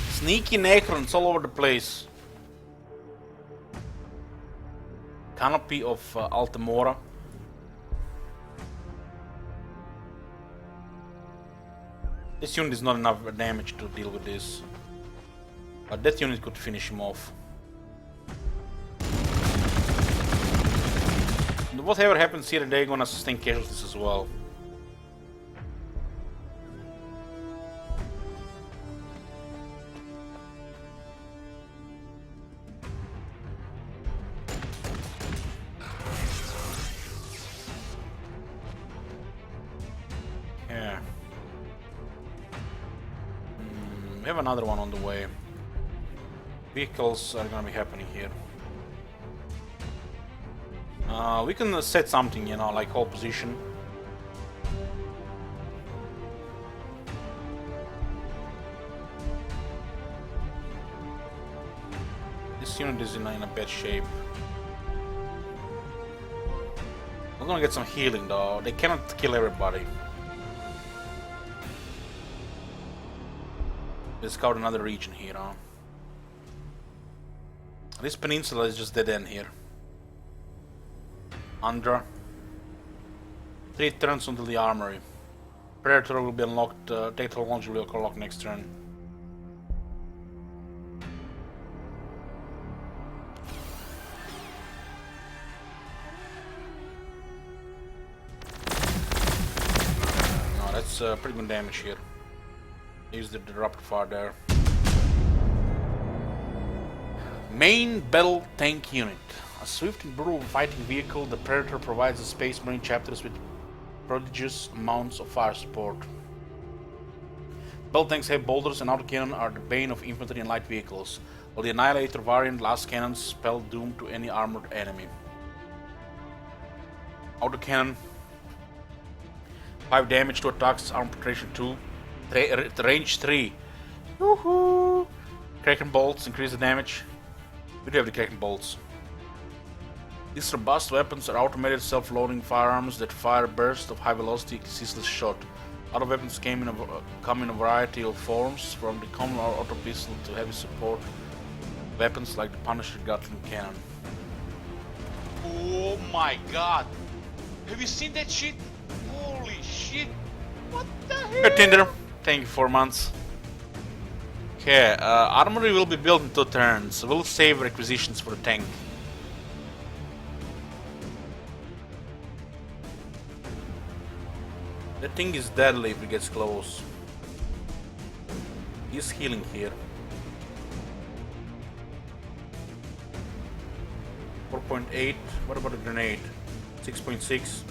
Sneaky Necrons all over the place. Canopy of Altamora. This unit is not enough damage to deal with this. But that unit could finish him off. Whatever happens here, they're gonna sustain casualties as well. Yeah. We have another one on the way. Vehicles are gonna be happening here. We can set something, you know, like hold position. This unit is in a bad shape. We're gonna get some healing though. They cannot kill everybody. Let's scout another region here, huh? This peninsula is just dead end here. Andra. 3 turns until the armory. Predator will be unlocked, Tactical Launch will be unlocked next turn. No, that's pretty good damage here. Use the rapid fire there. Main battle tank unit. A swift and brutal fighting vehicle, the Predator provides the Space Marine chapters with prodigious amounts of fire support. Battle tanks have bolters and autocannon are the bane of infantry and light vehicles, while the Annihilator variant last cannons spell doom to any armored enemy. Autocannon 5 damage to attacks, armor penetration 2, range 3. Woohoo! Kraken bolts increase the damage. We do have the Kraken bolts. These robust weapons are automated self-loading firearms that fire bursts of high-velocity, ceaseless shot. Other weapons come in a variety of forms, from the common auto pistol to heavy support weapons like the Punisher Gatling cannon. Oh my god! Have you seen that shit? Holy shit! What the hell? Hey Tinder, thank you 4 months. Okay, armory will be built in 2 turns. We'll save requisitions for the tank. That thing is deadly if it gets close. He's healing here. 4.8. What about a grenade? 6.6.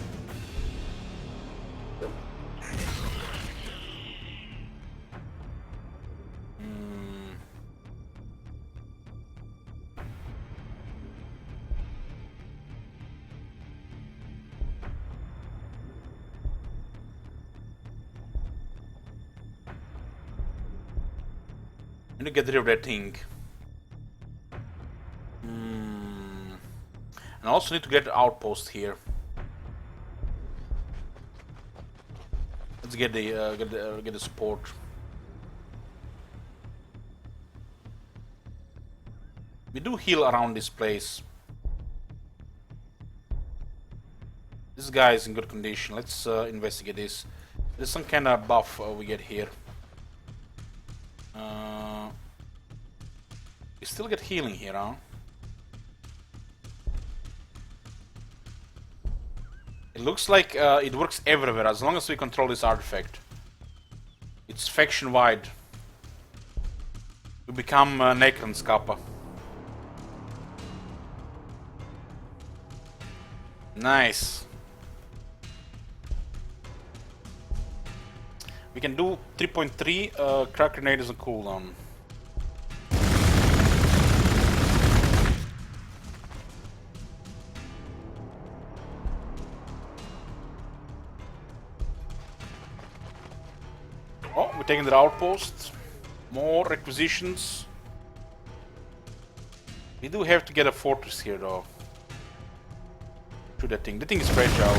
I need to get rid of that thing. And I also need to get the outpost here. Let's get the support. We do heal around this place. This guy is in good condition. Let's investigate this. There's some kind of buff we get here. We still get healing here, huh? It looks like it works everywhere as long as we control this artifact. It's faction-wide. We become Necron's Kappa. Nice. We can do 3.3. Crack grenade is a cooldown. Oh, we're taking the outpost. More requisitions. We do have to get a fortress here, though. Shoot that thing. The thing is fragile.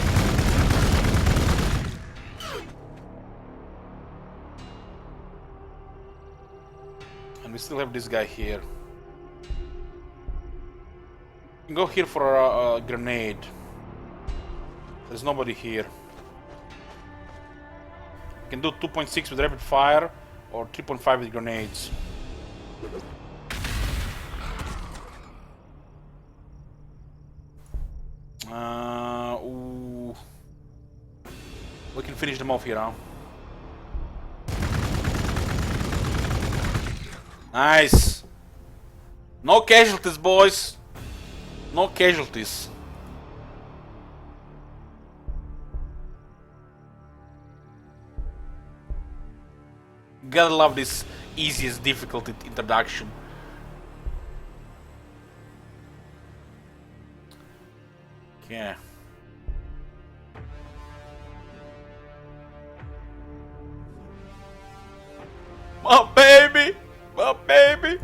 And we still have this guy here. We can go here for a grenade. There's nobody here. We can do 2.6 with rapid fire or 3.5 with grenades. Ooh. We can finish them off here, huh? Nice. No casualties, boys. No casualties. Gotta love this easiest difficulty introduction. Yeah. My baby! My baby!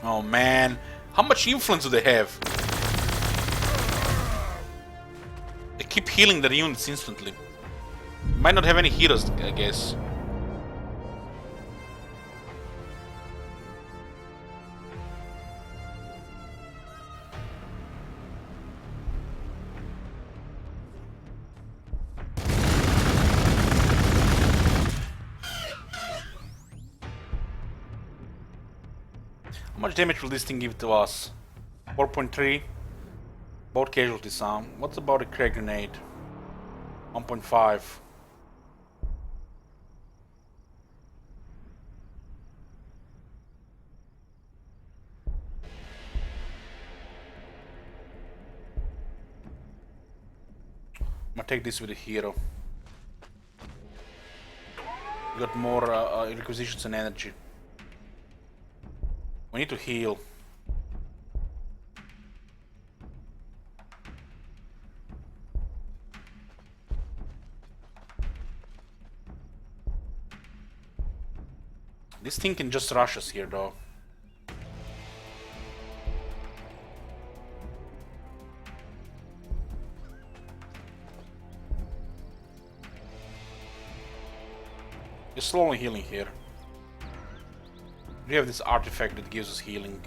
Oh man, how much influence do they have? They keep healing their units instantly. Might not have any heroes, I guess. How much damage will this thing give to us? 4.3. Both casualties, huh? What's about a crack grenade? 1.5. I'm gonna take this with a hero. Got more requisitions and energy. We need to heal. This thing can just rush us here, though. We're slowly healing here. We have this artifact that gives us healing.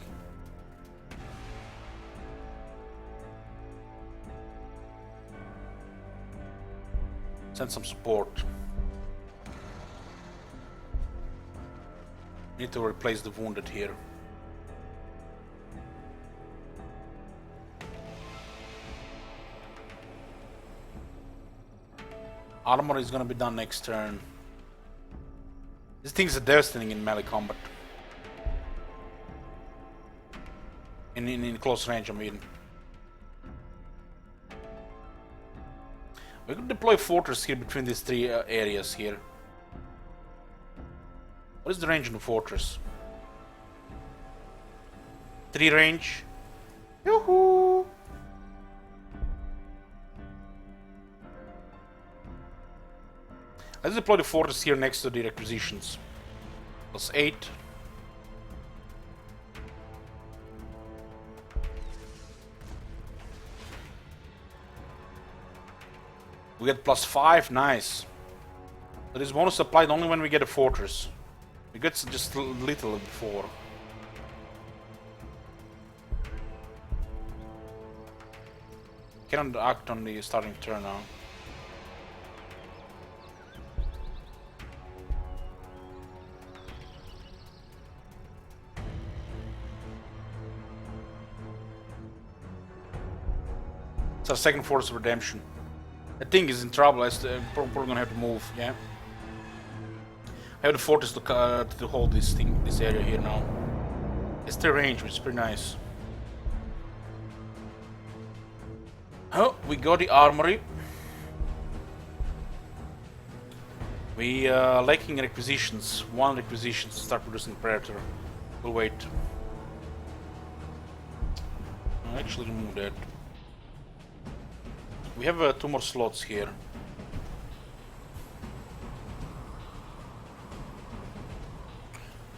Send some support. Need to replace the wounded here. Armor is gonna be done next turn. These things are devastating in melee combat. In close range, I mean. We could deploy fortress here between these three areas here. What is the range on the fortress? 3 range. Yoo-hoo! Let's deploy the fortress here next to the requisitions. +8. We get +5, nice. But this bonus applied only when we get a fortress. We get just a little before. Cannot act on the starting turn now. It's our second force of redemption. That thing is in trouble. We're gonna have to move. Yeah. I have the fortress to hold this area here now. It's 3 range, which is pretty nice. Oh, we got the armory. We lacking requisitions. 1 requisition to start producing Predator. We'll wait. I'll actually remove that. We have 2 more slots here.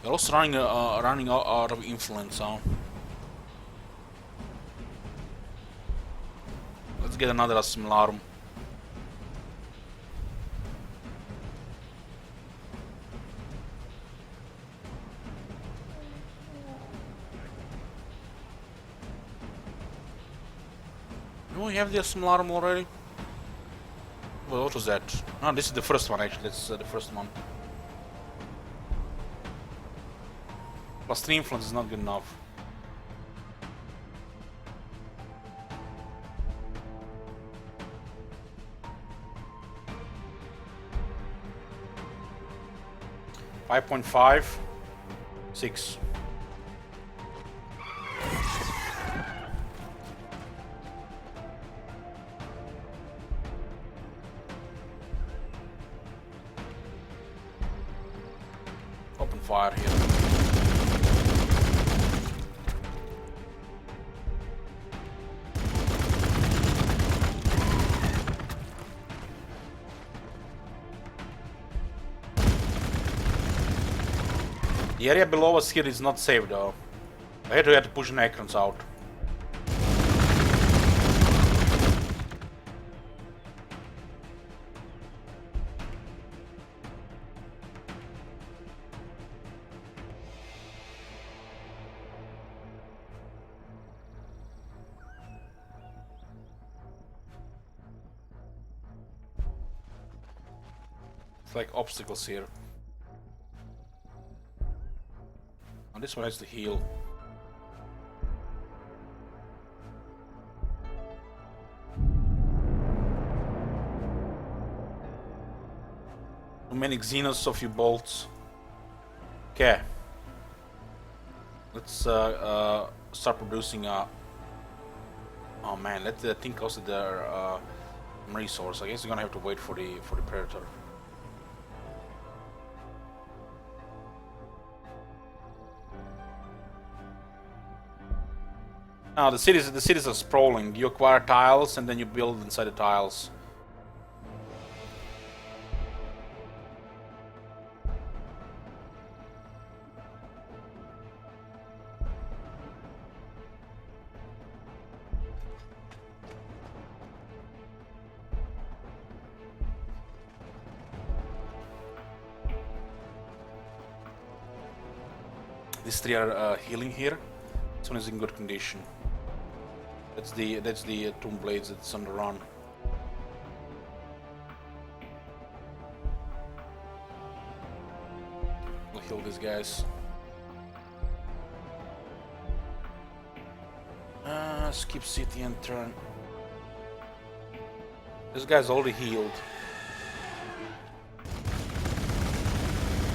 We're also running out of influence, huh? Let's get another Assimilarum. Do we have the Assimilarum already? Well, what was that? No, this is the first one actually. That's the first one. +3 influence is not good enough. $5.5, 6. Open fire here. The area below us here is not safe though. I had to push Necrons out. It's like obstacles here. And this one has to heal. Too many Xenos of you bolts. Okay. Let's start producing oh man, that thing costed their resource. I guess we're gonna have to wait for the Predator. Now the cities are sprawling. You acquire tiles and then you build inside the tiles. These 3 are healing here. This one is in good condition. That's the Tomb Blades that's on the run. We'll heal these guys. Skip city and turn. This guy's already healed.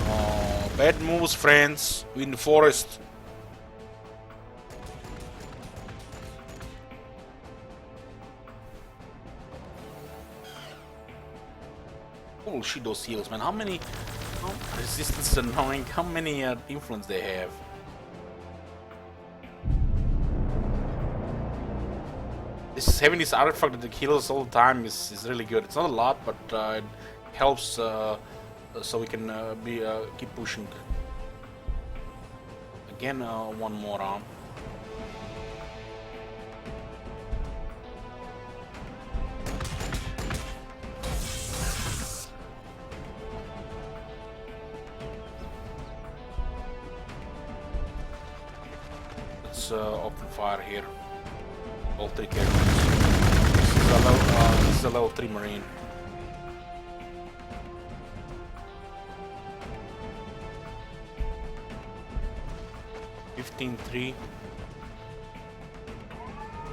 Oh, bad moves, friends. We're in the forest. Holy shit, those heals, man. How many... resistance is annoying. How many influence they have? Having this artifact that kills all the time is really good. It's not a lot, but it helps so we can keep pushing. Again, one more arm. Let's open fire here. All three characters. This is a level 3 marine. $15,300.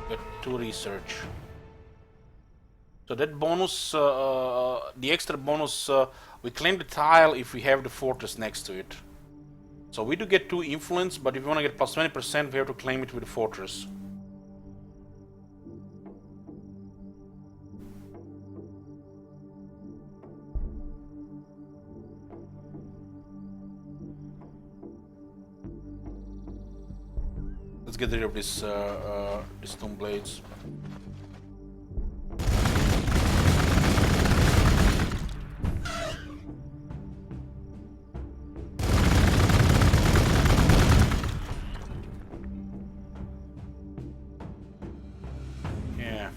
Got 2 research. So that bonus, the extra bonus, we claim the tile if we have the fortress next to it. So we do get 2 influence, but if we want to get plus 20%, we have to claim it with the fortress. Let's get rid of this these stone blades. Yeah.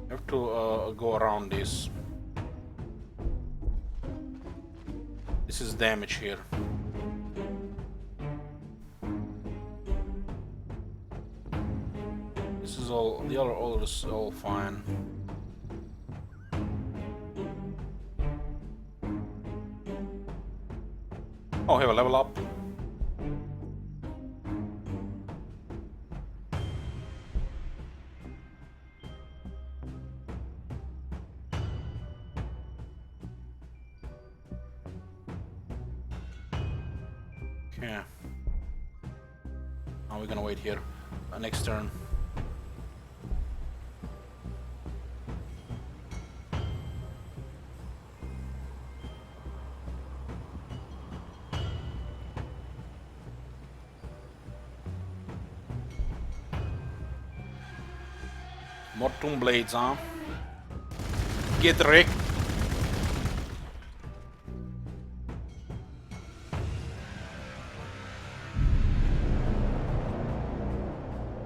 Have to go around this. This is damage here. All the other all is all fine. Oh, have a level up. Okay. Now we're gonna wait here. Next turn. More tomb blades, huh? Get wrecked.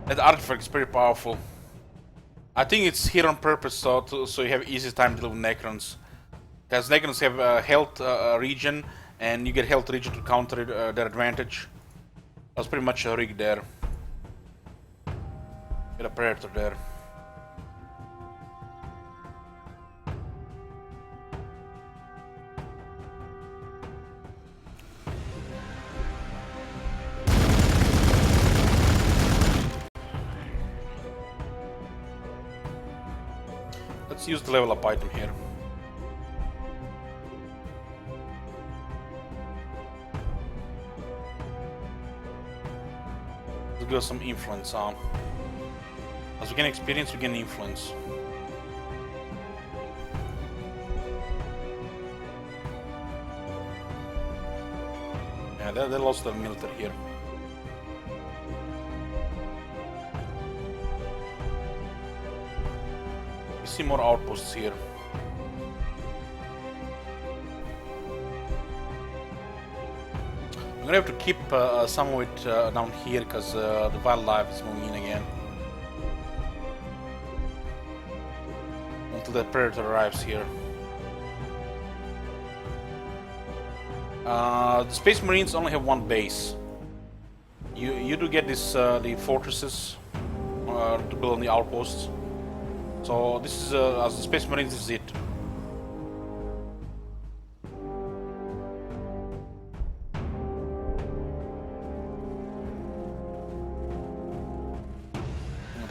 That artifact is pretty powerful. I think it's here on purpose, so you have easy time dealing with Necrons. Because Necrons have a health regen, and you get health regen to counter their advantage. That's pretty much a rig there. Get a Predator there. Let's use the level up item here. Let's go some influence on. As we gain experience, we gain influence. Yeah, they lost their military here. See more outposts here. I'm gonna have to keep some of it down here because the wildlife is moving in again. Until the Predator arrives here. The Space Marines only have one base. You do get this the fortresses to build on the outposts. So this is as the Space Marines, this is it.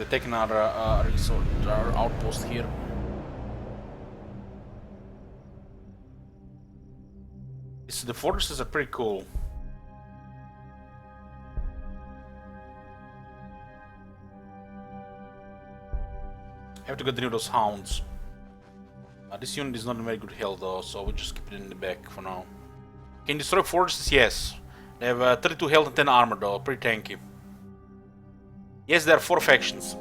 they're taking our resort, our outpost here. The fortresses are pretty cool. Have to get rid of those hounds. This unit is not in very good health though, so we'll just keep it in the back for now. Can destroy fortresses? Yes. They have 32 health and 10 armor though, pretty tanky. Yes, there are 4 factions.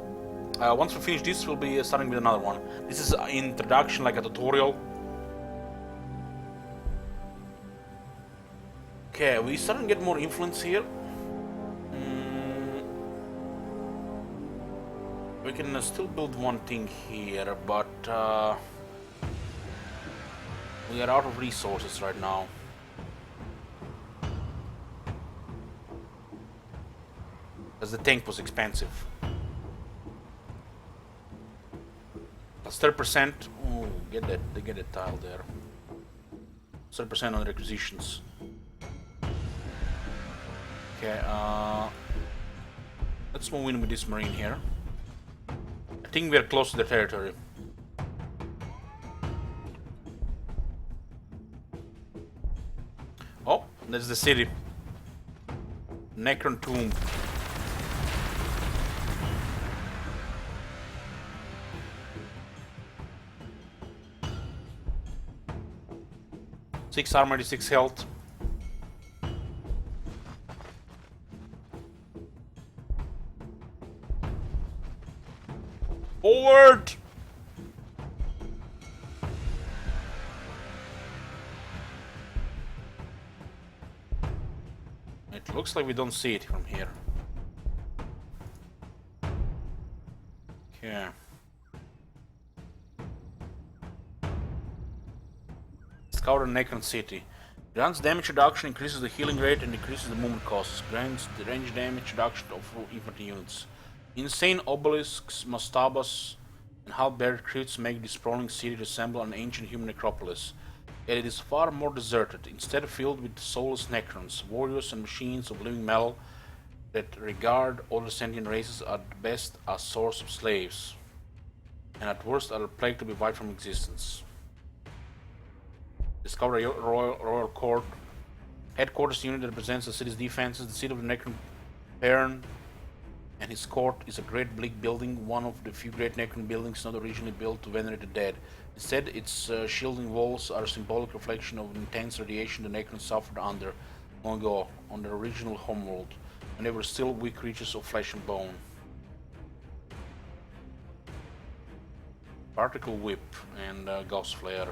Once we finish this, we'll be starting with another one. This is an introduction, like a tutorial. Okay, we starting to get more influence here. We can still build one thing here, but we are out of resources right now. Because the tank was expensive. That's 30%. Oh, get that, they get a tile there. 30% on requisitions. Okay, let's move in with this marine here. I think we are close to the territory. Oh, that's the city. Necron tomb. Six armor, 6 health. Forward! It looks like we don't see it from here. Okay. Scour the Necron city. Grants damage reduction, increases the healing rate, and decreases the movement costs. Grants the range damage reduction of infantry units. Insane obelisks, mastabas, and halberd crypts make this sprawling city resemble an ancient human necropolis. Yet it is far more deserted, instead filled with soulless Necrons, warriors and machines of living metal that regard other sentient races at best as source of slaves, and at worst are a plague to be wiped from existence. Discover a royal court. Headquarters unit that represents the city's defenses. The seat of the Necron Baron and his court is a great bleak building, one of the few great Necron buildings not originally built to venerate the dead. Instead, its shielding walls are a symbolic reflection of intense radiation the Necrons suffered under long ago on their original homeworld, when they were still weak creatures of flesh and bone. Particle Whip and Gauss Flare.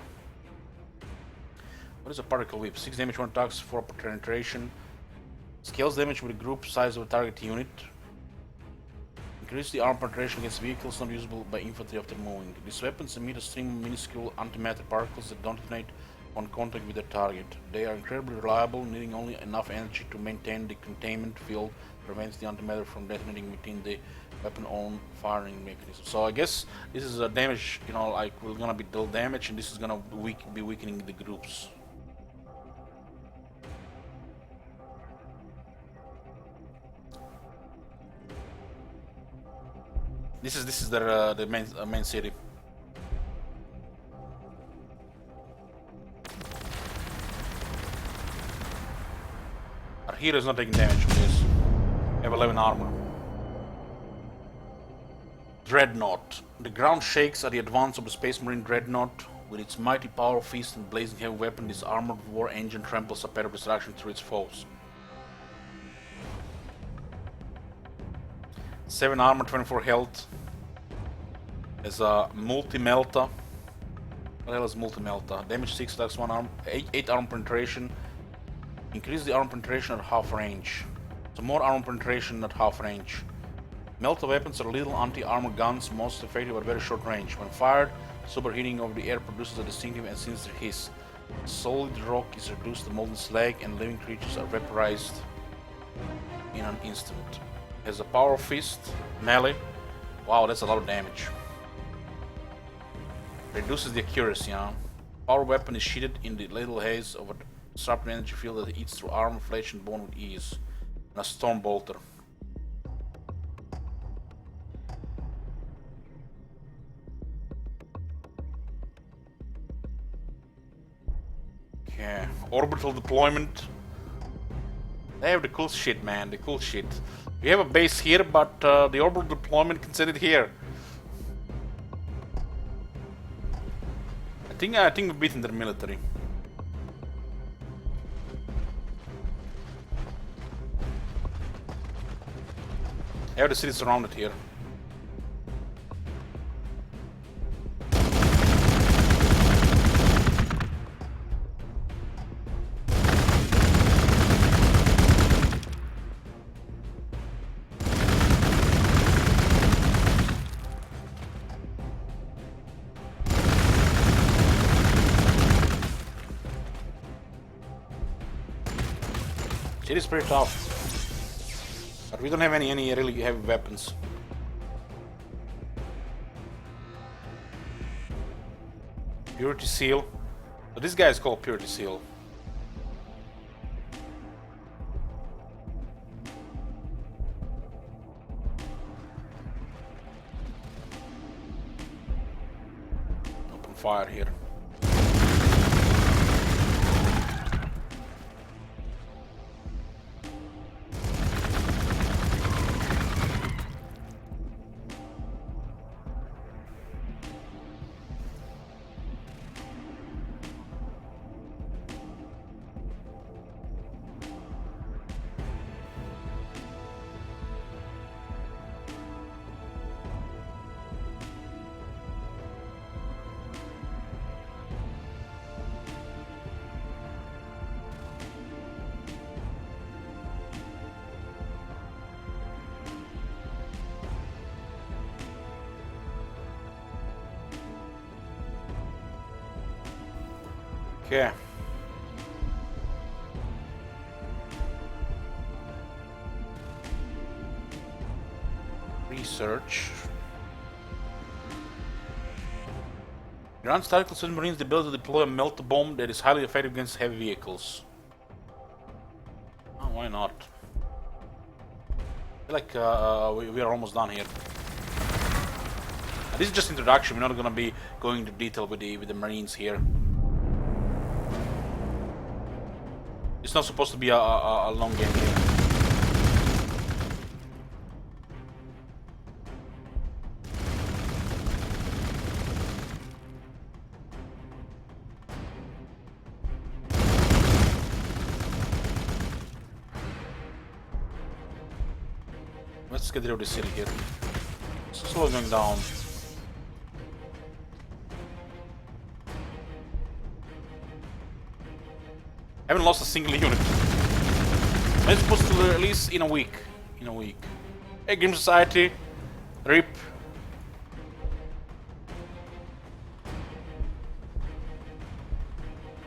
What is a Particle Whip? 6 damage, 1 attacks, 4 penetration. Scales damage with the group size of a target unit. Increase the armor penetration against vehicles not usable by infantry after moving. These weapons emit a stream of minuscule antimatter particles that don't detonate on contact with their target. They are incredibly reliable, needing only enough energy to maintain the containment field that prevents the antimatter from detonating within the weapon-own firing mechanism. So I guess this is a damage, you know, like we're gonna be deal damage, and this is gonna be weakening the groups. This is their the main city. Our hero is not taking damage from this. We have 11 armor. Dreadnought. The ground shakes at the advance of the Space Marine Dreadnought. With its mighty power fist and blazing heavy weapon, this armored war engine tramples a path of destruction through its foes. 7 armor, 24 health. As a multi-melta. What the hell is multi-melta? Damage 6 attacks 1 arm, 8 armor penetration. Increase the armor penetration at half range. So more armor penetration at half range. Melta weapons are little anti-armor guns, most effective at very short range. When fired, superheating of the air produces a distinctive and sinister hiss. Solid rock is reduced to molten slag, and living creatures are vaporized in an instant. Has a power fist, melee. Wow, that's a lot of damage. Reduces the accuracy, huh? Power weapon is sheathed in the little haze of a sharpened energy field that eats through armor, flesh, and bone with ease. And a storm bolter. Okay, orbital deployment. They have the cool shit, man, the cool shit. We have a base here, but the orbital deployment can send it here. I think we're beating their military. They have the city surrounded here. It is pretty tough, but we don't have any really heavy weapons. Purity Seal. So this guy is called Purity Seal. Open fire here. Okay. Research. Grants tactical submarines the ability to deploy a melt bomb that is highly effective against heavy vehicles. Oh, why not? I feel like we are almost done here. This is just introduction. We're not gonna be going into detail with the Marines here. It's not supposed to be a long game here. Let's get rid of the city here. It's slowly going down. I haven't lost a single unit. It's supposed to release in a week. Hey, Grim Society. RIP.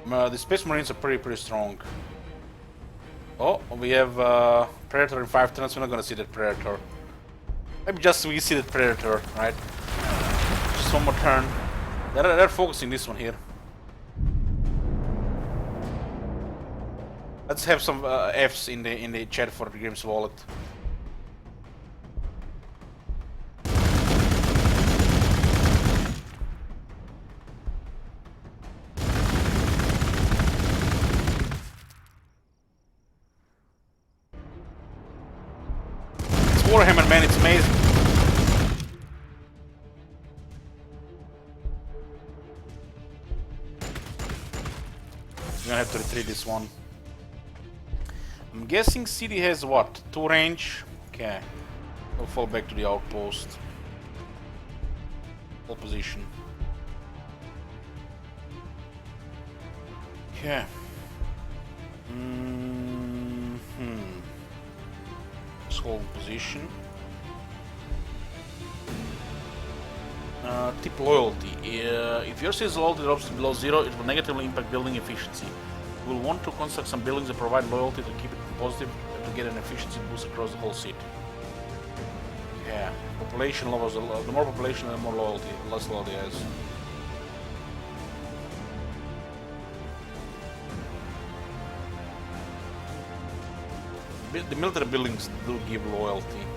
The Space Marines are pretty strong. Oh, we have Predator in 5 turns. We're not gonna see that Predator. Maybe just we see that Predator, right? Just one more turn. They're focusing this one here. Let's have some Fs in the chat for the Grim's wallet. It's Warhammer, man, it's amazing. We're gonna have to retreat this one. I'm guessing city has what? 2 range? Okay. We'll fall back to the outpost. Full position. Okay. Let's hold position. Tip loyalty. If your city's loyalty drops below 0, it will negatively impact building efficiency. You will want to construct some buildings that provide loyalty to keep it positive to get an efficiency boost across the whole city. Yeah, population levels. The more population, the more loyalty. Less loyalty has. The military buildings do give loyalty.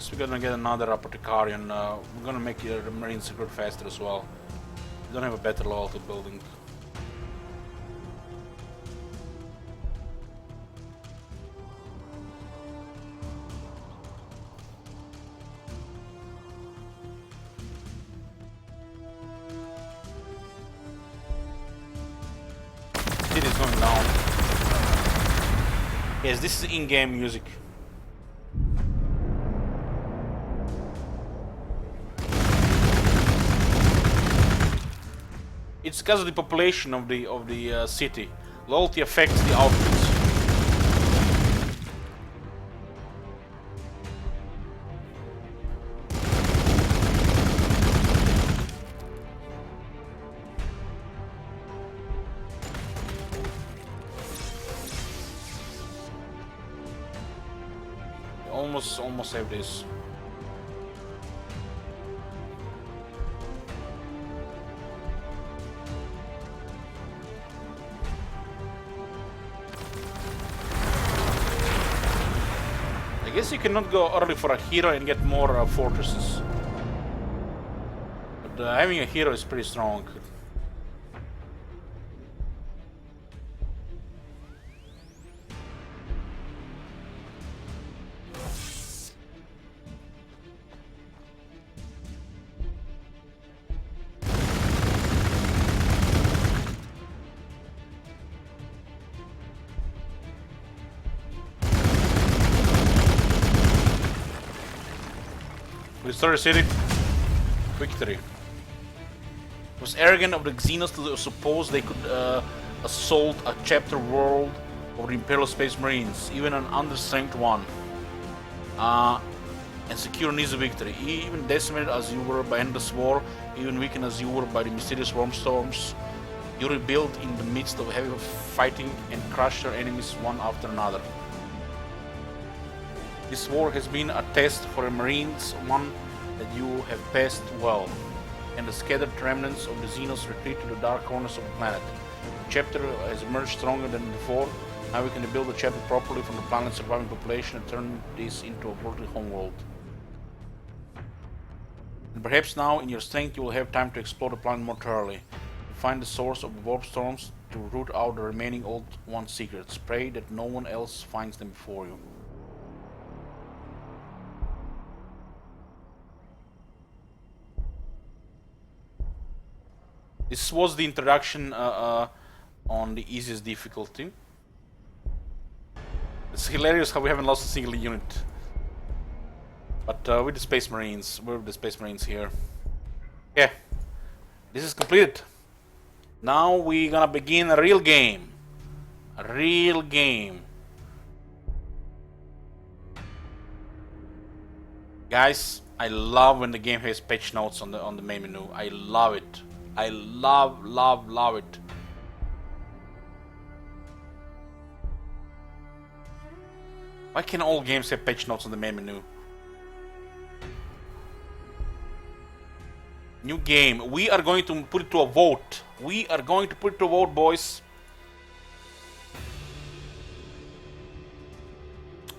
Guess we're gonna get another Apothecarian. We're gonna make the Marine Secret faster as well. We don't have a better loyalty building. It is going down. Yes, this is in-game music. It's because of the population of the city. Loyalty affects the outputs. Almost save this. I guess you cannot go early for a hero and get more fortresses. But having a hero is pretty strong. Restore the city. Victory. It was arrogant of the Xenos to suppose they could assault a chapter world of the Imperial Space Marines, even an understrength one, and secure an easy victory. Even decimated as you were by endless war, even weakened as you were by the mysterious worm storms, you rebuilt in the midst of heavy fighting and crushed your enemies one after another. This war has been a test for the Marines, one that you have passed well, and the scattered remnants of the Xenos retreat to the dark corners of the planet. The chapter has emerged stronger than before. Now we can rebuild the chapter properly from the planet's surviving population and turn this into a brutal homeworld. And perhaps now, in your strength, you will have time to explore the planet more thoroughly, to find the source of the warp storms, to root out the remaining Old One secrets. Pray that no one else finds them before you. This was the introduction on the easiest difficulty. It's hilarious how we haven't lost a single unit. But with the Space Marines, we're with the Space Marines here. Yeah, this is completed. Now we're gonna begin a real game. A real game. Guys, I love when the game has patch notes on the main menu. I love it. I love it. Why can't all games have patch notes on the main menu? New game. We are going to put it to a vote. We are going to put it to a vote, boys.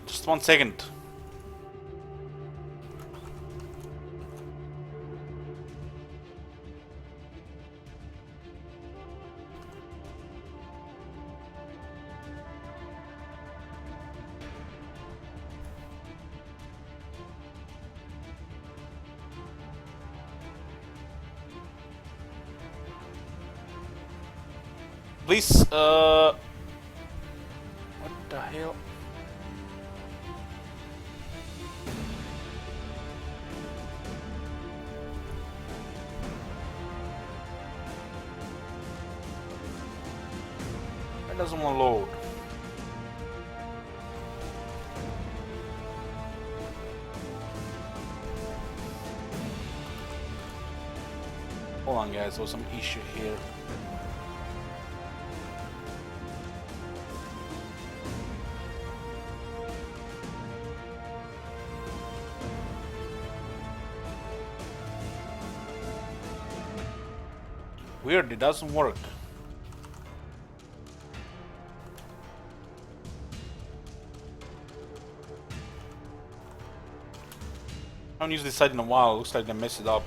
Just 1 second. Please, what the hell? It doesn't want to load. Hold on, guys, there was some issue here. Weird, it doesn't work. I haven't used this site in a while. Looks like they messed it up.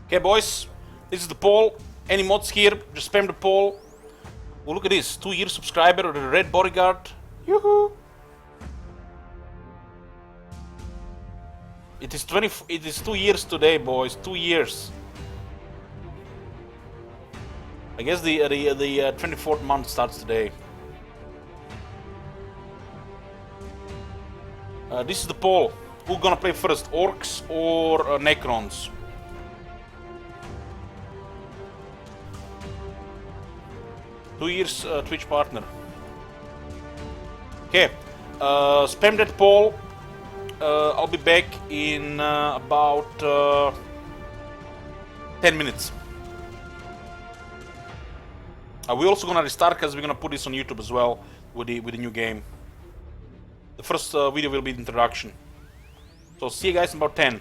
Okay, boys, this is the poll. Any mods here? Just spam the poll. Oh, look at this, 2-year subscriber, the red bodyguard. Yoo-hoo! It is 2 years today, boys. 2 years. I guess the 24th month starts today. This is the poll. Who's gonna play first, orcs or necrons? Two years Twitch partner. Okay, spam that poll. I'll be back in about 10 minutes. We're also gonna restart because we're gonna put this on YouTube as well with the new game. The first video will be the introduction. So see you guys in about 10.